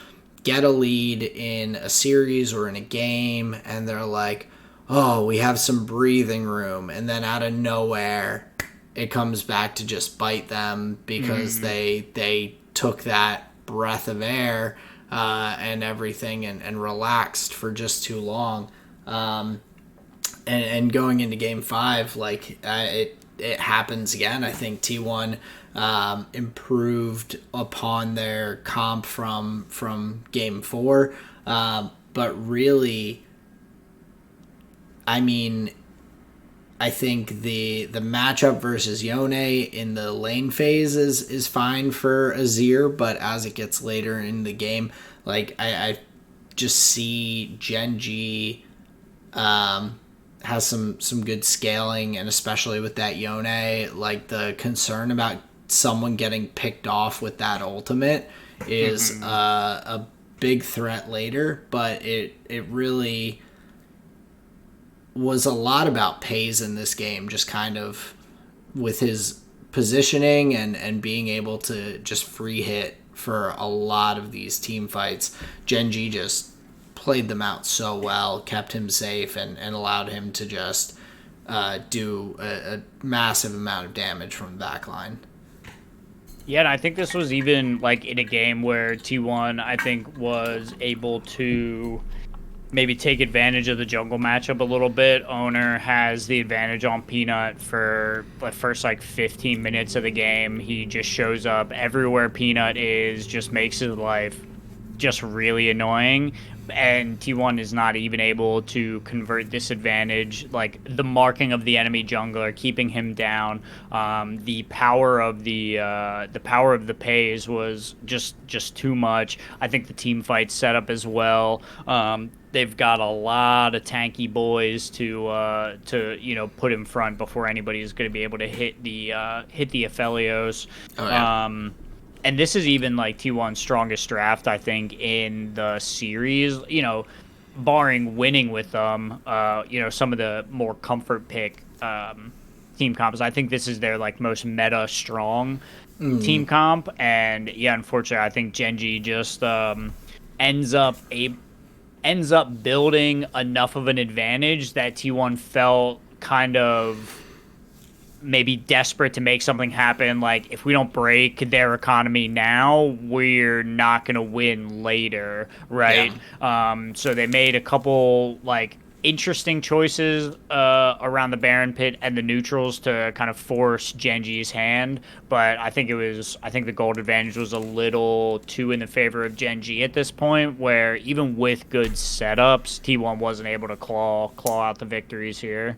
B: get a lead in a series or in a game, and they're like, oh, we have some breathing room, and then out of nowhere, it comes back to just bite them because they took that breath of air and everything and relaxed for just too long. And going into game 5, like it happens again. I think T1 improved upon their comp from game 4, but really, I mean, I think the matchup versus Yone in the lane phase is fine for Azir, but as it gets later in the game, like I just see Gen.G has some good scaling, and especially with that Yone, like the concern about someone getting picked off with that ultimate is a big threat later, but it really was a lot about Pays in this game, just kind of with his positioning and being able to just free hit for a lot of these team fights. Gen.G just played them out so well, kept him safe, and allowed him to just do a massive amount of damage from the back line.
A: Yeah, and I think this was even like in a game where T1, I think, was able to maybe take advantage of the jungle matchup a little bit. Owner has the advantage on Peanut for the first like 15 minutes of the game. He just shows up everywhere Peanut is, just makes his life just really annoying. And T1 is not even able to convert this advantage. Like the marking of the enemy jungler, keeping him down, the power of the pays was just too much. I think the team fight setup as well. They've got a lot of tanky boys to put in front before anybody is going to be able to hit the Aphelios.
B: Oh, yeah.
A: And this is even like T1's strongest draft, I think, in the series. Barring winning with them, some of the more comfort pick team comps. I think this is their like most meta strong team comp, and yeah, unfortunately, I think Gen.G just ends up building enough of an advantage that T1 felt kind of maybe desperate to make something happen. Like, if we don't break their economy now, we're not going to win later, right?
B: Yeah.
A: So they made a couple, like, interesting choices around the Baron pit and the neutrals to kind of force Gen.G's hand, but I think the gold advantage was a little too in the favor of Gen.G at this point, where even with good setups, T1 wasn't able to claw out the victories here.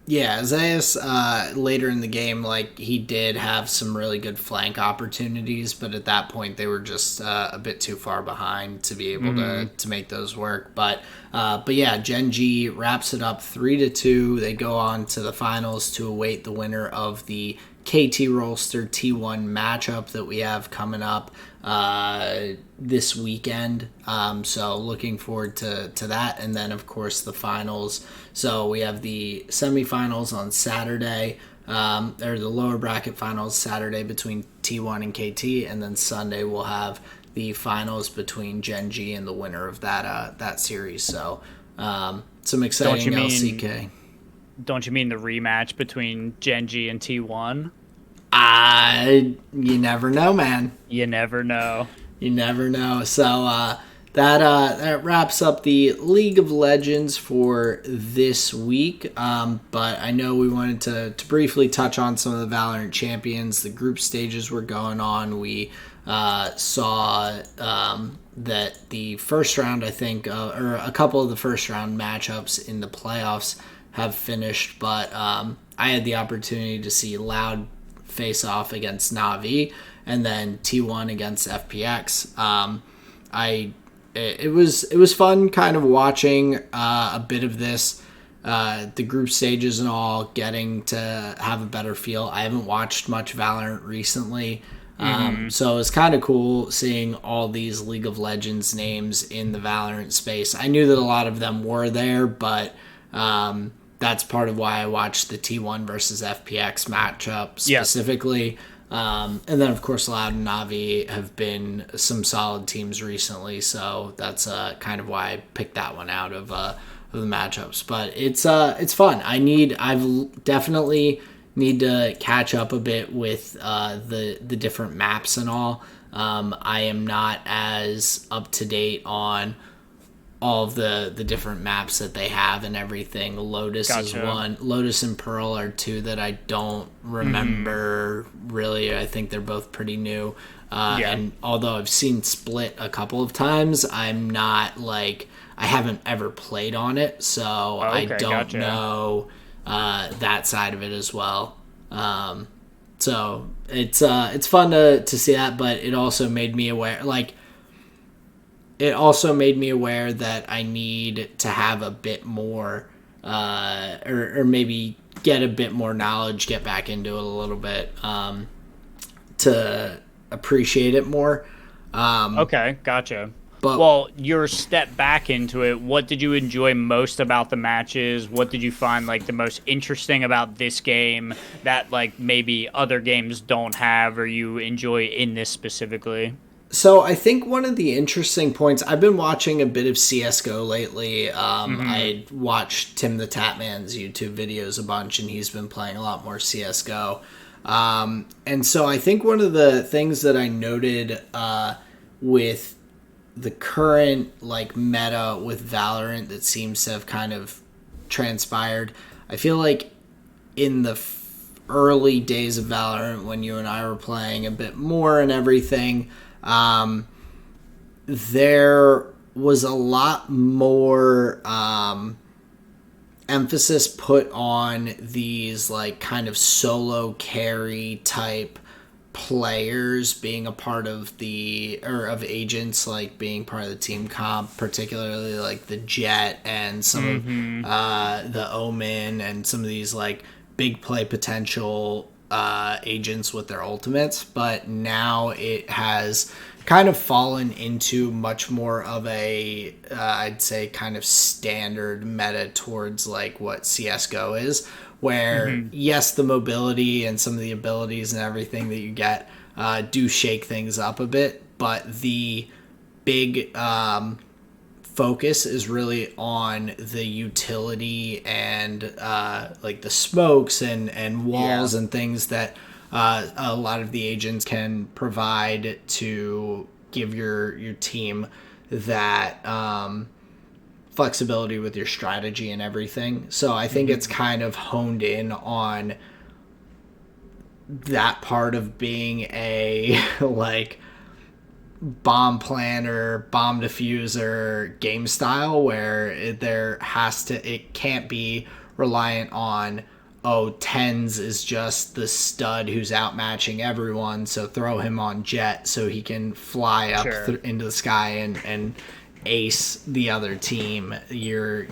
B: Yeah, Zayas, later in the game, like, he did have some really good flank opportunities, but at that point they were just a bit too far behind to be able to make those work. But yeah, Gen.G wraps it up 3-2. They go on to the finals to await the winner of the KT Rolster T1 matchup that we have coming up this weekend. So looking forward to that. And then, of course, the finals. So we have the semifinals on Saturday, or the lower bracket finals Saturday between T1 and KT. And then Sunday we'll have the finals between Gen.G and the winner of that series. So some exciting LCK.
A: Don't you mean the rematch between Gen.G and T1?
B: You never know, man.
A: You never know.
B: You never know. So that wraps up the League of Legends for this week. But I know we wanted to briefly touch on some of the Valorant champions. The group stages were going on. We saw that the first round, I think, or a couple of the first round matchups in the playoffs have finished, but I had the opportunity to see Loud face off against Na'Vi, and then T1 against FPX. It was fun kind of watching a bit of this, the group stages and all, getting to have a better feel. I haven't watched much Valorant recently, so it's kind of cool seeing all these League of Legends names in the Valorant space. I knew that a lot of them were there, but that's part of why I watched the T1 versus FPX matchup specifically. And then, of course, Loud and Na'Vi have been some solid teams recently, so that's kind of why I picked that one out of the matchups. But it's fun. I've definitely need to catch up a bit with the different maps and all. I am not as up to date on all of the different maps that they have and everything. Lotus is one. Lotus and Pearl are two that I don't remember really. I think they're both pretty new. And although I've seen Split a couple of times, I'm not like, I haven't ever played on it, so I don't know that side of it as well. So it's fun to see that, but it also made me aware, that I need to have a bit more, or maybe get a bit more knowledge, get back into it a little bit, to appreciate it more.
A: Okay, gotcha. Well, your step back into it, what did you enjoy most about the matches? What did you find like the most interesting about this game that like maybe other games don't have, or you enjoy in this specifically?
B: So I think one of the interesting points, I've been watching a bit of CSGO lately. I watched Tim the Tatman's YouTube videos a bunch, and he's been playing a lot more CSGO. And so I think one of the things that I noted with the current like meta with Valorant that seems to have kind of transpired, I feel like in the early days of Valorant, when you and I were playing a bit more and everything, there was a lot more emphasis put on these like kind of solo carry type players being a part of the or of agents like being part of the team comp, particularly like the Jet and some of the Omen and some of these like big play potential agents with their ultimates. But now it has kind of fallen into much more of a I'd say kind of standard meta towards like what CSGO is, where yes, the mobility and some of the abilities and everything that you get do shake things up a bit, but the big focus is really on the utility and like the smokes and walls and things that a lot of the agents can provide to give your team that flexibility with your strategy and everything. So I think it's kind of honed in on that part of being a like bomb planner, bomb diffuser game style where it can't be reliant on tens is just the stud who's outmatching everyone, so throw him on Jet so he can fly up into the sky and ace the other team. You're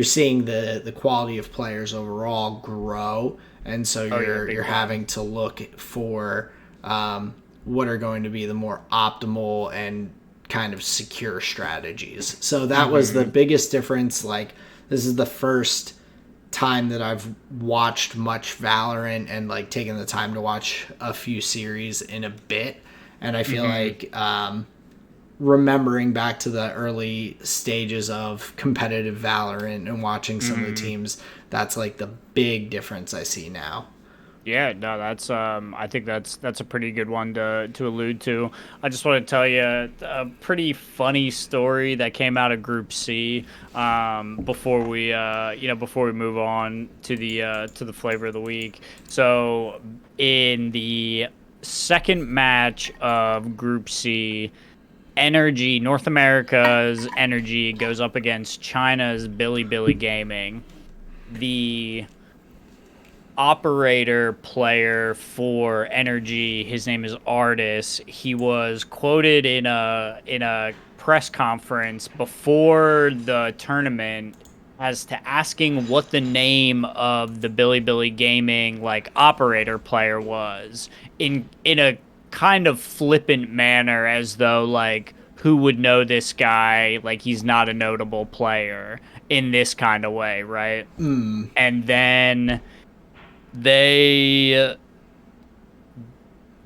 B: seeing the quality of players overall grow, and so you're having to look for what are going to be the more optimal and kind of secure strategies. So that was the biggest difference. Like, this is the first time that I've watched much Valorant and like taken the time to watch a few series in a bit, and I feel like remembering back to the early stages of competitive Valorant and watching some of the teams, that's like the big difference I see now.
A: Yeah, no, that's I think that's a pretty good one to allude to. I just want to tell you a pretty funny story that came out of Group C before we before we move on to the flavor of the week. So in the second match of Group C, Energy, North America's Energy goes up against China's Billy Gaming. The operator player for Energy, his name is Artis. He was quoted in a press conference before the tournament as to asking what the name of the Billy Gaming like operator player was in a kind of flippant manner, as though like who would know this guy, like he's not a notable player, in this kind of way, right? And then they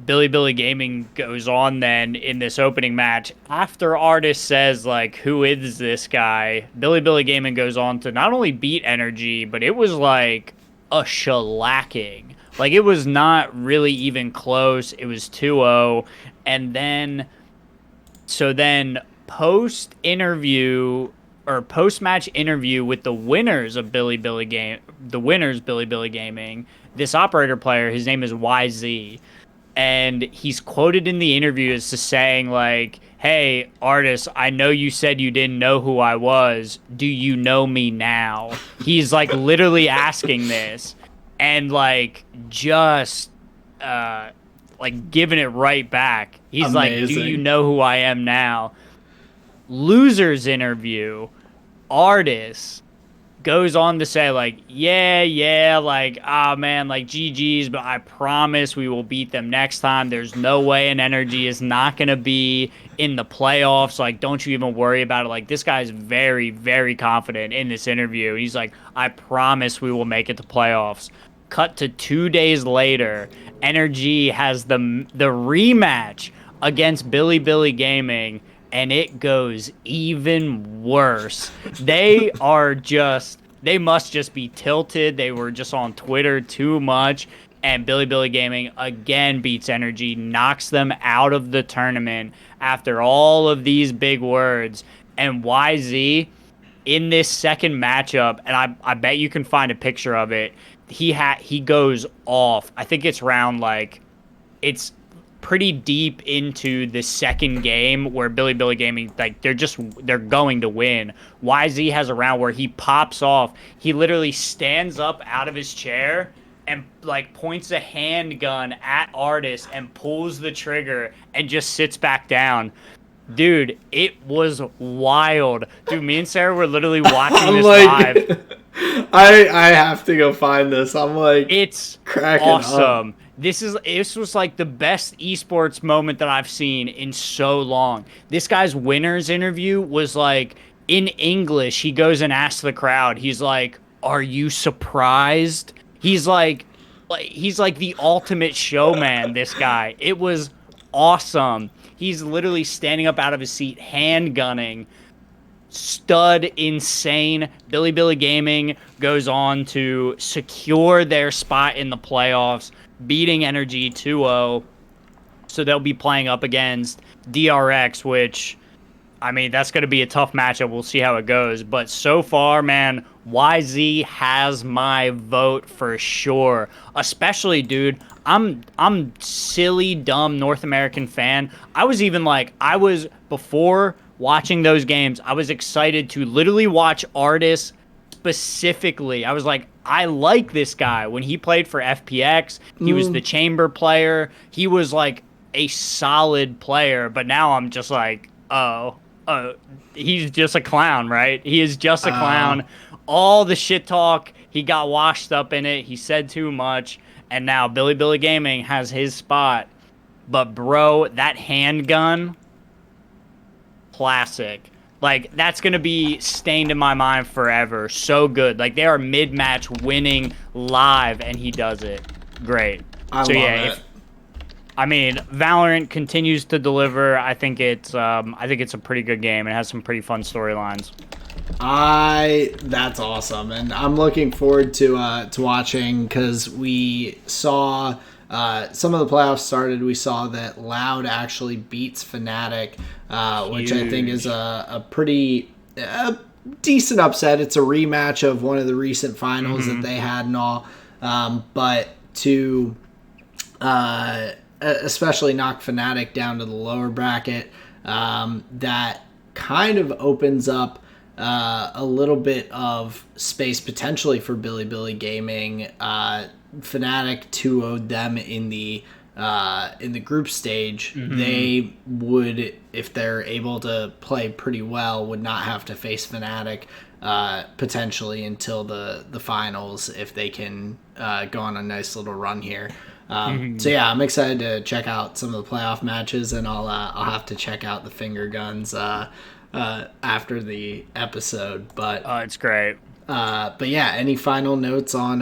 A: Billy Gaming goes on then in this opening match after Artis says like who is this guy. Billy Gaming goes on to not only beat Energy, but it was like a shellacking. Like it was not really even close. It was 2-0. And then post interview or post match interview with the winners of Billy Gaming, this operator player, his name is YZ, and he's quoted in the interview as to saying like, "Hey, Artis, I know you said you didn't know who I was. Do you know me now?" He's like literally asking this, and like just like giving it right back. He's
B: Amazing.
A: like, "Do you know who I am now?" Losers interview, Artis goes on to say like, yeah, like, ah, man, like GG's, but I promise we will beat them next time. There's no way an Energy is not going to be in the playoffs. Like, don't you even worry about it. Like, this guy's very, very confident in this interview. He's like, I promise we will make it to playoffs. Cut to 2 days later, Energy has the rematch against Billy Gaming, and it goes even worse. They must just be tilted. They were just on Twitter too much. And Billy Gaming again beats Energy, knocks them out of the tournament after all of these big words. And YZ, in this second matchup, and I bet you can find a picture of it, he goes off. I think it's round like, it's pretty deep into the second game where Billy Gaming, like they're going to win. YZ has a round where he pops off. He literally stands up out of his chair and like points a handgun at Artis and pulls the trigger and just sits back down. Dude, it was wild. Dude, me and Sarah were literally watching
B: I'm
A: this
B: like,
A: live.
B: I have to go find this. I'm like,
A: It's
B: cracking
A: awesome.
B: up.
A: This was like the best esports moment that I've seen in so long. This guy's winners interview was like in English. He goes and asks the crowd. He's like, "Are you surprised?" He's like the ultimate showman, this guy. It was awesome. He's literally standing up out of his seat, hand gunning, stud insane. Billy Gaming goes on to secure their spot in the playoffs, beating Energy 2-0. So they'll be playing up against DRX, which, I mean, that's going to be a tough matchup. We'll see how it goes. But so far, man, YZ has my vote for sure. Especially, dude, I'm silly, dumb North American fan. Before watching those games, I was excited to literally watch Artis specifically. I was like, I like this guy. When he played for FPX, he was the chamber player. He was like a solid player. But now I'm just like, oh, he's just a clown, right? He is just a clown. All the shit talk, he got washed up in it. He said too much. And now Billy Gaming has his spot. But bro, that handgun, classic. Like, that's going to be stained in my mind forever. So good. Like, they are mid-match winning live, and he does it. Great.
B: I love it.
A: I mean, Valorant continues to deliver. I think it's a pretty good game. It has some pretty fun storylines.
B: That's awesome, and I'm looking forward to watching, because we saw some of the playoffs started. We saw that Loud actually beats Fnatic, which I think is a pretty decent upset. It's a rematch of one of the recent finals that they had and all, but to especially knock Fnatic down to the lower bracket, that kind of opens up a little bit of space potentially for Billy Gaming. Fnatic 2-0'd them in the group stage. They would, if they're able to play pretty well, would not have to face Fnatic potentially until the finals, if they can go on a nice little run here. So yeah, I'm excited to check out some of the playoff matches, and I'll have to check out the finger guns after the episode. But
A: It's great.
B: But yeah, any final notes on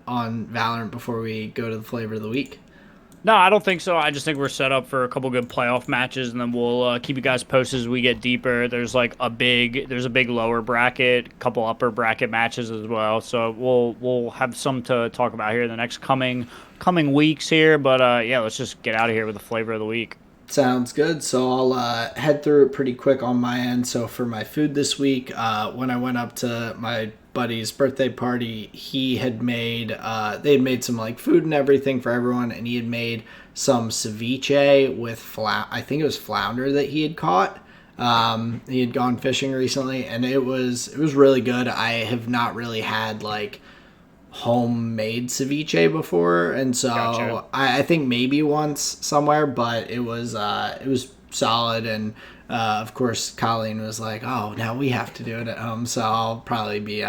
B: Valorant before we go to the flavor of the week?
A: No, I don't think so. I just think we're set up for a couple good playoff matches, and then we'll keep you guys posted as we get deeper. There's a big lower bracket, couple upper bracket matches as well. So we'll have some to talk about here in the next coming weeks here. But yeah, let's just get out of here with the flavor of the week.
B: Sounds good. So I'll head through it pretty quick on my end. So for my food this week, when I went up to my buddy's birthday party, he had made they had made some like food and everything for everyone, and he had made some ceviche with I think it was flounder that he had caught. He had gone fishing recently, and it was really good. I have not really had like homemade ceviche before, and so
A: Gotcha.
B: I think maybe once somewhere, but it was solid. And of course Colleen was like, oh, now we have to do it at home, so I'll probably be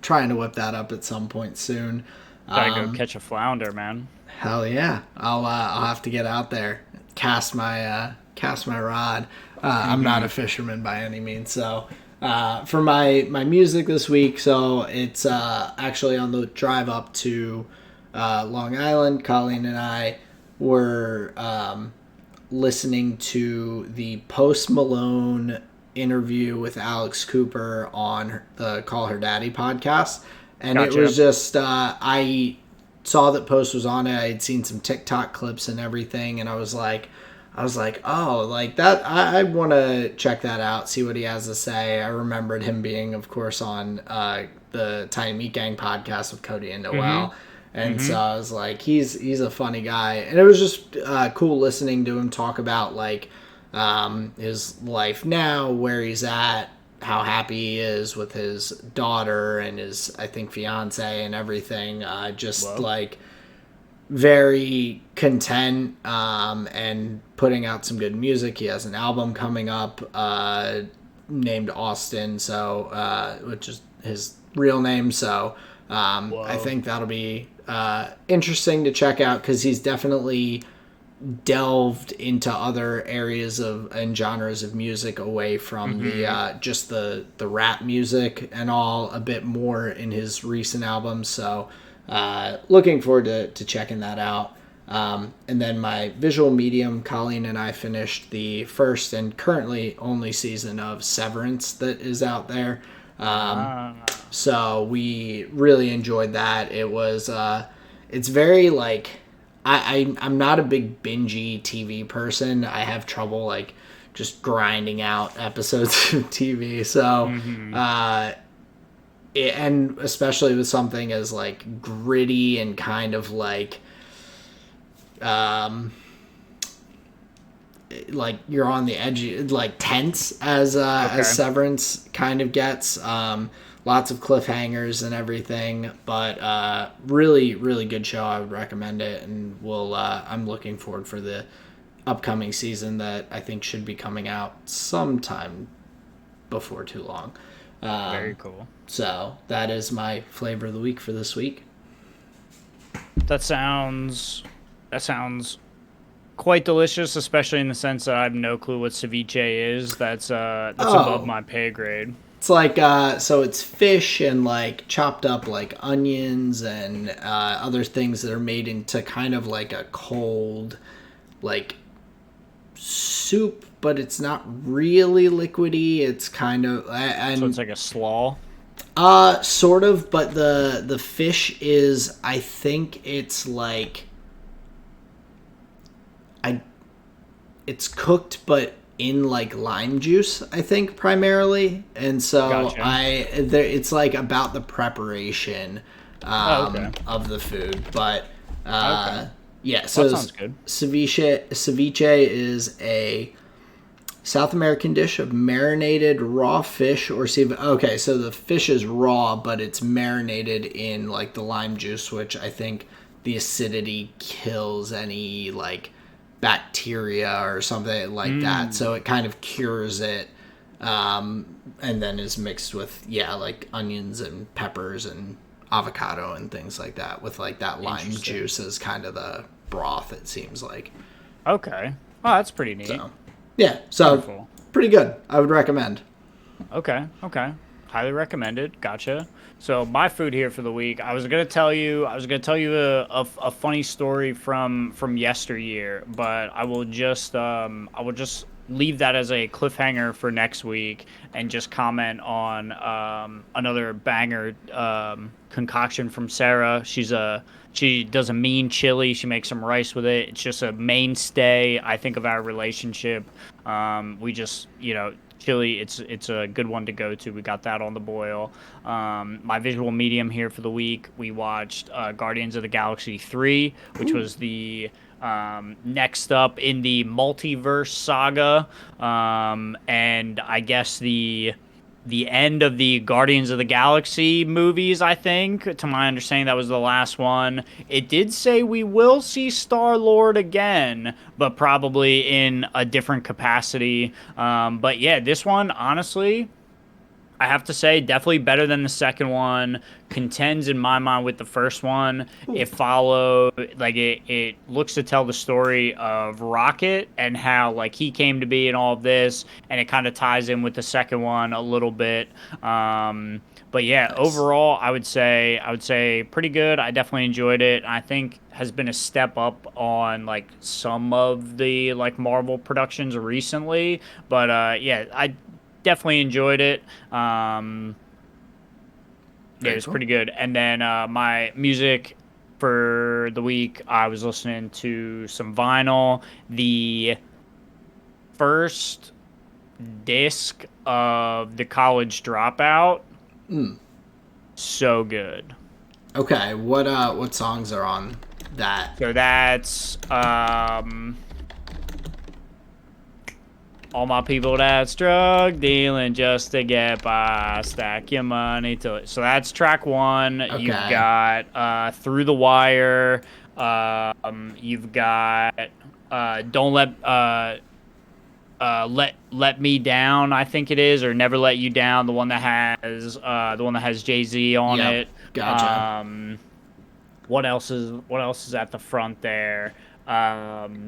B: trying to whip that up at some point soon.
A: Gotta go catch a flounder, man.
B: Hell yeah, I'll have to get out there, cast my rod. I'm not a fisherman by any means. So for my music this week, so it's actually on the drive up to Long Island. Colleen and I were listening to the Post Malone interview with Alex Cooper on the Call Her Daddy podcast, and
A: Gotcha.
B: it was just I saw that Post was on it. I had seen some TikTok clips and everything, and I was like, oh, like that. I want to check that out, see what he has to say. I remembered him being, of course, on the Tiny Meat Gang podcast with Cody and Noel. And so I was like, he's a funny guy, and it was just cool listening to him talk about like his life now, where he's at, how happy he is with his daughter and his, I think, fiance and everything. Just
A: Well,
B: like very content and putting out some good music. He has an album coming up named Austin, so which is his real name. So I
A: whoa.
B: think that'll be interesting to check out because he's definitely delved into other areas of and genres of music away from the just the rap music and all a bit more in his recent albums. So looking forward to checking that out. And then my visual medium, Colleen and I finished the first and currently only season of Severance that is out there.
A: Ah,
B: So we really enjoyed that. It was it's very like I'm not a big bingey TV person. I have trouble like just grinding out episodes of TV. So and especially with something as like gritty and kind of um like you're on the edge, like tense as
A: okay.
B: Severance kind of gets. Lots of cliffhangers and everything, but really really good show. I would recommend it, and we'll I'm looking forward for the upcoming season that I think should be coming out sometime before too long.
A: Very cool.
B: So that is my flavor of the week for this week.
A: That sounds that sounds quite delicious, especially in the sense that I have no clue what ceviche is. That's above
B: Oh,
A: my pay grade.
B: it's like so it's fish and like chopped up like onions and other things that are made into kind of like a cold like soup, but it's not really liquidy. It's kind of
A: So it's
B: and
A: like a slaw.
B: sort of, but the fish is, I think it's like I it's cooked but in like lime juice, I think, primarily. And so
A: Gotcha.
B: it's like about the preparation
A: Oh, okay.
B: of the food. But
A: Okay.
B: yeah,
A: Well,
B: so
A: that sounds good.
B: ceviche is a South American dish of marinated raw fish or sea. Okay, so the fish is raw, but it's marinated in like the lime juice, which I think the acidity kills any like bacteria or something like that. So
A: Mm,
B: it kind of cures it, and then is mixed with like onions and peppers and avocado and things like that with like that lime
A: interesting.
B: juice as kind of the broth. It seems like
A: Okay. Oh, that's pretty neat.
B: so. Yeah, so
A: Wonderful.
B: pretty good. I would recommend.
A: Okay. Okay. Highly recommended. Gotcha. So my food here for the week, I was gonna tell you a funny story from yesteryear, but I will just leave that as a cliffhanger for next week and just comment on another banger concoction from Sarah. She does a mean chili. She makes some rice with it. It's just a mainstay, I think, of our relationship. We just, chili. It's a good one to go to. We got that on the boil. My visual medium here for the week. We watched Guardians of the Galaxy 3, which
B: Ooh.
A: was the next up in the multiverse saga, and I guess the end of the Guardians of the Galaxy movies, I think. To my understanding, that was the last one. It did say we will see Star-Lord again, but probably in a different capacity. But yeah, this one, honestly, I have to say, definitely better than the second one. Contends in my mind with the first one. It followed, like, it looks to tell the story of Rocket and how, like, he came to be and all of this, and it kind of ties in with the second one a little bit. But yeah,
B: Nice.
A: overall, I would say pretty good. I definitely enjoyed it. I think has been a step up on like some of the like Marvel productions recently. But yeah, I definitely enjoyed it. Yeah, it
B: Very
A: was
B: cool.
A: pretty good. And then my music for the week, I was listening to some vinyl. The first disc of the College Dropout, so good.
B: Okay, what songs are on that?
A: So that's all my people that's drug dealing just to get by, stack your money to it. So that's track one. You've
B: Okay.
A: got Through the Wire. You've got Don't Let Me Down, I think it is, or Never Let You Down, the one that has Jay-Z on
B: Yep.
A: it.
B: Gotcha.
A: What else is at the front there?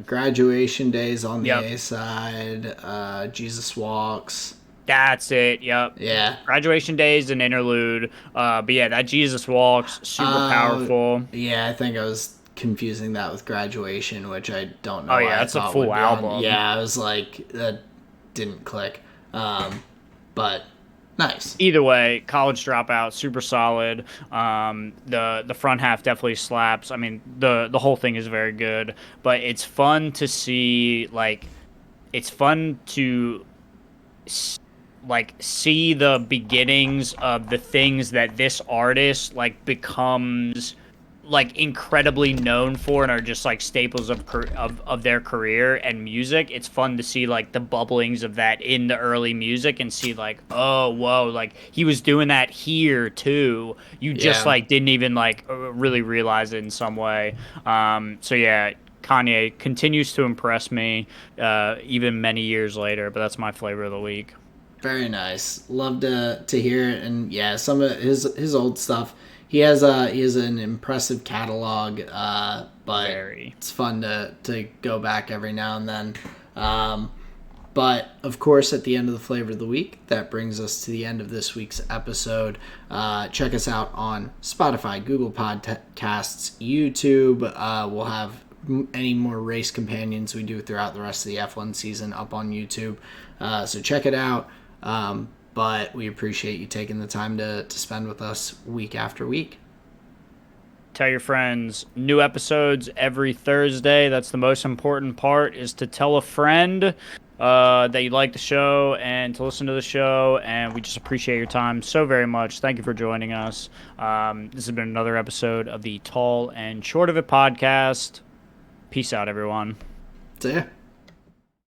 B: Graduation Days on the
A: Yep.
B: A side. Jesus Walks.
A: That's it. Yep.
B: Yeah.
A: Graduation Days and interlude. But yeah, that Jesus Walks, super
B: Uh,
A: powerful.
B: yeah, I think I was confusing that with Graduation, which I don't know
A: Oh yeah,
B: why I
A: that's a
B: thought
A: full
B: would be on.
A: album.
B: Yeah, I was like, that didn't click. But nice.
A: Either way, College Dropout, super solid. The front half definitely slaps. I mean, the whole thing is very good, but it's fun to see. Like, it's fun to see the beginnings of the things that this artist like becomes like incredibly known for and are just like staples of their career and music. It's fun to see like the bubblings of that in the early music and see like, oh whoa, like he was doing that here too. You just
B: Yeah.
A: like didn't even like really realize it in some way. So yeah, Kanye continues to impress me even many years later, but that's my flavor of the week.
B: Very nice. Love to hear it, and yeah, some of his old stuff. He has an impressive catalog, but
A: Very.
B: it's fun to go back every now and then. But of course, at the end of the flavor of the week, that brings us to the end of this week's episode. Check us out on Spotify, Google Podcasts, YouTube. We'll have any more race companions we do throughout the rest of the F1 season up on YouTube. So check it out. But we appreciate you taking the time to spend with us week after week.
A: Tell your friends. New episodes every Thursday. That's the most important part, is to tell a friend that you like the show and to listen to the show. And we just appreciate your time so very much. Thank you for joining us. This has been another episode of the Tall and Short of It podcast. Peace out, everyone.
B: See ya.